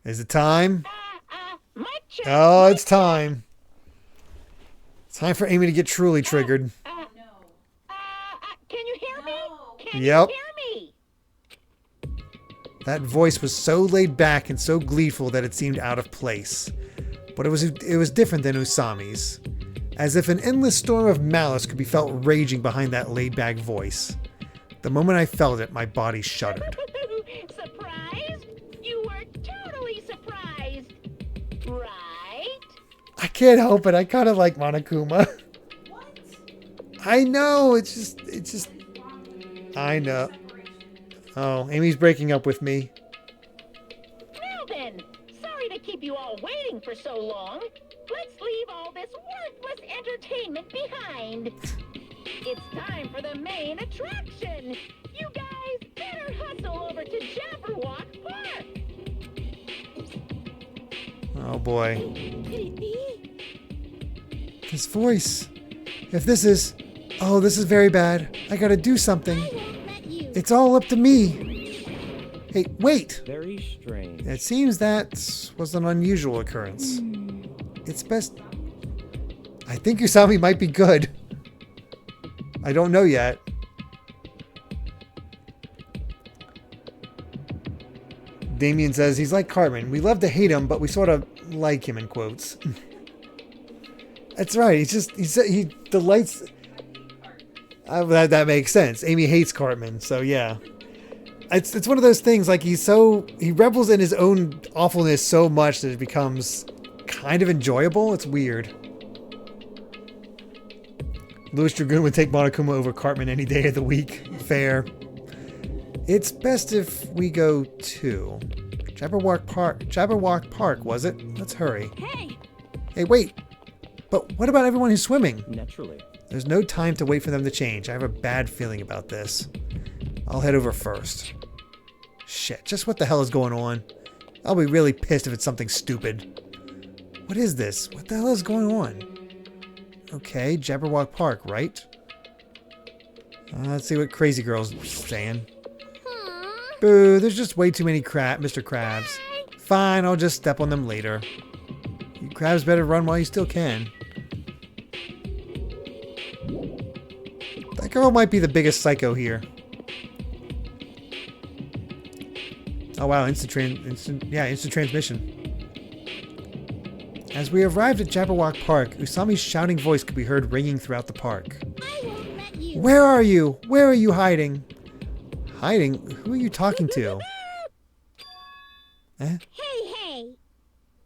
Is it time? Oh, it's time. It's time for Amy to get truly triggered. Can you hear me? Can Yep. you hear me? That voice was so laid back and so gleeful that it seemed out of place. But it was different than Usami's. As if an endless storm of malice could be felt raging behind that laid back voice. The moment I felt it, my body shuddered. Surprised? You were totally surprised. Right? I can't help it. I kind of like Monokuma. What? I know. It's just. I know. Oh, Amy's breaking up with me. Now then, sorry to keep you all waiting for so long. Let's leave all this worthless entertainment behind. It's time for the main attraction. You guys better hustle over to Jabberwock Park. Oh boy. Could it be? This voice. If this is... Oh, this is very bad. I gotta do something. I won't let you. It's all up to me. Hey, wait. Very strange. It seems that was an unusual occurrence. It's best... I think Usami might be good. I don't know yet. Damien says he's like Cartman. We love to hate him, but we sort of like him in quotes. That's right. He delights. That makes sense. Amy hates Cartman, so yeah. It's one of those things. Like he revels in his own awfulness so much that it becomes kind of enjoyable. It's weird. Louis Dragoon would take Monokuma over Cartman any day of the week. Fair. It's best if we go to Jabberwock Park, was it? Let's hurry. Hey! Hey, wait. But what about everyone who's swimming? Naturally. There's no time to wait for them to change. I have a bad feeling about this. I'll head over first. Shit, just what the hell is going on? I'll be really pissed if it's something stupid. What is this? What the hell is going on? Okay, Jabberwock Park, right? Let's see what Crazy Girl's saying. Boo, there's just way too many Mr. Krabs. Fine, I'll just step on them later. You crabs better run while you still can. That girl might be the biggest psycho here. Oh wow, instant transmission. As we arrived at Jabberwock Park, Usami's shouting voice could be heard ringing throughout the park. I won't let you. Where are you? Where are you hiding? Hiding? Who are you talking to? Eh? Hey.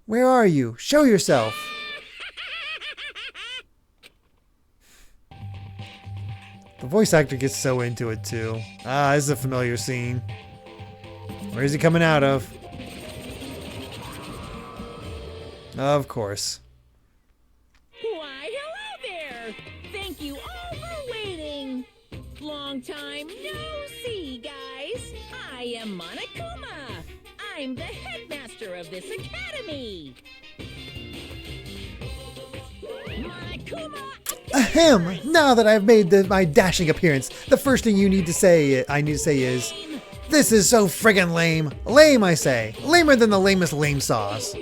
Where are you? Show yourself. The voice actor gets so into it too. Ah, this is a familiar scene. Where is he coming out of? Of course. Why, hello there! Thank you all for waiting! Long time no see, guys! I am Monokuma! I'm the headmaster of this academy! Monokuma! Ahem! Now that I've made my dashing appearance, the first thing I need to say is, this is so friggin' lame. Lame, I say. Lamer than the lamest lame sauce.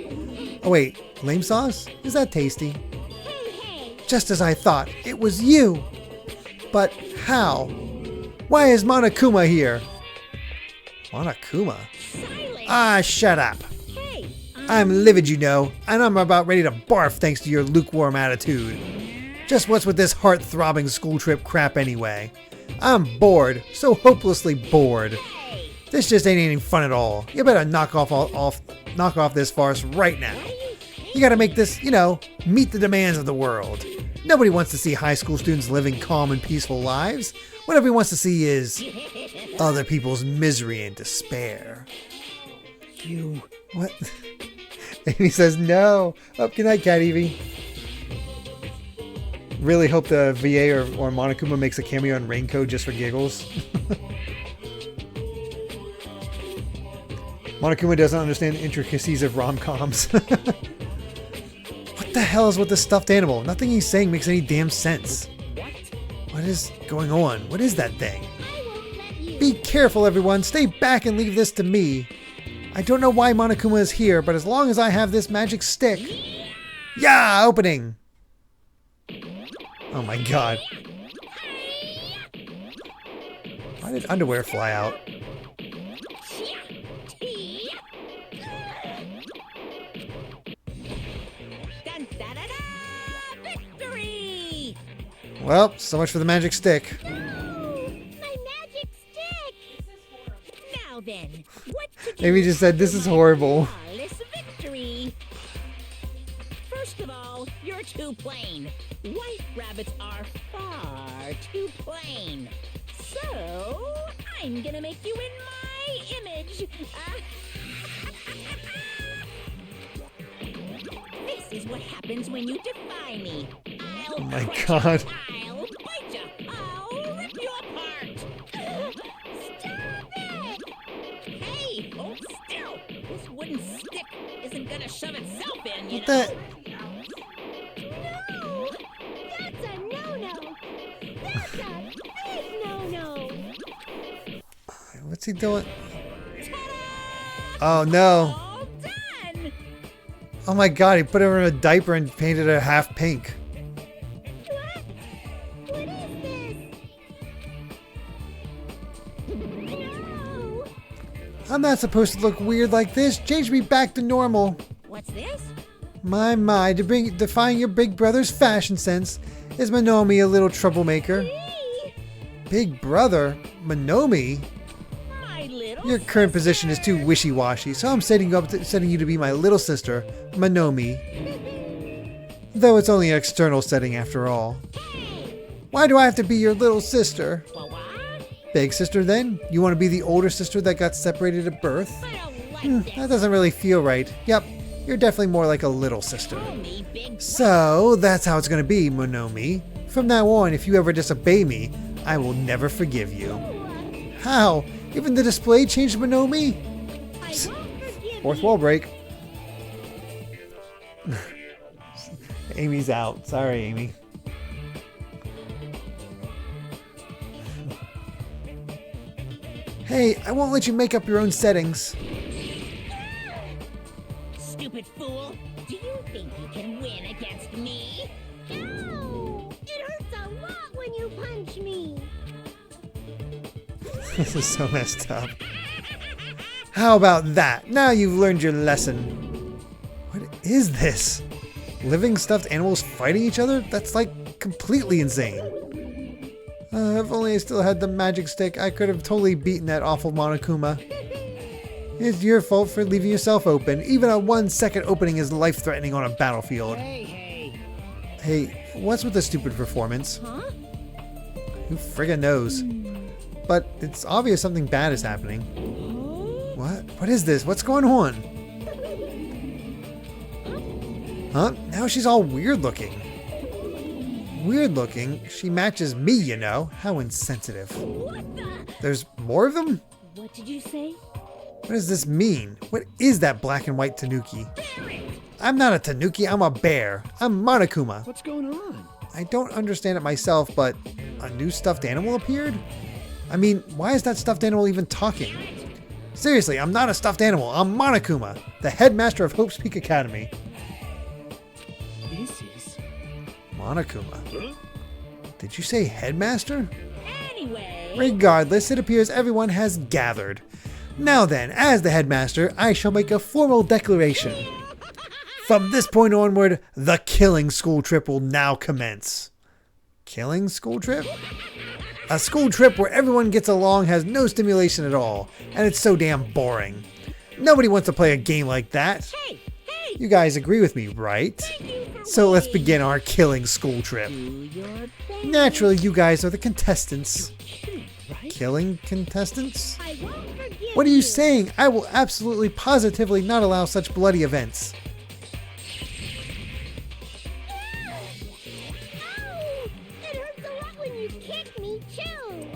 Oh wait, lame sauce? Is that tasty? Hey. Just as I thought, it was you. But how? Why is Monokuma here? Monokuma? Silence! Ah, shut up. Hey, I'm livid, you know, and I'm about ready to barf thanks to your lukewarm attitude. Just what's with this heart-throbbing school trip crap anyway? I'm bored, so hopelessly bored. This just ain't any fun at all. You better knock off this farce right now. You gotta make this, meet the demands of the world. Nobody wants to see high school students living calm and peaceful lives. What everyone wants to see is other people's misery and despair. You... What? Amy says no. Oh, good night, Cat Evie. Really hope the VA or Monokuma makes a cameo on Raincoat just for giggles. Monokuma doesn't understand the intricacies of rom-coms. What the hell is with this stuffed animal? Nothing he's saying makes any damn sense. What is going on? What is that thing? Be careful, everyone. Stay back and leave this to me. I don't know why Monokuma is here, but as long as I have this magic stick... Yeah, opening! Oh my god. Why did underwear fly out? victory! Well, so much for the magic stick. My magic stick. Now then, what to do? Amy just said, this is horrible. Flawless victory. First of all, you're too plain. White rabbits are far too plain. So, I'm gonna make you in my image. This is what happens when you defy me. Oh my god. I'll bite you. I'll rip you apart. Stop it. Hey, hold still. This wooden stick isn't gonna shove itself in, you What know. the... No. That's a no-no. That's a big no-no. What's he doing? Oh no. All done. Oh my god, he put her in a diaper and painted her half pink. What is this? No. I'm not supposed to look weird like this. Change me back to normal. What's this? My, defying your big brother's fashion sense. Is Monomi a little troublemaker? Big brother? Monomi? My little Your current position is too wishy-washy, so I'm setting you to be my little sister, Monomi. Though it's only an external setting after all. Why do I have to be your little sister? What? Big sister then? You want to be the older sister that got separated at birth? I don't like this. That doesn't really feel right. Yep, you're definitely more like a little sister. Call me big. So, that's how it's gonna be, Monomi. From now on, if you ever disobey me, I will never forgive you. How? Even the display changed Monomi? I won't forgive Fourth wall break. Amy's out. Sorry, Amy. Hey, I won't let you make up your own settings. Stupid fool! Do you think you can win against me? Ow! It hurts a lot when you punch me! This is so messed up. How about that? Now you've learned your lesson. What is this? Living stuffed animals fighting each other? That's like completely insane. If only I still had the magic stick, I could have totally beaten that awful Monokuma. It's your fault for leaving yourself open. Even a 1 second opening is life-threatening on a battlefield. Hey, what's with the stupid performance? Huh? Who friggin' knows? But it's obvious something bad is happening. What? What is this? What's going on? Huh? Now she's all weird looking. Weird looking? She matches me, you know. How insensitive. What the? There's more of them? What did you say? What does this mean? What is that black and white tanuki? I'm not a tanuki, I'm a bear. I'm Monokuma. What's going on? I don't understand it myself, but a new stuffed animal appeared? I mean, why is that stuffed animal even talking? Seriously, I'm not a stuffed animal. I'm Monokuma, the headmaster of Hope's Peak Academy. This is... Monokuma. Did you say headmaster? Anyway... Regardless, it appears everyone has gathered. Now then, as the headmaster, I shall make a formal declaration. From this point onward, the killing school trip will now commence. Killing school trip? A school trip where everyone gets along has no stimulation at all, and it's so damn boring. Nobody wants to play a game like that. Hey! Hey! You guys agree with me, right? So let's begin our killing school trip. Naturally, you guys are the contestants. Killing contestants? I won't forgive What are you saying? I will absolutely positively not allow such bloody events. Ow! It hurts a lot when you kick me, too!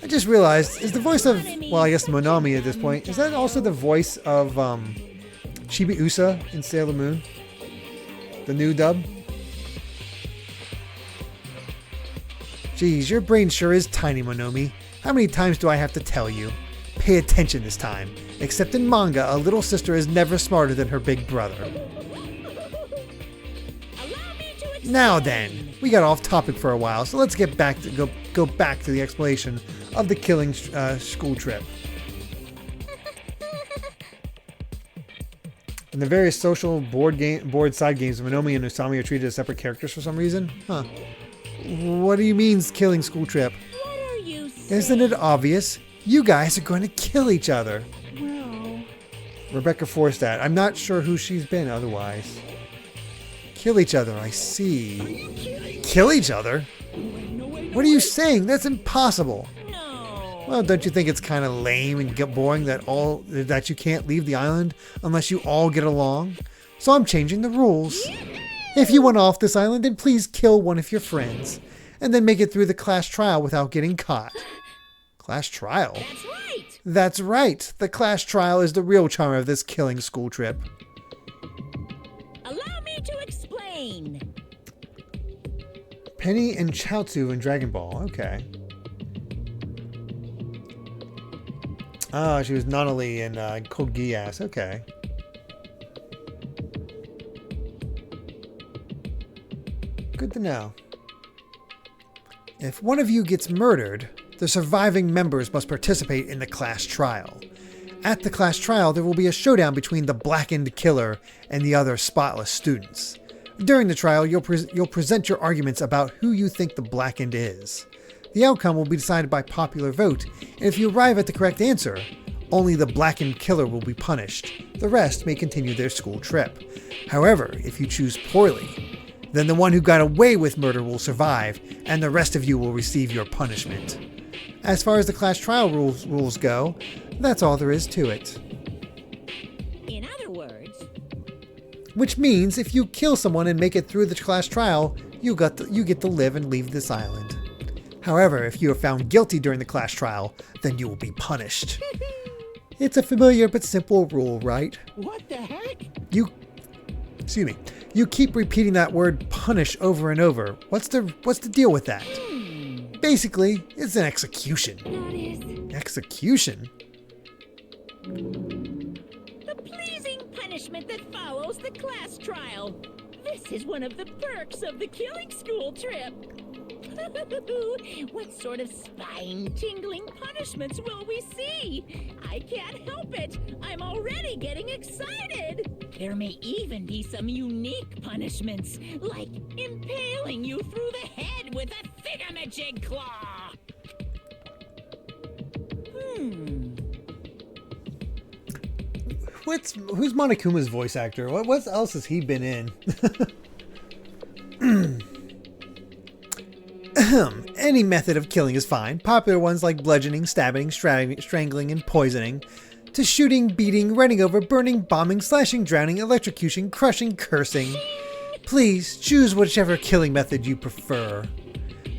I just realized, is the voice of, well, I guess Monami at this point, is that also the voice of Chibi Usa in Sailor Moon? The new dub? Geez, your brain sure is tiny, Monomi. How many times do I have to tell you? Pay attention this time. Except in manga, a little sister is never smarter than her big brother. Now then, we got off topic for a while, so let's get back to go back to the explanation of the killing school trip. In the various social board side games, Monomi and Usami are treated as separate characters for some reason. Huh. What do you mean, killing school trip? What are you saying? Isn't it obvious? You guys are going to kill each other. Well... Rebecca Forstad. I'm not sure who she's been otherwise. Kill each other, I see. Kill each other? What are you saying? That's impossible. No! Well, don't you think it's kind of lame and get boring that you can't leave the island unless you all get along? So I'm changing the rules. If you want off this island, then please kill one of your friends, and then make it through the class trial without getting caught. Class trial? That's right! That's right. The class trial is the real charm of this killing school trip. Allow me to explain! Penny and Chaozu in Dragon Ball. Okay. Oh, she was Nanali in Code Geass. Okay. Good to know. If one of you gets murdered, the surviving members must participate in the class trial. At the class trial, there will be a showdown between the blackened killer and the other spotless students. During the trial, you'll present your arguments about who you think the blackened is. The outcome will be decided by popular vote, and if you arrive at the correct answer, only the blackened killer will be punished. The rest may continue their school trip. However, if you choose poorly, then the one who got away with murder will survive, and the rest of you will receive your punishment. As far as the class trial rules go, that's all there is to it. In other words... Which means if you kill someone and make it through the class trial, you get to live and leave this island. However, if you are found guilty during the class trial, then you will be punished. It's a familiar but simple rule, right? What the heck? Excuse me. You keep repeating that word punish over and over. What's the deal with that? Basically, it's an execution. That is. Execution? The pleasing punishment that follows the class trial. This is one of the perks of the killing school trip. What sort of spine-tingling punishments will we see? I can't help it. I'm already getting excited. There may even be some unique punishments, like impaling you through the head with a thingamajig claw. Who's Monokuma's voice actor? What else has he been in? Any method of killing is fine. Popular ones like bludgeoning, stabbing, strangling, and poisoning, to shooting, beating, running over, burning, bombing, slashing, drowning, electrocution, crushing, cursing. Please choose whichever killing method you prefer.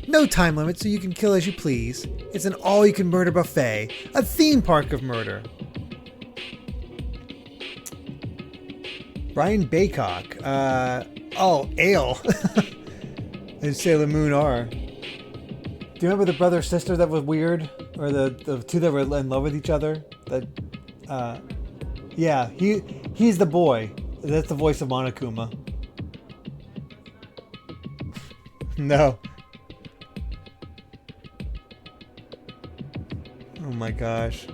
No time limit, so you can kill as you please. It's an all-you-can-murder buffet, a theme park of murder. Brian Baycock. Ale. And Sailor Moon R. Do you remember the brother sister that was weird, or the two that were in love with each other? Yeah, he's the boy. That's the voice of Monokuma. No. Oh my gosh.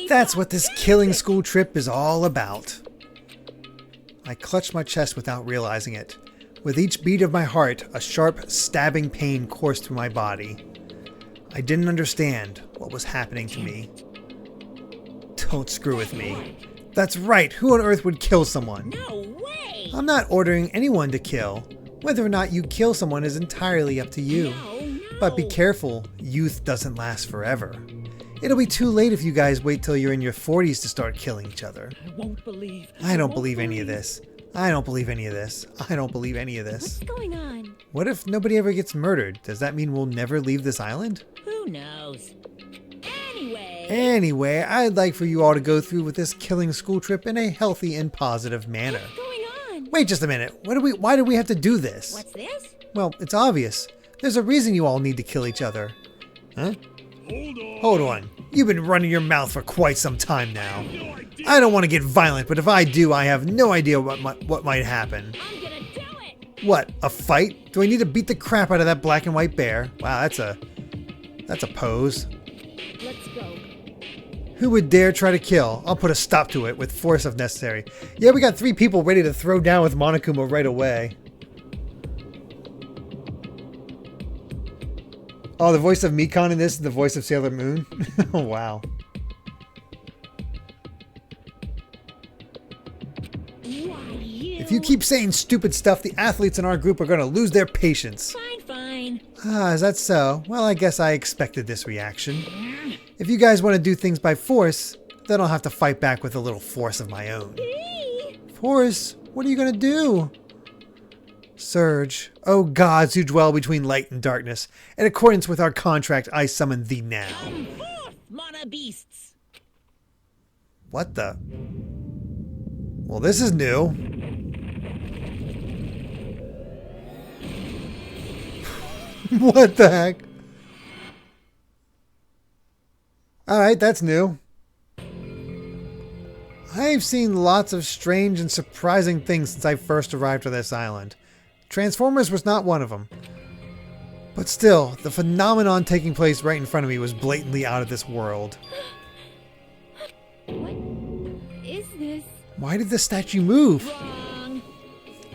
That's what this killing school trip is all about. I clutched my chest without realizing it. With each beat of my heart, a sharp, stabbing pain coursed through my body. I didn't understand what was happening to me. Don't screw with me. That's right, who on earth would kill someone? No way! I'm not ordering anyone to kill. Whether or not you kill someone is entirely up to you. No. But be careful, youth doesn't last forever. It'll be too late if you guys wait till you're in your 40s to start killing each other. I won't believe. I don't believe any of this. I don't believe any of this. I don't believe any of this. What's going on? What if nobody ever gets murdered? Does that mean we'll never leave this island? Who knows? Anyway, I'd like for you all to go through with this killing school trip in a healthy and positive manner. What's going on? Wait just a minute. Why do we have to do this? What's this? Well, it's obvious. There's a reason you all need to kill each other. Huh? Hold on. You've been running your mouth for quite some time now. I don't want to get violent, but if I do, I have no idea what might happen. I'm gonna do it! What? A fight? Do I need to beat the crap out of that black and white bear? Wow, that's a pose. Let's go. Who would dare try to kill? I'll put a stop to it with force if necessary. Yeah, we got 3 people ready to throw down with Monokuma right away. Oh, the voice of Mikon in this is the voice of Sailor Moon? Oh, wow. If you keep saying stupid stuff, the athletes in our group are going to lose their patience. Fine. Ah, is that so? Well, I guess I expected this reaction. If you guys want to do things by force, then I'll have to fight back with a little force of my own. Force? What are you going to do? Surge, O gods who dwell between light and darkness, in accordance with our contract, I summon thee now. Come forth, mana beasts! What the? Well, this is new. What the heck? Alright, that's new. I've seen lots of strange and surprising things since I first arrived on this island. Transformers was not one of them. But still, the phenomenon taking place right in front of me was blatantly out of this world. What is this? Why did the statue move? Wrong!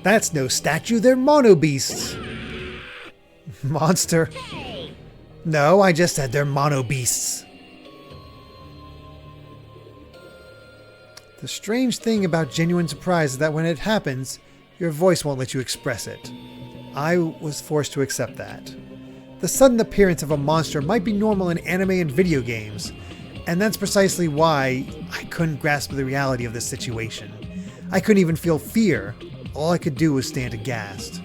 That's no statue, they're mono beasts. Monster. Hey! No, I just said they're mono beasts. The strange thing about genuine surprise is that when it happens, your voice won't let you express it. I was forced to accept that. The sudden appearance of a monster might be normal in anime and video games, and that's precisely why I couldn't grasp the reality of this situation. I couldn't even feel fear. All I could do was stand aghast.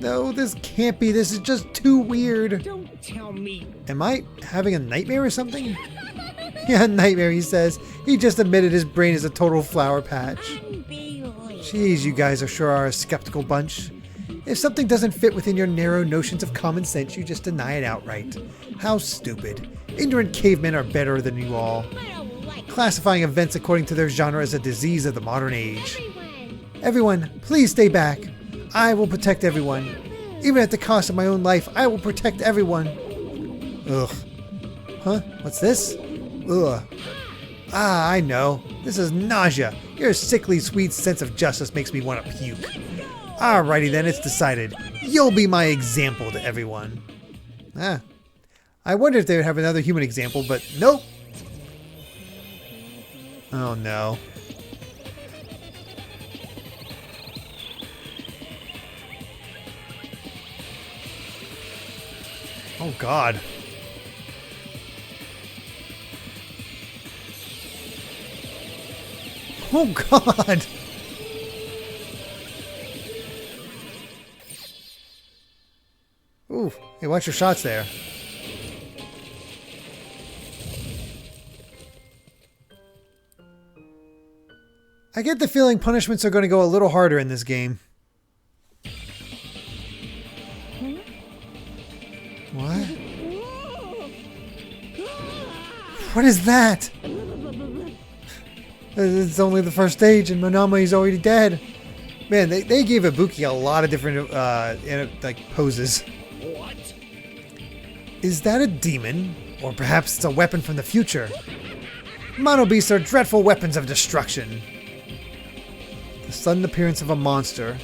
No, this can't be. This is just too weird. Don't tell me. Am I having a nightmare or something? Yeah, nightmare, he says. He just admitted his brain is a total flower patch. Jeez, you guys sure are a skeptical bunch. If something doesn't fit within your narrow notions of common sense, you just deny it outright. How stupid. Ignorant cavemen are better than you all. Classifying events according to their genre is a disease of the modern age. Everyone, please stay back. I will protect everyone. Even at the cost of my own life, I will protect everyone. Ugh. Huh? What's this? Ugh. Ah, I know. This is nausea. Your sickly sweet sense of justice makes me want to puke. Alrighty then, it's decided. You'll be my example to everyone. Ah. I wonder if they would have another human example, but nope. Oh no. Oh God. Oh God. Ooh, hey, watch your shots there. I get the feeling punishments are going to go a little harder in this game. What? What is that? It's only the first stage and Monami's already dead. Man, they gave Ibuki a lot of different like poses. What? Is that a demon? Or perhaps it's a weapon from the future? Mono beasts are dreadful weapons of destruction. The sudden appearance of a monster.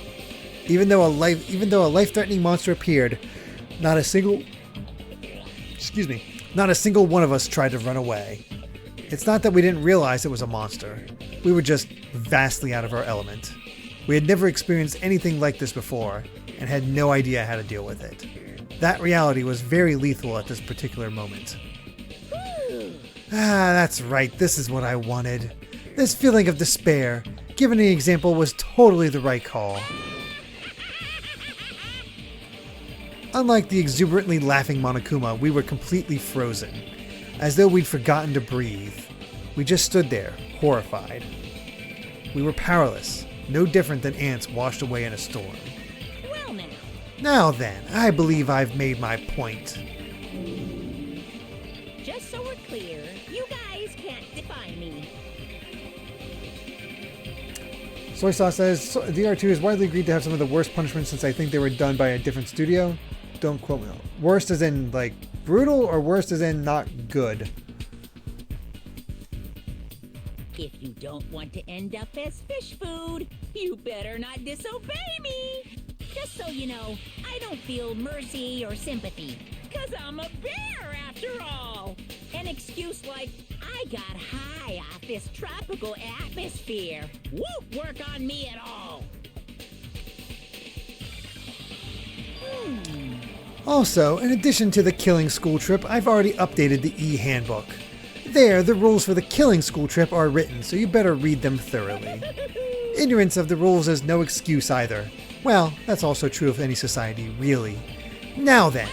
Even though a life-threatening monster appeared, not a single one of us tried to run away. It's not that we didn't realize it was a monster. We were just vastly out of our element. We had never experienced anything like this before, and had no idea how to deal with it. That reality was very lethal at this particular moment. Ah, that's right, this is what I wanted. This feeling of despair, given the example, was totally the right call. Unlike the exuberantly laughing Monokuma, we were completely frozen, as though we'd forgotten to breathe. We just stood there, horrified. We were powerless, no different than ants washed away in a storm. Well now. Now then, I believe I've made my point. Just so we're clear, you guys can't define me. Soy Sauce says, DR2 is widely agreed to have some of the worst punishments since I think they were done by a different studio. Don't quote me. Worst as in, like, brutal, or worst as in not good? If you don't want to end up as fish food, you better not disobey me. Just so you know, I don't feel mercy or sympathy, 'cause I'm a bear after all. An excuse like, I got high off this tropical atmosphere. Won't work on me at all. Also, in addition to the killing school trip, I've already updated the e-handbook. There, the rules for the killing school trip are written, so you better read them thoroughly. Ignorance of the rules is no excuse either. Well, that's also true of any society, really. Now then,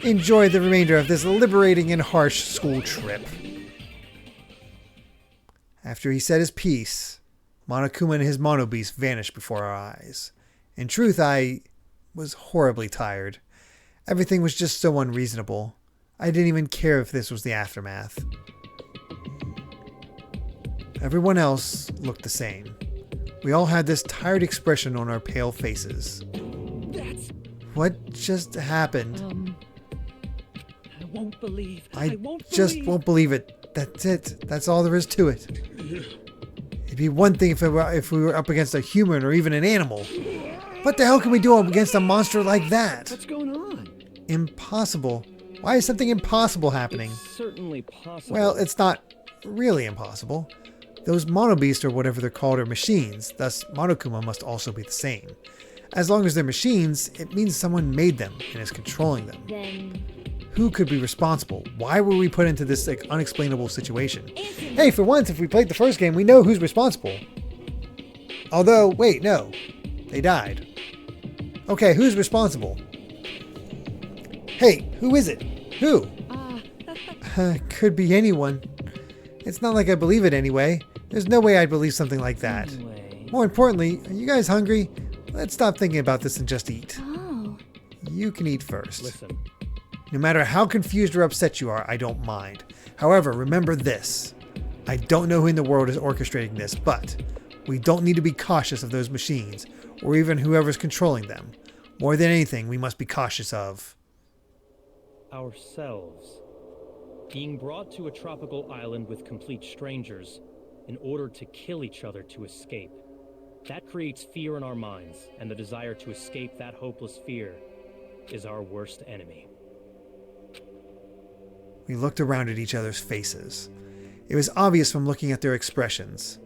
enjoy the remainder of this liberating and harsh school trip. After he said his piece, Monokuma and his Mono Beast vanished before our eyes. In truth, I was horribly tired. Everything was just so unreasonable. I didn't even care if this was the aftermath. Everyone else looked the same. We all had this tired expression on our pale faces. What just happened? I won't believe. I just won't believe it. That's it. That's all there is to it. It'd be one thing if we were up against a human or even an animal. What the hell can we do against a monster like that? What's going on? Impossible. Why is something impossible happening? It's certainly possible. Well, it's not really impossible. Those Mono Beasts, or whatever they're called, are machines, thus Monokuma must also be the same. As long as they're machines, it means someone made them and is controlling them. Then Who could be responsible? Why were we put into this unexplainable situation? Hey, for once, if we played the first game, we know who's responsible. Although, wait, no. They died. Okay, who's responsible? Hey, who is it? Who? Could be anyone. It's not like I believe it anyway. There's no way I'd believe something like that. Anyway. More importantly, are you guys hungry? Let's stop thinking about this and just eat. Oh. You can eat first. Listen, No matter how confused or upset you are, I don't mind. However, remember this. I don't know who in the world is orchestrating this, but we don't need to be cautious of those machines, or even whoever's controlling them. More than anything, we must be cautious of ourselves. Being brought to a tropical island with complete strangers in order to kill each other to escape. That creates fear in our minds, and the desire to escape that hopeless fear is our worst enemy. We looked around at each other's faces. It was obvious from looking at their expressions.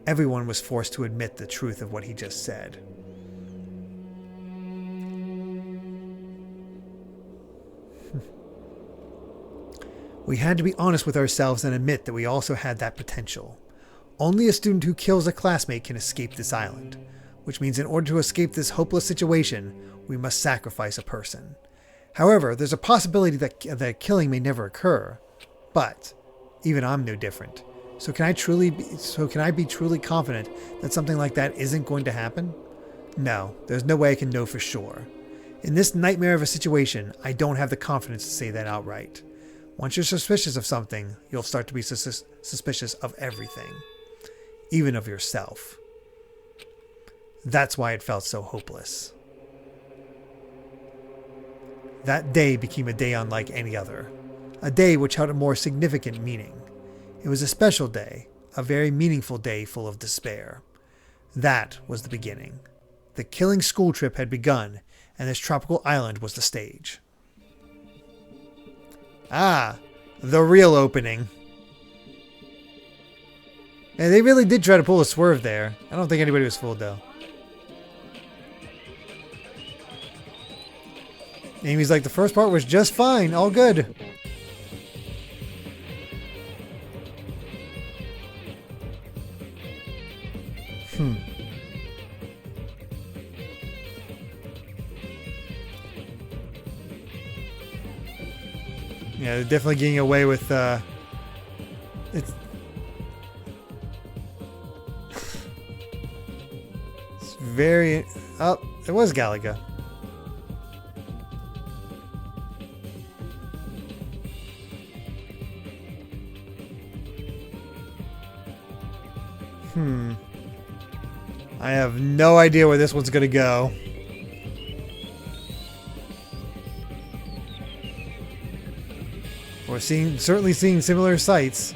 Everyone was forced to admit the truth of what he just said. We had to be honest with ourselves and admit that we also had that potential. Only a student who kills a classmate can escape this island, which means in order to escape this hopeless situation, we must sacrifice a person. However, there's a possibility that killing may never occur, but even I'm no different. So can I be truly confident that something like that isn't going to happen? No, there's no way I can know for sure. In this nightmare of a situation, I don't have the confidence to say that outright. Once you're suspicious of something, you'll start to be suspicious of everything, even of yourself. That's why it felt so hopeless. That day became a day unlike any other, a day which held a more significant meaning. It was a special day, a very meaningful day full of despair. That was the beginning. The killing school trip had begun, and this tropical island was the stage. Ah, the real opening. And they really did try to pull a swerve there. I don't think anybody was fooled though. Amy's like, the first part was just fine, all good. Yeah, they're definitely getting away with it's very oh, it was Galaga. I have no idea where this one's gonna go. We're certainly seeing similar sights.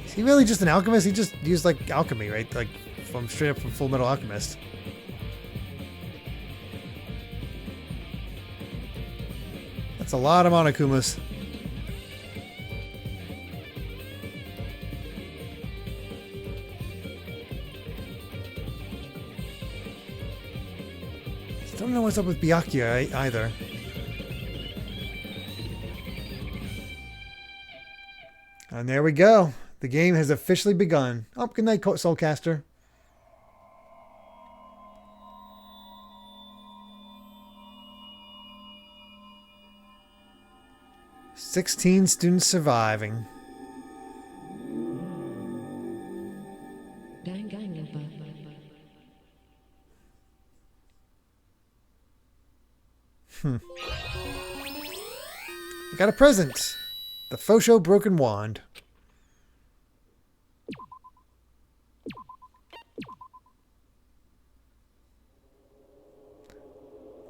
Is he really just an alchemist? He just used like alchemy, right? Like straight up from Full Metal Alchemist. That's a lot of Monokumas. Don't know what's up with Byakuya either. And there we go. The game has officially begun. Oh, good night, Soulcaster. "16 students surviving." Danganronpa. I got a present. The Fosho Broken Wand.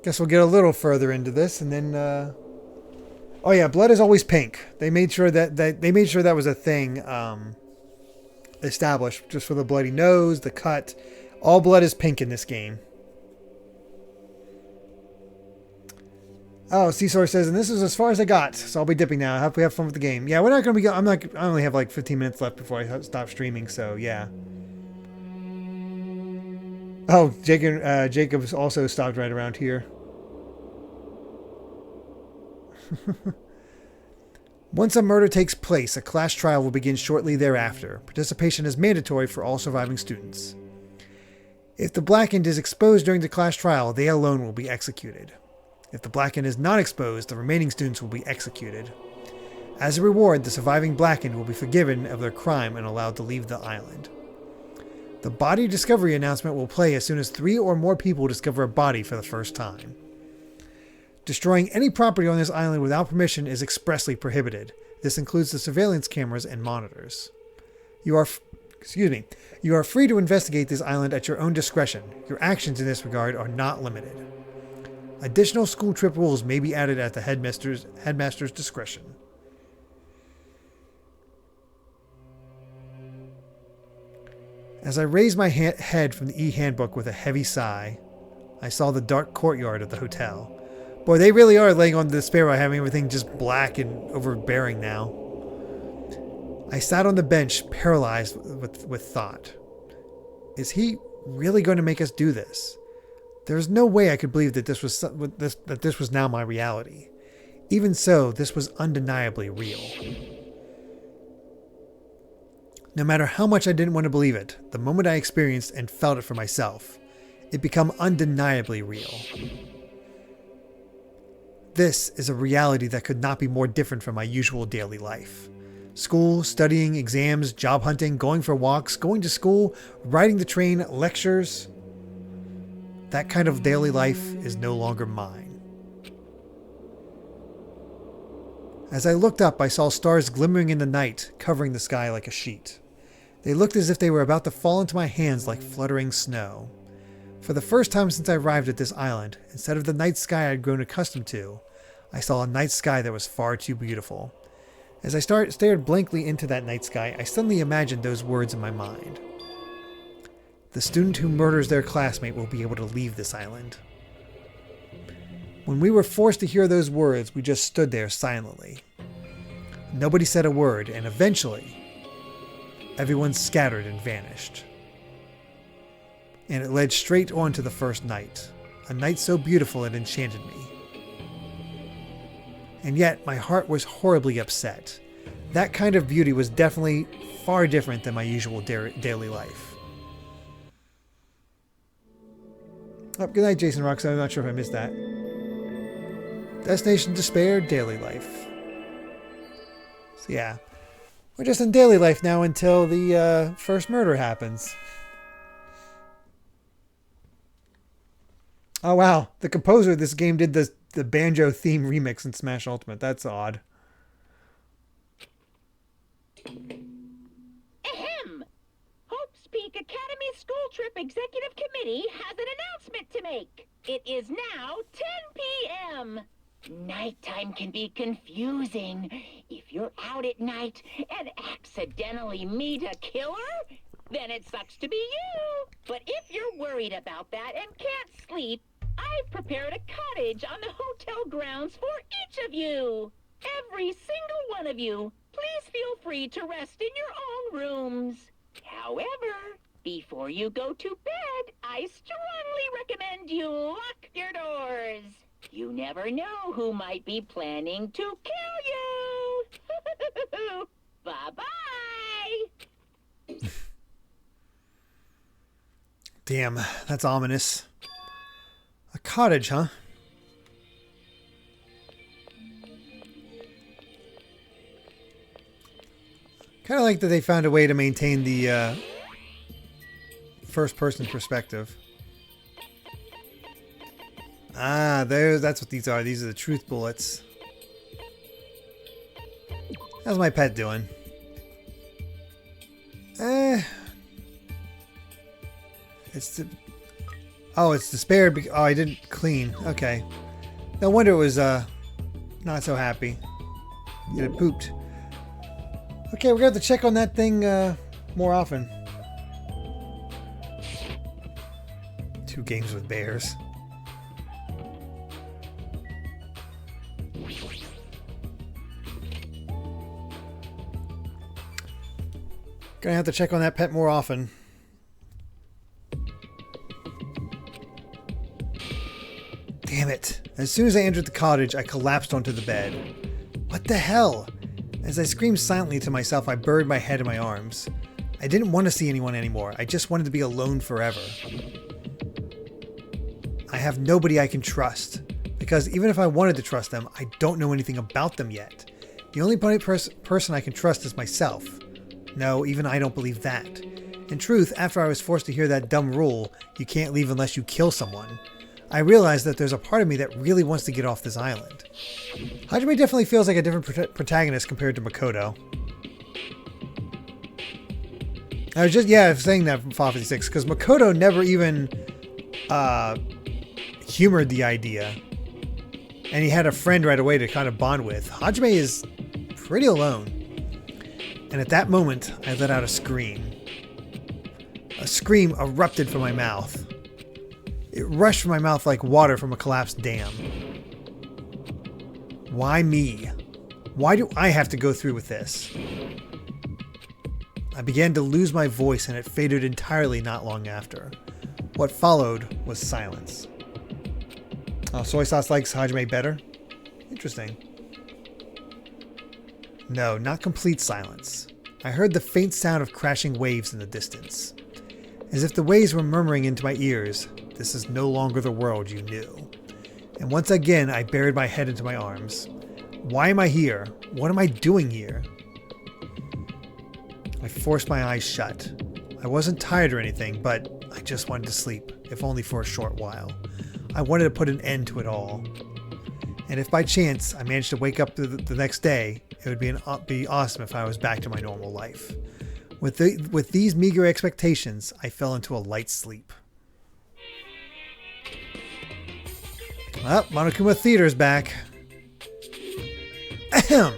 Guess we'll get a little further into this and then oh yeah, blood is always pink. They made sure that was a thing established just for the bloody nose, the cut. All blood is pink in this game. Oh, Seesaw says, and this is as far as I got, so I'll be dipping now. I hope we have fun with the game. Yeah, we're not going to be... I only have like 15 minutes left before I stop streaming, so yeah. Oh, Jacob's also stopped right around here. Once a murder takes place, a class trial will begin shortly thereafter. Participation is mandatory for all surviving students. If the Blackened is exposed during the class trial, they alone will be executed. If the Blackened is not exposed, the remaining students will be executed. As a reward, the surviving Blackened will be forgiven of their crime and allowed to leave the island. The body discovery announcement will play as soon as 3 or more people discover a body for the first time. Destroying any property on this island without permission is expressly prohibited. This includes the surveillance cameras and monitors. You are free to investigate this island at your own discretion. Your actions in this regard are not limited. Additional school trip rules may be added at the headmaster's discretion. As I raised my head from the e-handbook with a heavy sigh, I saw the dark courtyard of the hotel. Boy, they really are laying on the despair by having everything just black and overbearing now. I sat on the bench, paralyzed with thought. Is he really going to make us do this? There's no way I could believe that this was now my reality. Even so, this was undeniably real. No matter how much I didn't want to believe it, the moment I experienced and felt it for myself, it became undeniably real. This is a reality that could not be more different from my usual daily life. School, studying, exams, job hunting, going for walks, going to school, riding the train, lectures. That kind of daily life is no longer mine. As I looked up, I saw stars glimmering in the night, covering the sky like a sheet. They looked as if they were about to fall into my hands like fluttering snow. For the first time since I arrived at this island, instead of the night sky I had grown accustomed to, I saw a night sky that was far too beautiful. As I stared blankly into that night sky, I suddenly imagined those words in my mind. The student who murders their classmate will be able to leave this island. When we were forced to hear those words, we just stood there silently. Nobody said a word, and eventually, everyone scattered and vanished. And it led straight on to the first night, a night so beautiful it enchanted me. And yet, my heart was horribly upset. That kind of beauty was definitely far different than my usual daily life. Oh, good night, Jason Roxanne. I'm not sure if I missed that. Destination Despair, daily life. So yeah, we're just in daily life now until the first murder happens. Oh wow, the composer of this game did the banjo theme remix in Smash Ultimate. That's odd. Ahem! Hope's Peak Academy School Trip Executive Committee has an announcement to make. It is now 10 p.m. Nighttime can be confusing. If you're out at night and accidentally meet a killer, then it sucks to be you. But if you're worried about that and can't sleep, I've prepared a cottage on the hotel grounds for each of you. Every single one of you. Please feel free to rest in your own rooms. However, before you go to bed, I strongly recommend you lock your doors. You never know who might be planning to kill you. Bye-bye. Damn, that's ominous. A cottage, huh? Kind of like that they found a way to maintain the first-person perspective. Ah, that's what these are. These are the truth bullets. How's my pet doing? It's despair. Oh, I didn't clean. Okay. No wonder it was not so happy. It had pooped. Okay, we're gonna have to check on that thing more often. 2 games with bears. Gonna have to check on that pet more often. Damn it. As soon as I entered the cottage, I collapsed onto the bed. What the hell? As I screamed silently to myself, I buried my head in my arms. I didn't want to see anyone anymore. I just wanted to be alone forever. I have nobody I can trust. Because even if I wanted to trust them, I don't know anything about them yet. The only person I can trust is myself. No, even I don't believe that. In truth, after I was forced to hear that dumb rule, you can't leave unless you kill someone, I realized that there's a part of me that really wants to get off this island. Hajime definitely feels like a different protagonist compared to Makoto. I was saying that from Final Fantasy 6, because Makoto never even humored the idea. And he had a friend right away to kind of bond with. Hajime is pretty alone. And at that moment, I let out a scream. A scream erupted from my mouth. It rushed from my mouth like water from a collapsed dam. Why me? Why do I have to go through with this? I began to lose my voice and it faded entirely not long after. What followed was silence. Oh, soy sauce likes Hajime better? Interesting. No, not complete silence. I heard the faint sound of crashing waves in the distance. As if the waves were murmuring into my ears, this is no longer the world you knew. And once again, I buried my head into my arms. Why am I here? What am I doing here? I forced my eyes shut. I wasn't tired or anything, but I just wanted to sleep, if only for a short while. I wanted to put an end to it all. And if by chance I managed to wake up the next day, it would be awesome if I was back to my normal life. With these meager expectations, I fell into a light sleep. Well, Monokuma Theater's back. Ahem.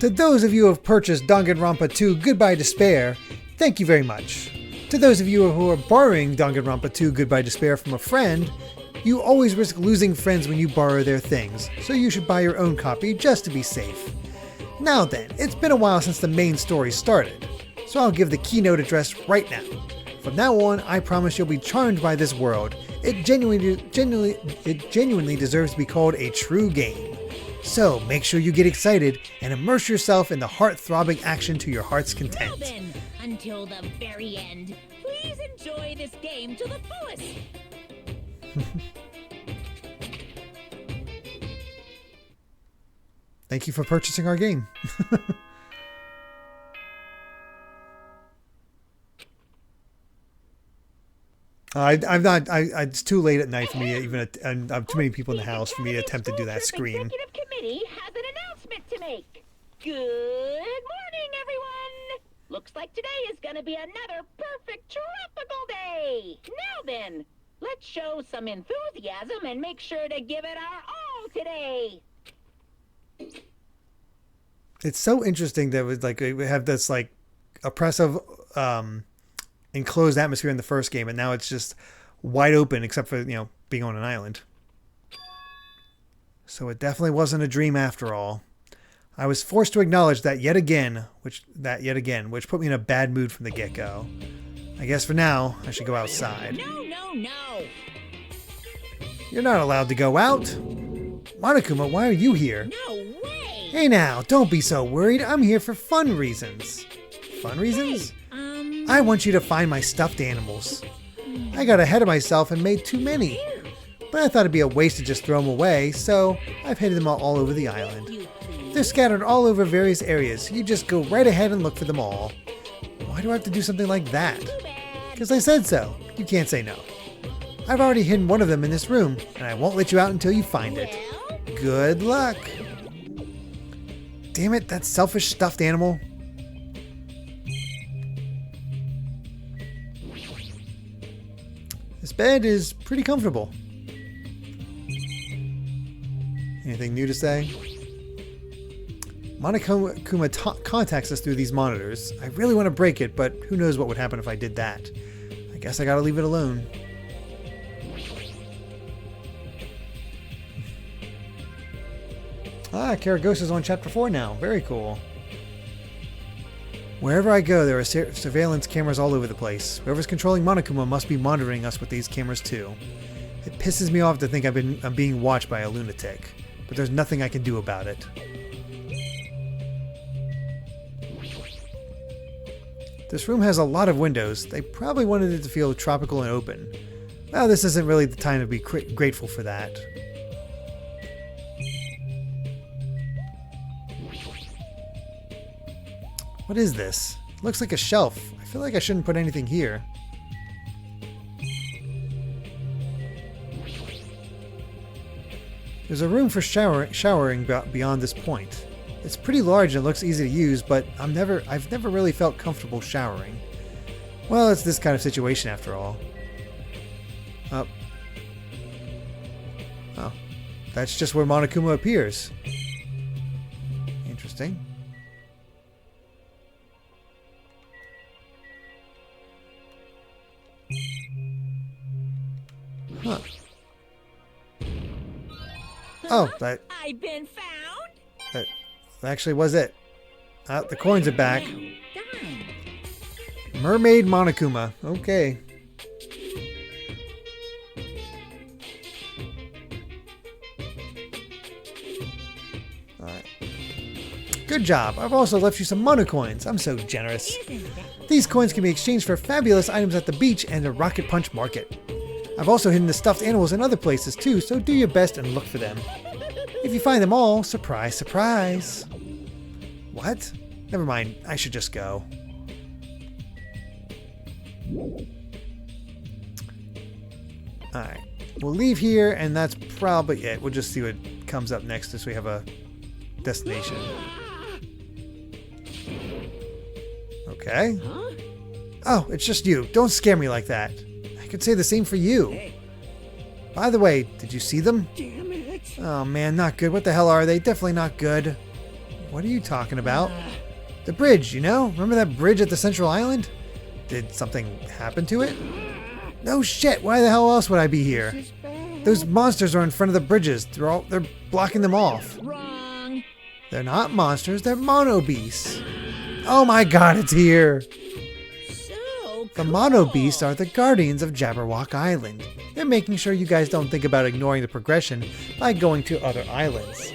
To those of you who have purchased Danganronpa 2 Goodbye Despair, thank you very much. To those of you who are borrowing Danganronpa 2 Goodbye Despair from a friend, you always risk losing friends when you borrow their things, so you should buy your own copy just to be safe. Now then, it's been a while since the main story started, so I'll give the keynote address right now. From now on, I promise you'll be charmed by this world. It genuinely deserves to be called a true game. So make sure you get excited and immerse yourself in the heart-throbbing action to your heart's content. Well then, until the very end, please enjoy this game to the fullest. Thank you for purchasing our game. It's too late at night for me to even, and I have too many people in the house for me to attempt to do that scream. The Executive Committee has an announcement to make. Good morning, everyone. Looks like today is going to be another perfect tropical day. Now then, let's show some enthusiasm and make sure to give it our all today. It's so interesting that we have this like oppressive enclosed atmosphere in the first game, and now it's just wide open except for, being on an island. So it definitely wasn't a dream after all. I was forced to acknowledge that yet again, which put me in a bad mood from the get-go. I guess for now, I should go outside. No. You're not allowed to go out. Monokuma, why are you here? No way. Hey now, don't be so worried. I'm here for fun reasons. Fun reasons? I want you to find my stuffed animals. I got ahead of myself and made too many. But I thought it'd be a waste to just throw them away, so I've hidden them all over the island. They're scattered all over various areas. You just go right ahead and look for them all. Why do I have to do something like that? Because I said so. You can't say no. I've already hidden one of them in this room, and I won't let you out until you find it. Good luck. Damn it, that selfish stuffed animal. This bed is pretty comfortable. Anything new to say? Monokuma contacts us through these monitors. I really want to break it, but who knows what would happen if I did that. I guess I gotta leave it alone. Karagosa's on chapter 4 now. Very cool. Wherever I go, there are surveillance cameras all over the place. Whoever's controlling Monokuma must be monitoring us with these cameras too. It pisses me off to think I'm being watched by a lunatic, but there's nothing I can do about it. This room has a lot of windows. They probably wanted it to feel tropical and open. Well, this isn't really the time to be grateful for that. What is this? It looks like a shelf. I feel like I shouldn't put anything here. There's a room for showering beyond this point. It's pretty large and looks easy to use, but I've never really felt comfortable showering. Well, it's this kind of situation after all. Oh. Oh. That's just where Monokuma appears. Interesting. Huh. Oh, that actually was it. The coins are back. Mermaid Monokuma. Okay. Alright. Good job. I've also left you some mono coins. I'm so generous. These coins can be exchanged for fabulous items at the beach and a Rocket Punch market. I've also hidden the stuffed animals in other places too, so do your best and look for them. If you find them all, surprise, surprise. What? Never mind, I should just go. Alright, we'll leave here and that's probably it. We'll just see what comes up next as we have a destination. Okay. Oh, it's just you. Don't scare me like that. I could say the same for you. By the way, did you see them? Damn it. Oh man, not good. What the hell are they? Definitely not good. What are you talking about? The bridge, you know? Remember that bridge at the Central Island? Did something happen to it? No shit, why the hell else would I be here? Those monsters are in front of the bridges. They're blocking them off. Wrong. They're not monsters, they're mono beasts. Oh my god, it's here! The Mono Beasts are the guardians of Jabberwock Island. They're making sure you guys don't think about ignoring the progression by going to other islands.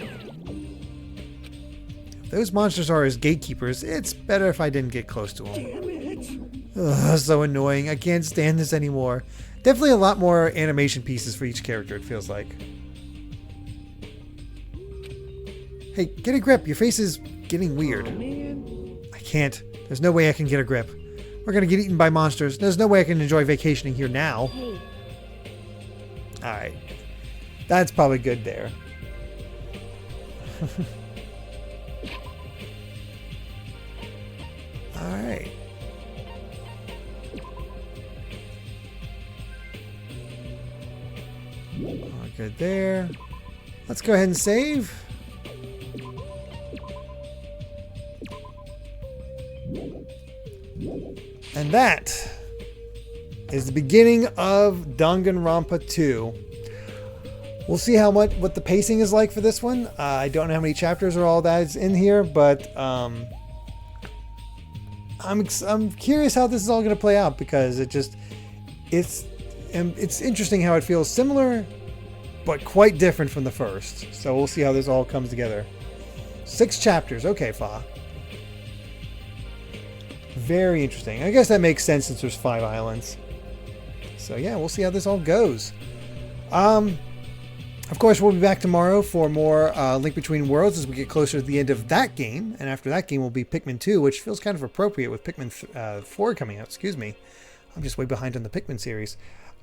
If those monsters are his gatekeepers, it's better if I didn't get close to them. Damn it. Ugh, so annoying. I can't stand this anymore. Definitely a lot more animation pieces for each character, it feels like. Hey, get a grip. Your face is getting weird. Oh, man. I can't. There's no way I can get a grip. We're gonna get eaten by monsters. There's no way I can enjoy vacationing here now. Hey, Alright. That's probably good there. Alright. All good there. Let's go ahead and save. And that is the beginning of Danganronpa 2. We'll see what the pacing is like for this one. I don't know how many chapters or all that is in here, but I'm curious how this is all going to play out because it's interesting how it feels similar, but quite different from the first. So we'll see how this all comes together. 6 chapters. Okay, Fa. Very interesting. I guess that makes sense since there's 5 islands. So yeah, we'll see how this all goes. Of course, we'll be back tomorrow for more Link Between Worlds as we get closer to the end of that game. And after that game will be Pikmin 2, which feels kind of appropriate with Pikmin 4 coming out. Excuse me. I'm just way behind on the Pikmin series.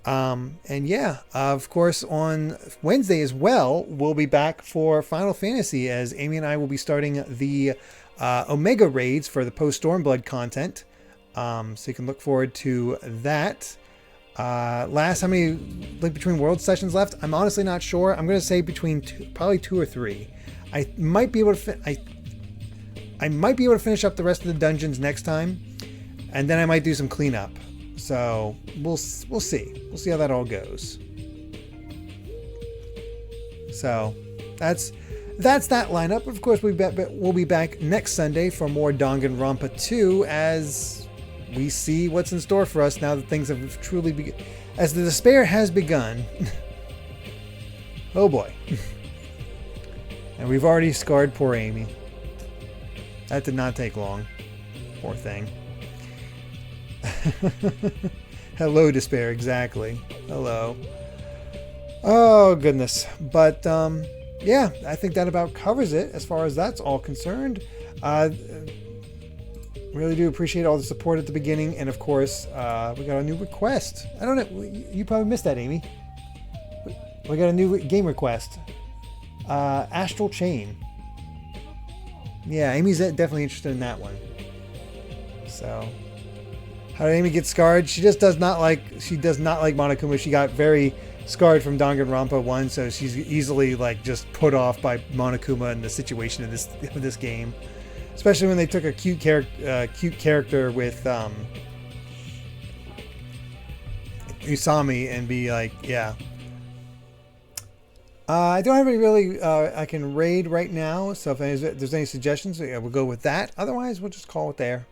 And yeah, of course, on Wednesday as well, we'll be back for Final Fantasy as Amy and I will be starting the Omega raids for the post Stormblood content. So you can look forward to that. How many Link Between Worlds sessions left? I'm honestly not sure. I'm going to say between probably 2 or 3. I might be able to I might be able to finish up the rest of the dungeons next time, and then I might do some cleanup. So we'll see. We'll see how that all goes. So that's that lineup. Of course, we'll be back next Sunday for more Danganronpa 2 as we see what's in store for us now that things have truly begun. As the despair has begun. Oh boy. And we've already scarred poor Amy. That did not take long. Poor thing. Hello, despair. Exactly. Hello. Oh, goodness. But, yeah, I think that about covers it as far as that's all concerned. Really do appreciate all the support at the beginning. And, of course, we got a new request. I don't know. You probably missed that, Amy. We got a new game request. Astral Chain. Yeah, Amy's definitely interested in that one. So, how did Amy get scarred? She just does not like Monokuma. She got very scarred from Danganronpa 1, so she's easily like just put off by Monokuma and the situation of this game. Especially when they took a cute character with Usami and be like, yeah. I don't have any really I can raid right now, so if there's any suggestions, yeah, we'll go with that. Otherwise, we'll just call it there.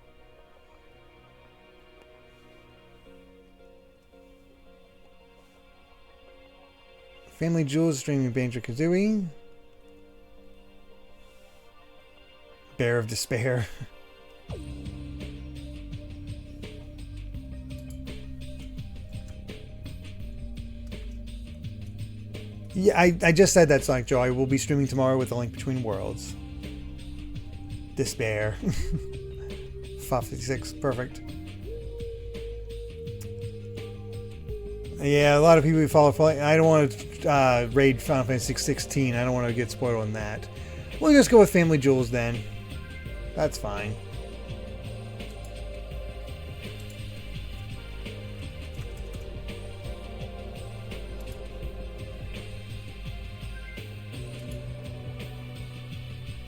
Family Jewels streaming Banjo-Kazooie. Bear of Despair. Yeah, I just said that, Sonic Joe. I will be streaming tomorrow with A Link Between Worlds. Despair. 556, perfect. Yeah, a lot of people who follow. I don't want to raid Final Fantasy 16. I don't want to get spoiled on that. We'll just go with Family Jewels then. That's fine.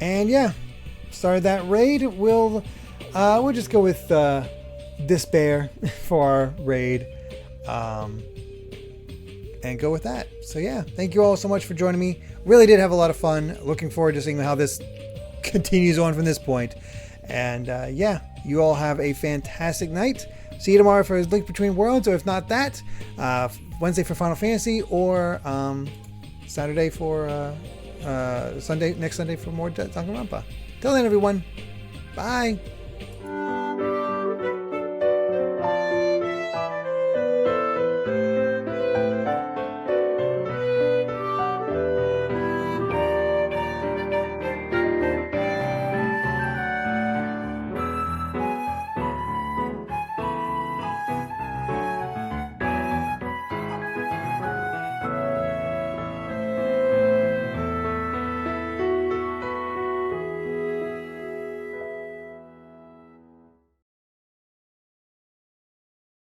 And yeah, started that raid. We'll just go with Despair for our raid. And go with that. So yeah, thank you all so much for joining me. Really did have a lot of fun. Looking forward to seeing how this continues on from this point. And yeah, you all have a fantastic night. See you tomorrow for Link Between Worlds, or if not that, Wednesday for Final Fantasy, or Saturday for next Sunday for more Danganronpa. Till then, everyone. Bye.